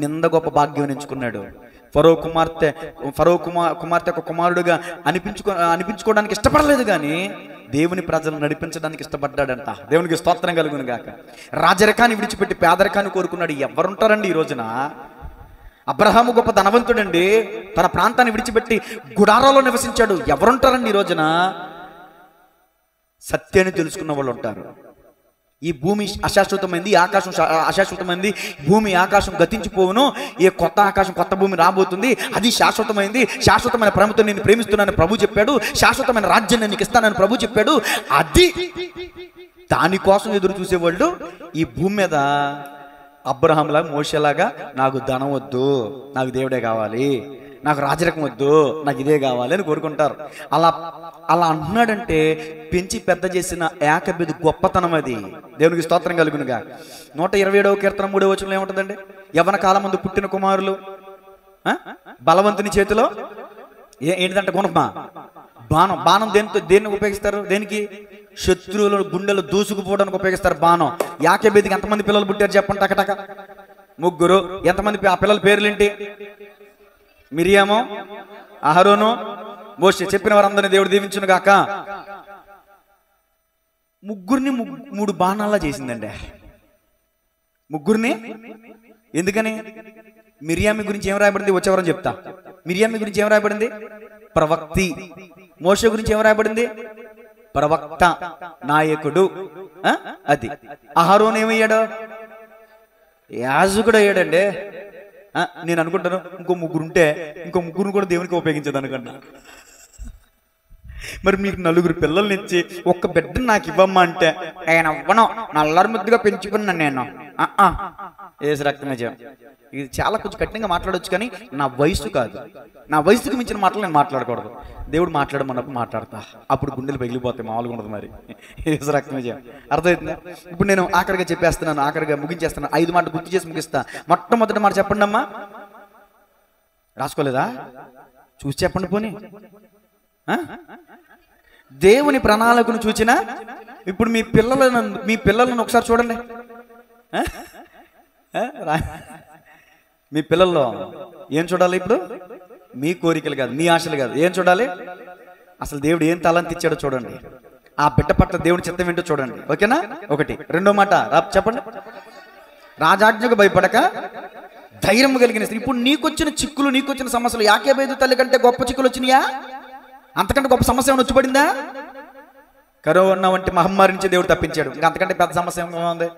నింద గొప్ప భాగ్యం ఎంచుకున్నాడు. ఫరో కుమార్తె ఒక కుమారుడుగా అనిపించుకోవడానికి ఇష్టపడలేదు కానీ దేవుని ప్రజలను నడిపించడానికి ఇష్టపడ్డాడంట. దేవునికి స్తోత్రం కలుగును గాక. రాజరికాన్ని విడిచిపెట్టి పేదరికాన్ని కోరుకున్నాడు. ఎవరుంటారండి ఈ రోజున? అబ్రహాము గొప్ప ధనవంతుడండి, తన ప్రాంతాన్ని విడిచిపెట్టి గుడారాల్లో నివసించాడు. ఎవరుంటారండి ఈ రోజున? సత్యాన్ని తెలుసుకున్న వాళ్ళు ఉంటారు. ఈ భూమి అశాశ్వతమైంది, ఆకాశం అశాశ్వతమైంది. భూమి ఆకాశం గతించిపోవును, ఏ కొత్త ఆకాశం కొత్త భూమి రాబోతుంది, అది శాశ్వతమైంది. శాశ్వతమైన ప్రేమతో నేను ప్రేమిస్తున్నానని ప్రభు చెప్పాడు. శాశ్వతమైన రాజ్యాన్ని నీకు ఇస్తానని ప్రభు చెప్పాడు. అది దానికోసం ఎదురు చూసేవాళ్ళు ఈ భూమి మీద అబ్రహాంలాగా మోషేలాగా నాకు ధనం వద్దు, నాకు దేవుడే కావాలి, నాకు రాజరికం వద్దు, నాకు ఇదే కావాలి అని కోరుకుంటారు. అలా అంటున్నాడంటే పెంచి పెద్ద చేసిన ఏకబిది గొప్పతనం అది. దేవునికి స్తోత్రం కలుగునుగా. 127వ కీర్తన 3వ వచనంలో ఏముంటుందండి? యవ్వన కాలం ముందు పుట్టిన కుమారులు బలవంతుని చేతిలో ఏంటిదంటే గుణమా బాణం దేన్ని ఉపయోగిస్తారు? దేనికి? శత్రువుల గుండెలు దూసుకుపోవడానికి ఉపయోగిస్తారు బాణం. యాకేబేదికి ఎంతమంది పిల్లలు పుట్టారు చెప్పండి? టకటక 3. ఎంతమంది ఆ పిల్లల పేర్లేంటి? మిరియాము, అహరోను, మోషే. చెప్పిన వారందరినీ దేవుడు దీవించును గాక. 3 3 బాణాల్లా చేసిందండి. 3 ఎందుకని? మిరియామి గురించి ఏం రాయబడింది? వచ్చేవరం చెప్తా. మిరియామి గురించి ఏం రాయబడింది? ప్రవక్తి. మోషే గురించి ఏం రాయబడింది? ప్రవక్త, నాయకుడు. అది. అహరోను ఏమయ్యాడు? యాజకుడు అయ్యాడండి. నేను అనుకుంటాను ఇంకో 3 ఉంటే ఇంకో 3 కూడా దేవునికి ఉపయోగించదు అనుకుంటా. మరి మీకు 4 పిల్లల్ని ఇచ్చి ఒక్క బిడ్డను నాకు ఇవ్వమ్మా అంటే ఆయన అవ్వను, నల్లరి ముద్దుగా పెంచుకున్నాను నేను. ఏసు రక్తమే జయం. ఇది చాలా కొంచెం కఠినంగా మాట్లాడవచ్చు, కానీ నా వయసు కాదు, నా వయసుకు మించిన మాటలు నేను మాట్లాడకూడదు. దేవుడు మాట్లాడమన్నప్పుడు మాట్లాడతా, అప్పుడు గుండెలు పగిలిపోతాయి, మామూలుగా ఉండదు. మరి ఏసు రక్తమే జయం. అర్థమవుతుందా? ఇప్పుడు నేను ఆఖరిగా చెప్పేస్తున్నాను, ఆఖరిగా ముగించేస్తున్నాను. 5 మాటలు గుర్తు చేసి ముగిస్తా. మొట్టమొదటి మాట చెప్పండి అమ్మా. రాసుకోలేదా? చూసి చెప్పండి పోనీ. దేవుని ప్రణాళికను చూచినా ఇప్పుడు మీ పిల్లలను ఒకసారి చూడండి. మీ పిల్లల్లో ఏం చూడాలి? ఇప్పుడు మీ కోరికలు కాదు, మీ ఆశలు కాదు, ఏం చూడాలి? అసలు దేవుడు ఏం తలంతి ఇచ్చాడో చూడండి. ఆ బిడ్డ పట్ల దేవుని చిత్తం ఏంటో చూడండి. ఓకేనా? ఒకటి. రెండో మాట చెప్పండి. రాజాజ్ఞకు భయపడక ధైర్యం కలిగిన స్త్రీ. ఇప్పుడు నీకొచ్చిన చిక్కులు, నీకొచ్చిన సమస్యలు యాకోబు తల్లి కంటే గొప్ప చిక్కులు వచ్చినాయా? అంతకంటే గొప్ప సమస్య ఏమైనా వచ్చిపడిందా? కరోనా వంటి మహమ్మారి నుంచి దేవుడు తప్పించాడు. ఇంకా అంతకంటే పెద్ద సమస్య ఏమైనా ఉంది?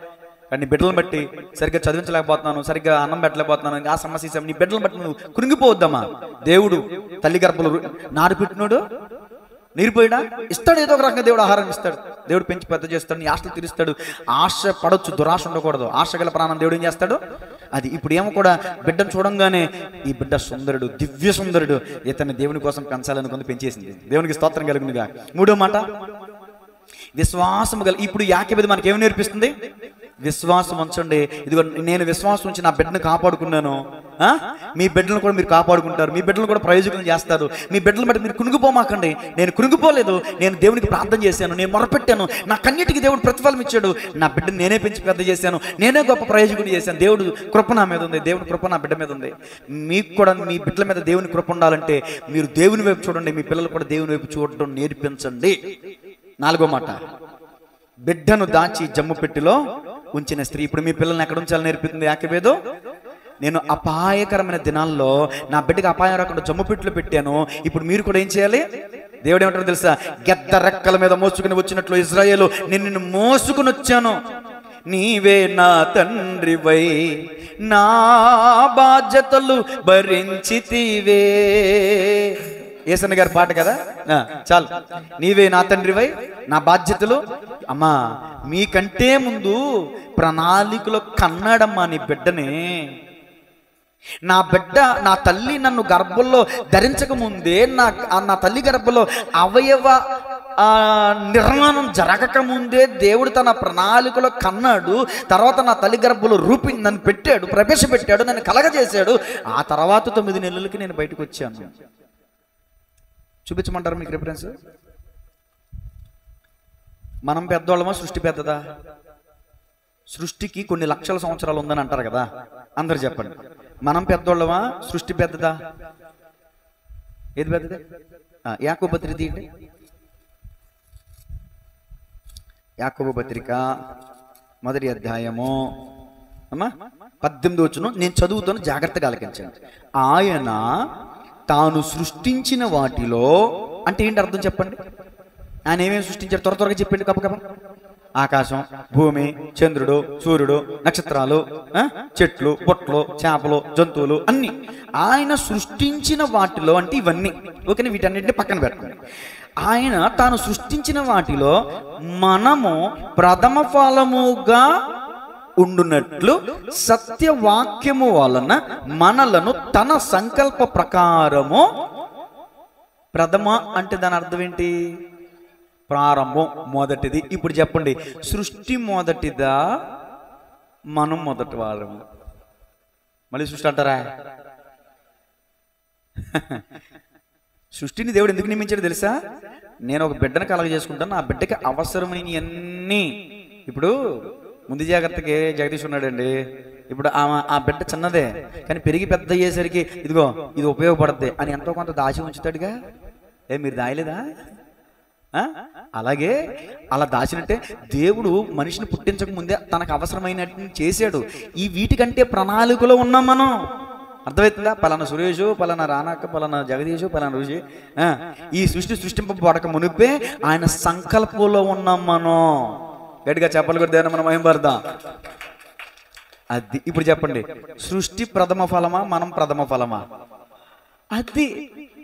కానీ బిడ్డలను బట్టి సరిగ్గా చదివించలేకపోతున్నాను, సరిగ్గా అన్నం పెట్టలేకపోతున్నాను, ఆ సమస్య. నీ బిడ్డలను బట్టి నువ్వు కృంగిపోవద్దమ్మా. దేవుడు తల్లి గర్భంలో నాడు పెట్టినోడు నీరిపోయాడా? ఇస్తాడు, ఏదో ఒక రకంగా దేవుడు ఆహారం ఇస్తాడు. దేవుడు పెంచి పెద్ద చేస్తాడు, నీ ఆశలు తీరుస్తాడు. ఆశ పడవచ్చు, దురాశ ఉండకూడదు. ఆశ గల ప్రాణం దేవుడు ఏం చేస్తాడు? అది ఇప్పుడు ఏమో కూడా బిడ్డను చూడంగానే ఈ బిడ్డ సుందరుడు, దివ్య సుందరుడు, ఇతన్ని దేవుని కోసం పెంచాలనుకుంది, పెంచేసింది. దేవునికి స్తోత్రం కలుగునుగా. మూడో మాట విశ్వాసము గల. ఇప్పుడు యాకోబు మనకేమి నేర్పిస్తుంది? విశ్వాసం ఉంచండి. ఇదిగో నేను విశ్వాసం ఉంచి నా బిడ్డను కాపాడుకున్నాను, మీ బిడ్డలను కూడా మీరు కాపాడుకుంటారు, మీ బిడ్డలను కూడా ప్రయోజకులు చేస్తారు. మీ బిడ్డలను బట్టి మీరు కృంగిపోమాకండి. నేను కృంగిపోలేదు, నేను దేవునికి ప్రార్థన చేశాను, నేను మొరపెట్టాను, నా కన్నిటికి దేవుడు ప్రతిఫలం ఇచ్చాడు. నా బిడ్డను నేనే పెంచి పెద్ద చేశాను, నేనే గొప్ప ప్రయోజకుని చేశాను. దేవుడు కృప నా మీద ఉంది, దేవుని కృప నా బిడ్డ మీద ఉంది. మీకు కూడా మీ బిడ్డల మీద దేవుని కృప ఉండాలంటే మీరు దేవుని వైపు చూడండి, మీ పిల్లలు కూడా దేవుని వైపు చూడటం నేర్పించండి. నాలుగో మాట, బిడ్డను దాచి జమ్ము పెట్టిలో ఉంచిన స్త్రీ. ఇప్పుడు మీ పిల్లల్ని ఎక్కడ ఉంచాలని నేర్పుతుంది యాకోబు. నేను అపాయకరమైన దినాల్లో నా బిడ్డకి అపాయం రాకుండా జమ్ము పెట్టిలో పెట్టాను. ఇప్పుడు మీరు కూడా ఏం చేయాలి? దేవుడు ఏమంటారో తెలుసా? గెద్ద రెక్కల మీద మోసుకుని వచ్చినట్లు ఇశ్రాయేలు నేను నిన్ను మోసుకుని వచ్చాను. నీవే నా తండ్రివై నా బాధ్యతలు భరించితివే. ఏసన్న గారి పాట కదా, చాలు. నీవే నా తండ్రివై నా బాధ్యతలు. అమ్మా, మీకంటే ముందు ప్రణాళికలో కన్నాడమ్మా నీ బిడ్డని. నా బిడ్డ, నా తల్లి నన్ను గర్భంలో ధరించక ముందే, నా తల్లి గర్భంలో అవయవ నిర్మాణం జరగక ముందే దేవుడు తన ప్రణాళికలో కన్నాడు. తర్వాత నా తల్లి గర్భంలో నన్ను పెట్టాడు, ప్రవేశపెట్టాడు, నన్ను కలగజేశాడు. ఆ తర్వాత 9 నెలలకి నేను బయటకు వచ్చాను. చూపించమంటారు మీకు రిఫరెన్స్? మనం పెద్దవాళ్ళమా, సృష్టి పెద్దదా? సృష్టికి కొన్ని లక్షల సంవత్సరాలు ఉందని అంటారు కదా, అందరు చెప్పండి. మనం పెద్దవాళ్ళమా, సృష్టి పెద్దదా? ఏది పెద్దది? యాకోబు పత్రిక తీయండి. యాకోబు పత్రిక 1వ అధ్యాయము అమ్మా 18వ వచనం నేను చదువుతాను, జాగ్రత్తగా ఆలకించండి. ఆయన తాను సృష్టించిన వాటిలో, అంటే ఏంటి అర్థం చెప్పండి? ఆయన ఏమేమి సృష్టించారు? త్వరగా చెప్పండి. కప్ప ఆకాశం, భూమి, చంద్రుడు, సూర్యుడు, నక్షత్రాలు, చెట్లు, పొట్లు, చేపలు, జంతువులు అన్ని ఆయన సృష్టించిన వాటిలో, అంటే ఇవన్నీ ఓకేనా, వీటన్నిటిని పక్కన పెట్టండి. ఆయన తాను సృష్టించిన వాటిలో మనము ప్రథమ ఫలముగా ఉండునట్లు సత్యవాక్యము వలన మనలను తన సంకల్ప ప్రకారము. ప్రథమ అంటే దాని అర్థం ఏంటి? ప్రారంభం, మొదటిది. ఇప్పుడు చెప్పండి, సృష్టి మొదటిదా, మనం మొదటి వాళ్ళము? మళ్ళీ సృష్టి అంటారా? సృష్టిని దేవుడు ఎందుకు నియమించాడు తెలుసా? నేను ఒక బిడ్డను కలగ చేసుకుంటాను, ఆ బిడ్డకి అవసరమైన అన్నీ. ఇప్పుడు ముందు జాగ్రత్తకి జగదీష్ ఉన్నాడండి. ఇప్పుడు ఆ బిడ్డ చిన్నదే, కానీ పెరిగి పెద్ద అయ్యేసరికి ఇదిగో ఇది ఉపయోగపడుతుంది అని ఎంతో కొంత దాచి ఉంచుతాడుగా. మీరు దాయలేదా? అలాగే అలా దాచినట్టే దేవుడు మనిషిని పుట్టించక ముందే తనకు అవసరమైనట్టు చేశాడు. ఈ వీటికంటే ప్రణాళికలో ఉన్నాం మనం. అర్థమవుతుందా? పలానా సురేషు, పలానా రానాక, పలానా జగదీషు, పలానా ఋషి, ఈ సృష్టింపబడక మునిపే ఆయన సంకల్పంలో ఉన్నాం మనం. గట్టిగా చెప్పాలి కూడా, దేవుని మనం మహిమపడదాం. అది ఇప్పుడు చెప్పండి, సృష్టి ప్రథమ ఫలమా, మనం ప్రథమ ఫలమా? అది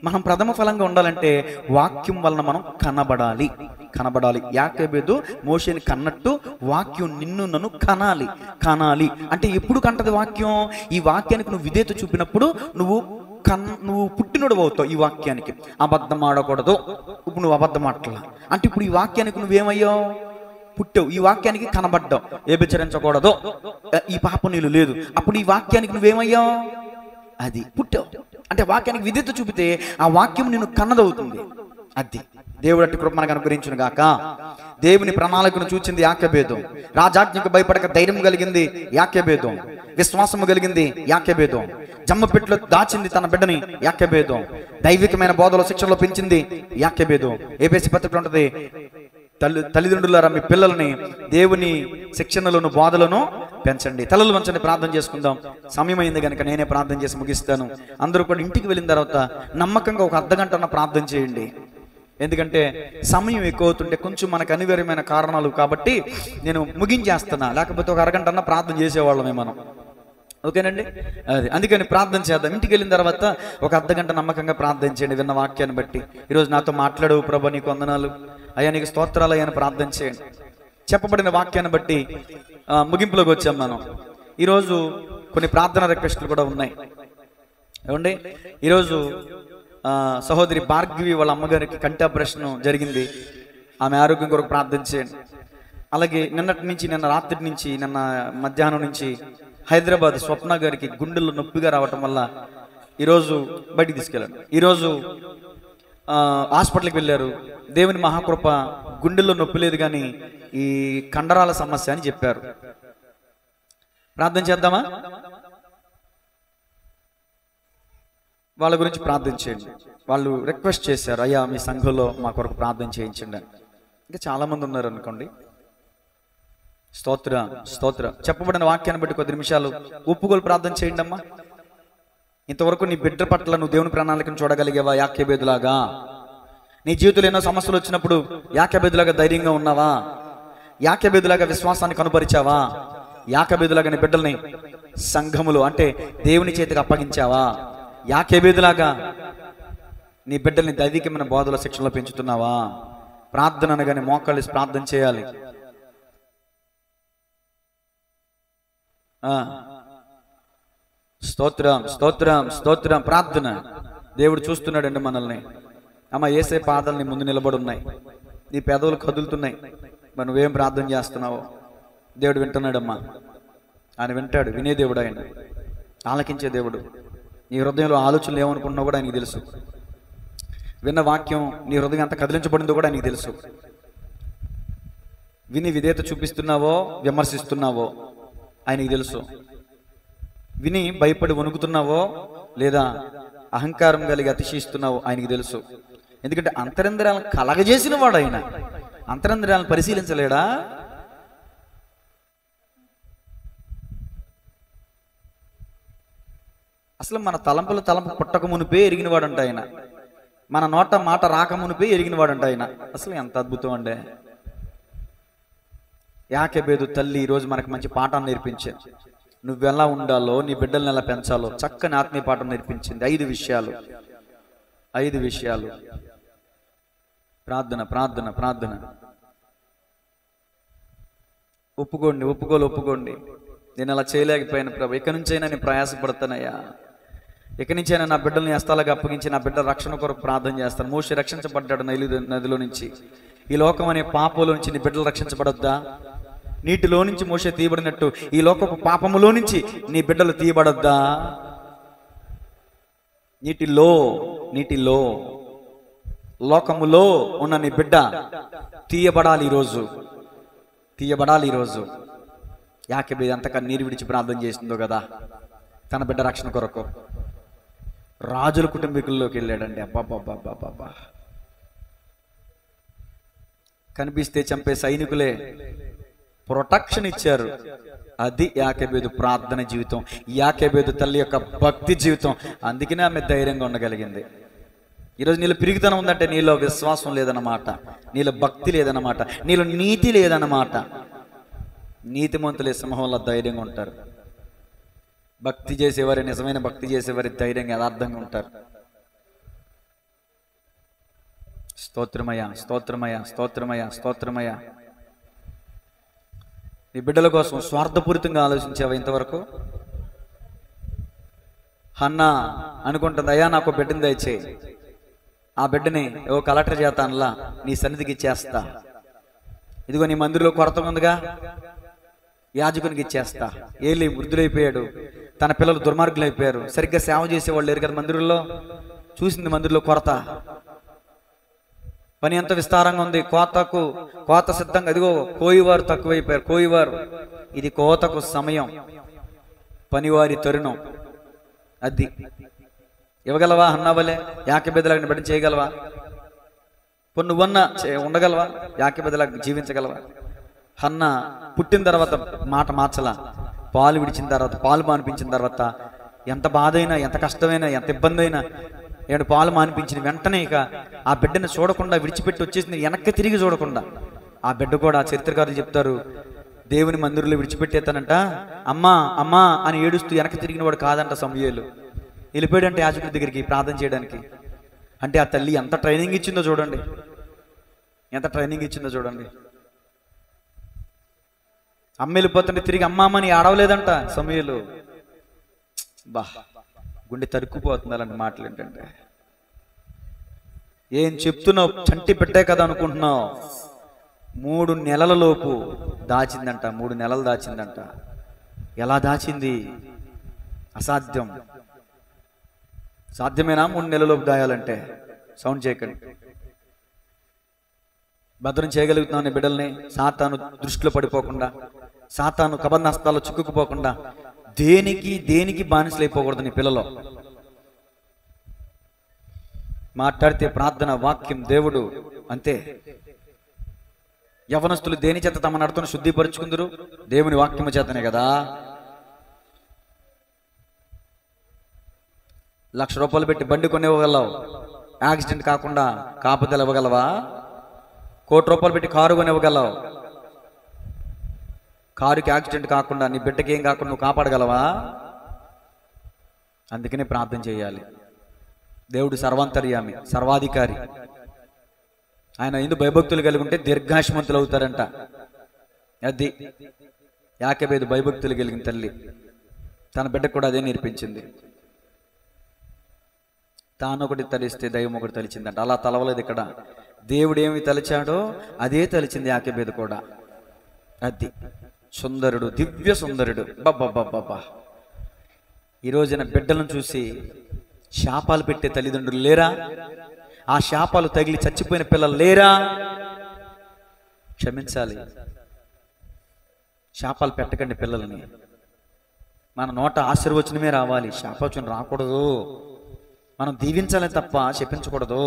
మనం ప్రథమ ఫలంగా ఉండాలంటే వాక్యం వలన మనం కనబడాలి. యాకోబు మోషేని కన్నట్టు వాక్యం నిన్ను నన్ను కనాలి. అంటే ఎప్పుడు కంటది వాక్యం? ఈ వాక్యానికి నువ్వు విధేయత చూపినప్పుడు నువ్వు పుట్టినోడు అవుతావు. ఈ వాక్యానికి అబద్ధం ఆడకూడదు. ఇప్పుడు నువ్వు అబద్ధం ఆడలా అంటే ఇప్పుడు ఈ వాక్యానికి నువ్వేమయ్యావు? పుట్టావు. ఈ వాక్యానికి కనబడ్డావు. వ్యభిచరించకూడదు, ఈ పాపం నీళ్ళు లేదు. అప్పుడు ఈ వాక్యానికి నువ్వేమయ్యావు? అది పుట్టావు. అంటే వాక్యానికి విధేయత చూపితే ఆ వాక్యం నిన్ను కన్నదవుతుంది. అది దేవుడు అట్టి కృప మనకు అనుగ్రహించును గాక. దేవుని ప్రణాళికను చూచింది యాకోబు. రాజాజ్ఞకు భయపడక ధైర్యం కలిగింది యాకోబు. విశ్వాసము కలిగింది యాకోబు. జమ్మపెట్టులో దాచింది తన బిడ్డని యాకోబు. దైవికమైన బోధలో శిక్షణలో పెంచింది యాకోబు. ఎఫెసీ పత్రికలో ఉంటుంది, తల్లిదండ్రులారా మీ పిల్లల్ని దేవుని శిక్షణలను బోధలను పెంచండి. తలలు వంచండి, ప్రార్థన చేసుకుందాం. సమయం అయింది కనుక నేనే ప్రార్థన చేసి ముగిస్తాను. అందరూ కూడా ఇంటికి వెళ్ళిన తర్వాత నమ్మకంగా ఒక అర్ధగంట ప్రార్థన చేయండి. ఎందుకంటే సమయం ఎక్కువ అవుతుంటే కొంచెం మనకు అనివార్యమైన కారణాలు కాబట్టి నేను ముగించేస్తున్నా. లేకపోతే ఒక అరగంట ప్రార్థన చేసేవాళ్ళమే మనం. ఓకేనండి? అది అందుకని ప్రార్థన చేద్దాం. ఇంటికి వెళ్ళిన తర్వాత ఒక అర్ధగంట నమ్మకంగా ప్రార్థన చేయండి. విన్న వాక్యాన్ని బట్టి ఈరోజు నాతో మాట్లాడవు ప్రభా, నీకు వందనాలు అయ్యా, నీకు స్తోత్రాలు అయ్యా అని ప్రార్థన చేయండి. చెప్పబడిన వాక్యాన్ని బట్టి ముగింపులోకి వచ్చాం మనం. ఈరోజు కొన్ని ప్రార్థన రిక్వెస్ట్లు కూడా ఉన్నాయి. ఏమండి, ఈరోజు సహోదరి భార్గవి వాళ్ళ అమ్మగారికి కంటి ఆపరేషన్ జరిగింది. ఆమె ఆరోగ్యం కొరకు ప్రార్థన చేయండి. అలాగే నిన్న రాత్రి నుంచి నిన్న మధ్యాహ్నం నుంచి హైదరాబాద్ స్వప్న గారికి గుండెల్లో నొప్పిగా రావటం వల్ల ఈరోజు బయటికి తీసుకెళ్ళారు. ఈరోజు హాస్పిటల్కి వెళ్ళారు. దేవుని మహాకృప, గుండెల్లో నొప్పి లేదు కానీ ఈ కండరాల సమస్య అని చెప్పారు. ప్రార్థన చేద్దామా? వాళ్ళ గురించి ప్రార్థన చేయండి. వాళ్ళు రిక్వెస్ట్ చేశారు, అయ్యా మీ సంఘంలో మా కొరకు ప్రార్థన చేయించండి అని. ఇంకా చాలామంది ఉన్నారు అనుకోండి. స్తోత్ర. చెప్పబడిన వాక్యాన్ని బట్టి కొద్ది నిమిషాలు ఒప్పుకోలు ప్రార్థన చేయండి అమ్మా. ఇంతవరకు నీ బిడ్డ పట్ల నువ్వు దేవుని ప్రణాళికను చూడగలిగేవా? యాకోబులాగా నీ జీవితంలో ఎన్నో సమస్యలు వచ్చినప్పుడు యాకోబులాగా ధైర్యంగా ఉన్నావా? యాకోబులాగా విశ్వాసాన్ని కనుపరిచావా? యాకోబులాగా నీ బిడ్డల్ని సంఘములు అంటే దేవుని చేతికి అప్పగించావా? యాకోబులాగా నీ బిడ్డల్ని దైవికమైన బోధల శిక్షణలో పెంచుతున్నావా? ప్రార్థన అనగానే మోకాళ్ళు ప్రార్థన చేయాలి. స్తోత్రం ప్రార్థన. దేవుడు చూస్తున్నాడండి మనల్ని. అమ్మ, యేసే పాదాలని ముందు నిలబడున్నాయి, నీ పెదవులు కదులుతున్నాయి. మరి నువ్వేం ప్రార్థన చేస్తున్నావో దేవుడు వింటున్నాడమ్మా. ఆయన వింటాడు, వినే దేవుడు, ఆయన ఆలకించే దేవుడు. నీ హృదయంలో ఆలోచనలు ఏమనుకుంటున్నావు కూడా ఆయనకి తెలుసు. విన్న వాక్యం నీ హృదయం ఎంత కదిలించబడిందో కూడా ఆయనకి తెలుసు. విని విధేయత చూపిస్తున్నావో విమర్శిస్తున్నావో ఆయనకి తెలుసు. విని భయపడి వణుకుతున్నావో లేదా అహంకారం కలిగి అతిశయిస్తున్నావో ఆయనకి తెలుసు. ఎందుకంటే అంతరింద్రియాలను కలగజేసిన వాడు ఆయన. అంతరింద్రియాలను పరిశీలించలేడా? అసలు మన తలంపు పుట్టక మునిపే ఎరిగినవాడంట ఆయన. మన నోట మాట రాక మునిపే ఎరిగినవాడంట ఆయన. అసలు ఎంత అద్భుతం అండి. యాకోబు తల్లి ఈరోజు మనకు మంచి పాఠాన్ని నేర్పించారు. నువ్వెలా ఉండాలో, నీ బిడ్డల్ని ఎలా పెంచాలో చక్కని ఆత్మీయ పాఠం నేర్పించింది. 5 విషయాలు. ప్రార్థన. ఒప్పుకోండి. నేను అలా చేయలేకపోయాను ప్రభు, ఇక నుంచైనా నేను ప్రయాసపడతానయ్యా. ఇక నుంచైనా నా బిడ్డల్ని హస్తాలకు అప్పగించి నా బిడ్డ రక్షణ కొరకు ప్రార్థన చేస్తాను. మోషే రక్షించబడ్డాడు నైలు నదిలో నుంచి. ఈ లోకం అనే పాపంలో నుంచి నీ బిడ్డలు రక్షించబడొద్దా? నీటిలో నుంచి మోషే తీయబడినట్టు ఈ లోకపు పాపములో నుంచి నీ బిడ్డలు తీయబడొద్దా? నీటిలో లోకములో ఉన్న నీ బిడ్డ తీయబడాలి ఈరోజు. యాకోబు ఎంతగా నీరు విడిచి ప్రార్థన చేసిందో కదా తన బిడ్డ రక్షణ కొరకు. రాజుల కుటుంబీకుల్లోకి వెళ్ళాడండి. అబ్బాబ్బాబ్బాబ్బా, కనిపిస్తే చంపే సైనికులే ప్రొటెక్షన్ ఇచ్చారు. అది యాకోబు ప్రార్థన జీవితం, యాకోబు తల్లి యొక్క భక్తి జీవితం. అందుకనే ఆమె ధైర్యంగా ఉండగలిగింది. ఈరోజు నీలో పిరిగితనం ఉందంటే నీలో విశ్వాసం లేదన్నమాట, నీలో భక్తి లేదన్నమాట, నీలో నీతి లేదన్నమాట. నీతిమంతులే సింహంలో ధైర్యంగా ఉంటారు. భక్తి చేసేవారు, నిజమైన భక్తి చేసేవారు ధైర్యంగా యథార్థంగా ఉంటారు. స్తోత్రమయ, స్తోత్రమయ, స్తోత్రమయ, స్తోత్రమయ. నీ బిడ్డల కోసం స్వార్థపూరితంగా ఆలోచించావా ఇంతవరకు? హన్నా అనుకుంటుంది, అయ్యా నాకు బిడ్డని దయచేయి, ఆ బిడ్డని కలెక్టర్ చేస్తానులా నీ సన్నిధికి ఇచ్చేస్తా, ఇదిగో నీ మందిరంలో కొరత ఉందిగా యాజకునికి ఇచ్చేస్తా. ఏలి వృద్ధులైపోయాడు, తన పిల్లలు దుర్మార్గులైపోయారు, సరిగ్గా సేవ చేసేవాళ్ళు లేరు కదా మందిరంలో. చూసింది మందిరంలో కొరత, పని ఎంత విస్తారంగా ఉంది, కోత సిద్ధంగా, ఇదిగో కోయివారు తక్కువైపోయారు, కోయివారు, ఇది కోతకు సమయం, పనివారి తరుణం. అది ఇవ్వగలవా అన్నావలే? యాకెబెదలాగా బిడ్డ చేయగలవా? నువ్వన్నా ఉండగలవా? యాకెబెదలాగా జీవించగలవా? హన్న పుట్టిన తర్వాత మాట మార్చలా, పాలు విడిచిన తర్వాత, పాలు మానిపించిన తర్వాత ఎంత బాధ అయినా, ఎంత కష్టమైనా, ఎంత ఇబ్బంది అయినా, పాలు మానిపించిన వెంటనే ఇక ఆ బిడ్డను చూడకుండా విడిచిపెట్టి వచ్చేసింది, వెనక్కి తిరిగి చూడకుండా. ఆ బిడ్డ కూడా చరిత్రకారులు చెప్తారు, దేవుని మందిరంలో విడిచిపెట్టేస్తానంట, అమ్మా అమ్మా అని ఏడుస్తూ వెనక్కి తిరిగిన వాడు కాదంట సమూయేలు. వెళ్ళిపోయాడంటే యాజకుడి దగ్గరికి ప్రార్థన చేయడానికి. అంటే ఆ తల్లి ఎంత ట్రైనింగ్ ఇచ్చిందో చూడండి, ఎంత ట్రైనింగ్ ఇచ్చిందో చూడండి. అమ్మ వెళ్ళిపోతుంటే తిరిగి అమ్మామని ఆడవలేదంట సమూయేలు. బా, గుండె తరుక్కుపోతుంది అలాంటి మాటలు ఏంటంటే. ఏం చెప్తున్నావు, చంటి పెట్టే కదా అనుకుంటున్నావు. 3 నెలల లోపు దాచిందంట, 3 నెలలు దాచిందంట. ఎలా దాచింది? అసాధ్యం. సాధ్యమేనా 3 నెలల లోపు దాయాలంటే? సౌండ్ చేయకండి. భద్రం చేయగలుగుతున్నావు నీ బిడ్డల్ని, సాతాను దృష్టిలో పడిపోకుండా, సాతాను కబంధస్తాల్లో చిక్కుకుపోకుండా. దేనికి బానిసలైపోకూడదు నీ పిల్లలు. మాట్లాడితే ప్రార్థన, వాక్యం, దేవుడు, అంతే. యవనస్తులు దేని చేత తమ నడతను శుద్ధిపరుచుకుందరు? దేవుని వాక్యము చేతనే కదా. 1,00,000 రూపాయలు పెట్టి బండి కొనివ్వగలవు, యాక్సిడెంట్ కాకుండా కాపుదలు ఇవ్వగలవా? 1,00,00,000 రూపాయలు పెట్టి కారు కొనివ్వగలవు, కారుకి యాక్సిడెంట్ కాకుండా, నీ బిడ్డకి ఏం కాకుండా నువ్వు కాపాడగలవా? అందుకనే ప్రార్థన చేయాలి. దేవుడు సర్వాంతర్యామి, సర్వాధికారి. ఆయన ఎందుకు భయభక్తులు కలిగి ఉంటే దీర్ఘాయుష్మంతులు అవుతారంట. అది యాకెబేదు భయభక్తులు కలిగిన తల్లి, తన బిడ్డకు కూడా అదే నేర్పించింది. తాను ఒకటి తలిస్తే దైవం ఒకటి తలిచిందంట. అలా తలవలేదు ఇక్కడ. దేవుడు ఏమి తలిచాడో అదే తలిచింది యాకెబేదు కూడా. అది సుందరుడు, దివ్య సుందరుడు. బాబా, ఈ రోజున బిడ్డలను చూసి శాపాలు పెట్టే తల్లిదండ్రులు లేరా? ఆ శాపాలు తగిలి చచ్చిపోయిన పిల్లలు లేరా? క్షమించాలి. శాపాలు పెట్టకండి పిల్లల్ని. మన నోట ఆశీర్వచనమే రావాలి, శాపవచనం రాకూడదు. మనం దీవించాలి తప్ప శపించకూడదు.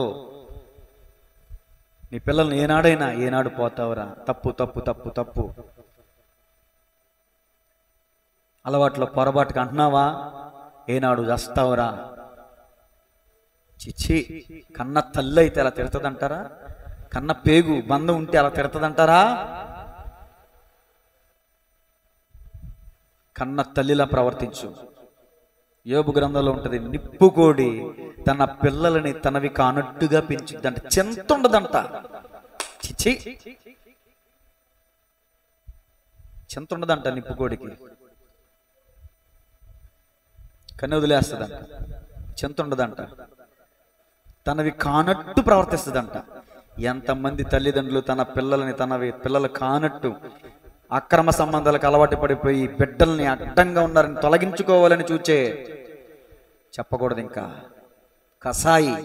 నీ పిల్లల్ని ఏనాడు పోతావురా? తప్పు తప్పు తప్పు తప్పు. అలవాట్లో పొరపాటుగా అంటున్నావా? ఏనాడు చేస్తావురా? చిచ్చి, కన్న తల్లి అయితే అలా తిడతదంటారా? కన్న పేగు బంధం ఉంటే అలా తిడతదంటారా? కన్న తల్లిలా ప్రవర్తించు. యోబు గ్రంథంలో ఉంటుంది, నిప్పుకోడి తన పిల్లలని తనవి కానట్టుగా పెంచుద్దంట, చెంత ఉండదంట. చిచ్చి, చెంత ఉండదంట నిప్పుకోడికి, కన్ను వదిలేస్తుందంట, చెంత ఉండదంట, తనవి కానట్టు ప్రవర్తిస్తుందంట. ఎంతమంది తల్లిదండ్రులు తన పిల్లలని పిల్లలు కానట్టు అక్రమ సంబంధాలకు అలవాటు పడిపోయి బిడ్డల్ని అడ్డంగా ఉన్నారని తొలగించుకోవాలని చూచే. చెప్పకూడదు ఇంకా, కసాయి.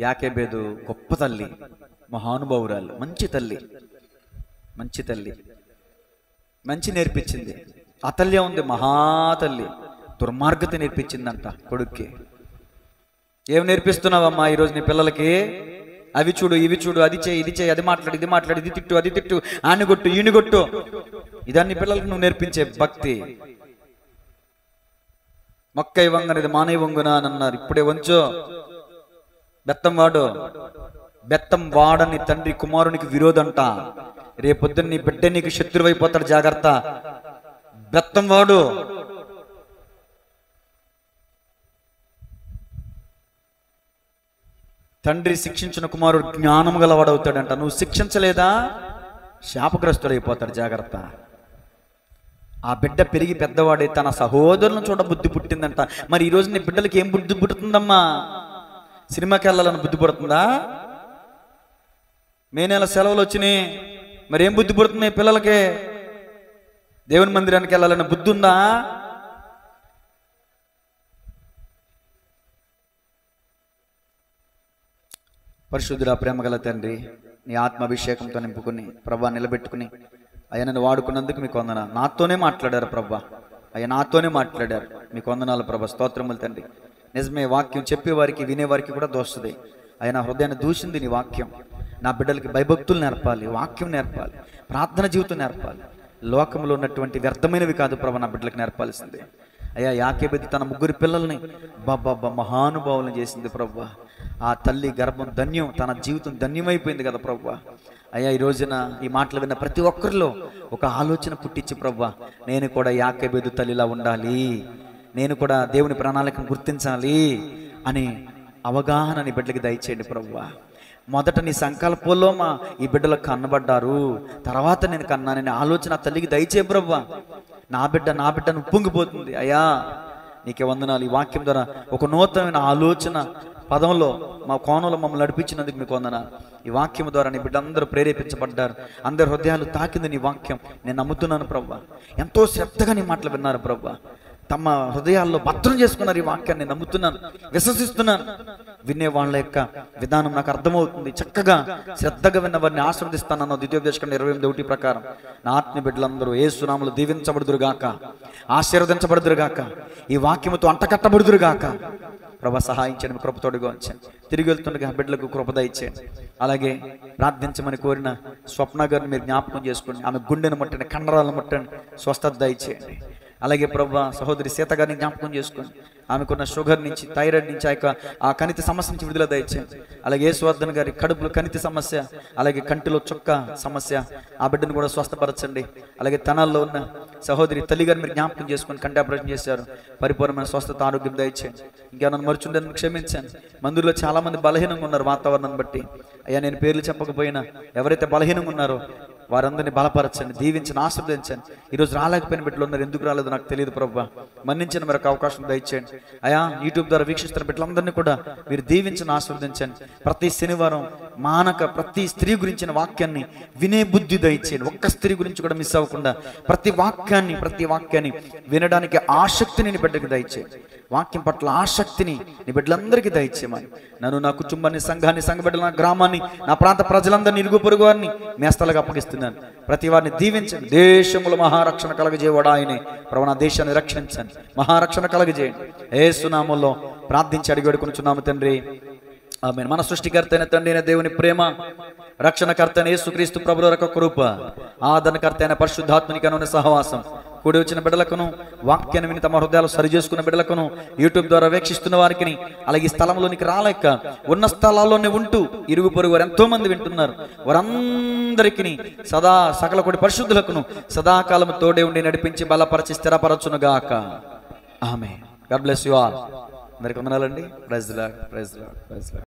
యాకెబేదు గొప్ప తల్లి, మహానుభావురాలు, మంచి తల్లి, మంచి తల్లి, మంచి నేర్పించింది. అతల్య ఉంది, మహాతల్లి, దుర్మార్గత నేర్పించిందంట కొడుక్కి. ఏం నేర్పిస్తున్నావమ్మా ఈరోజు నీ పిల్లలకి? అవి చూడు, ఇవి చూడు, అది చేయి, ఇది చేయి, అది మాట్లాడు, ఇది మాట్లాడు, ఇది తిట్టు, అది తిట్టు, ఆని కొట్టు, ఈని కొట్టు. ఇదాన్ని పిల్లలకు నువ్వు నేర్పించే భక్తి. మొక్క వంగనిది మానవ వంగునా అని అన్నారు. ఇప్పుడే వంచో. బెత్తం వాడని తండ్రి కుమారునికి విరోధంట. రేపొద్దున నీ బిడ్డ నీకు శత్రువైపోతాడు, జాగ్రత్త. బెత్తం వాడు తండ్రి శిక్షించిన కుమారుడు జ్ఞానం గలవాడవుతాడంట. నువ్వు శిక్షించలేదా శాపగ్రస్తుడైపోతాడు, జాగ్రత్త. ఆ బిడ్డ పెరిగి పెద్దవాడే తన సహోదరులను చూడ బుద్ధి పుట్టిందంట. మరి ఈరోజు నీ బిడ్డలకి ఏం బుద్ధి పుడుతుందమ్మా? సినిమాకి వెళ్ళాలని బుద్ధి పుడుతుందా? మే నెల సెలవులు వచ్చినాయి, మరి ఏం బుద్ధి పుడుతుంది పిల్లలకి? దేవుని మందిరానికి వెళ్ళాలన్న బుద్ధి ఉందా? పరిశుద్ధుడా, ప్రేమగల తండ్రి, నీ ఆత్మాభిషేకంతో నింపుకుని ప్రభా నిలబెట్టుకుని అయ్యా నన్ను వాడుకున్నందుకు మీకు వందనాలు. నాతోనే మాట్లాడారు ప్రభా, అయ్యా నాతోనే మాట్లాడారు. మీకు వందనాలు ప్రభా, స్తోత్రములు తండ్రి. నిజమే, వాక్యం చెప్పేవారికి వినేవారికి కూడా దోస్తుంది. అయ్యా నా హృదయాన్ని దూషింది నీ వాక్యం. నా బిడ్డలకి భయభక్తులు నేర్పాలి, వాక్యం నేర్పాలి, ప్రార్థన జీవితం నేర్పాలి. లోకంలో ఉన్నటువంటి వ్యర్థమైనవి కాదు ప్రభా నా బిడ్డలకు నేర్పాల్సిందే. అయ్యా యాకేబెదు తన 3 పిల్లల్ని మహానుభావులను చేసింది ప్రభా. ఆ తల్లి గర్భం ధన్యం, తన జీవితం ధన్యమైపోయింది కదా ప్రభా. అయ్యా ఈ రోజున ఈ మాటలు విన్న ప్రతి ఒక్కరిలో ఒక ఆలోచన పుట్టించి ప్రభా, నేను కూడా యాకేబెదు తల్లిలా ఉండాలి, నేను కూడా దేవుని ప్రణాళికను గుర్తించాలి అని అవగాహన నీ బిడ్డలకి దయచేయండి ప్రభా. మొదట నీ సంకల్పంలో ఈ బిడ్డలకు కన్నబడ్డారు, తర్వాత నేను కన్నానని ఆలోచన తల్లికి దయచే ప్రభా. నా బిడ్డను ఉప్పొంగిపోతుంది. అయ్యా నీకే వందనాలు. ఈ వాక్యం ద్వారా ఒక నూతనమైన ఆలోచన పదంలో మా కోణంలో మమ్మల్ని నడిపించినందుకు మీకు వందనాలు. ఈ వాక్యం ద్వారా నీ బిడ్డ అందరూ ప్రేరేపించబడ్డారు, అందరి హృదయాలు తాకింది నీ వాక్యం. నేను నమ్ముతున్నాను ప్రభా, ఎంతో శ్రద్ధగా నీ మాటలు విన్నారు ప్రభా, తమ హృదయాల్లో భద్రం చేసుకున్నారు. ఈ వాక్యాన్ని నమ్ముతున్నాను, విశ్వసిస్తున్నాను. వినే వాళ్ళ యొక్క విధానం నాకు అర్థమవుతుంది. చక్కగా శ్రద్ధగా విన్న వారిని ఆశీర్వదిస్తానన్న ద్వితీయోపదేశకాండం 28:1 ప్రకారం నా ఆత్మీయ బిడ్డలందరూ యేసు నామములో దీవించబడుదురుగాక, ఆశీర్వదించబడుదురుగాక, ఈ వాక్యముతో అంటకట్టబడుదురుగాక. ప్రభా సహాయం చేయండి, కృపతోడుగా ఉంచండి. తిరిగి వెళ్తుండగా బిడ్డలకు కృప దయచేయండి. అలాగే ప్రార్థించమని కోరిన స్వప్న గారిని మీరు జ్ఞాపకం చేసుకోండి. ఆమె గుండెను ముట్టండి, కండరాలను ముట్టండి, స్వస్థత దయచేయండి. అలాగే ప్రభా సహోదరి సీత గారిని జ్ఞాపకం చేసుకోండి. ఆమెకున్న షుగర్ నుంచి, థైరాయిడ్ నుంచి, ఆ కణిత సమస్య నుంచి విడుదల దయచేయండి. అలాగే యేసువర్ధన్ గారి కడుపులో కణిత సమస్య, అలాగే కంటిలో చుక్క సమస్య, ఆ బిడ్డను కూడా స్వస్థపరచండి. అలాగే తనాల్లో ఉన్న సహోదరి తల్లి గారిని మీరు జ్ఞాపకం చేసుకొని కంటి ఆపరేషన్ చేశారు, పరిపూర్ణమైన స్వస్థత ఆరోగ్యం దయచేయండి. ఇంకా నన్ను మర్చుండని క్షమించండి. మందిరంలో చాలా మంది బలహీనంగా ఉన్నారు వాతావరణాన్ని బట్టి. అయ్యా నేను పేర్లు చెప్పకపోయినా ఎవరైతే బలహీనంగా ఉన్నారో వారందరినీ బలపరచండి, దీవించండి, ఆశీర్వదించండి. ఈరోజు రాలేకపోయిన బిడ్డలు ఉన్నారు, ఎందుకు రాలేదు నాకు తెలియదు ప్రభా, మన్నించిన మరొక అవకాశం దయచేయండి. అయా యూట్యూబ్ ద్వారా వీక్షిస్తున్న బిడ్డలందరినీ కూడా మీరు దీవించండి, ఆశీర్వదించండి. ప్రతి శనివారం మానక ప్రతి స్త్రీ గురించిన వాక్యాన్ని వినే బుద్ధి దయచేయండి. ఒక్క స్త్రీ గురించి కూడా మిస్ అవ్వకుండా ప్రతి వాక్యాన్ని వినడానికి ఆసక్తిని నీ బిడ్డకి దయచేయండి. వాక్యం పట్ల ఆసక్తిని నీ బిడ్డలందరికీ దయచేయమని నన్ను, నా కుటుంబాన్ని, సంఘాన్ని, సంఘ బిడ్డల, నా గ్రామాన్ని, నా ప్రాంత ప్రజలందరినీ, ఇరుగు పొరుగు వారిని మీ హస్తాలకు అప్పగిస్తున్నాను. ప్రతి వారిని దీవించండి. దేశములో మహారక్షణ కలగజేయవాడు ఆయనే. ప్రభు నా దేశాన్ని రక్షించండి, మహారక్షణ కలగజేయండి. యేసు నామములో ప్రార్థించి అడిగి వేడుకొనుచున్నాము తండ్రి, ఆమేన్. మన సృష్టికర్త అయిన తండ్రి అయిన దేవుని ప్రేమ, రక్షణకర్త అయిన యేసుక్రీస్తు ప్రభుల యొక్క కృప, ఆదరణకర్త అయిన పరిశుద్ధాత్మనికి అనున్న సహవాసం, కూడి వచ్చిన బిడ్డలకును, వాక్యాన్ని విని తమ హృదయాలు సరి చేసుకున్న బిడ్డలకును, యూట్యూబ్ ద్వారా వీక్షిస్తున్న వారికి, అలాగే ఈ స్థలంలోనికి రాలేక ఉన్న స్థలాల్లోనే ఉంటూ ఇరుగు పొరుగు వారు ఎంతో మంది వింటున్నారు, వారందరికీ సకల కొడి పరిశుద్ధులకును సదాకాలము తోడే ఉండి నడిపించి బలపరచి స్థిరపరచునుగాక. Amen. God bless you all. అందరికీ వందనాలండి. Praise the Lord, praise the Lord, praise the lord.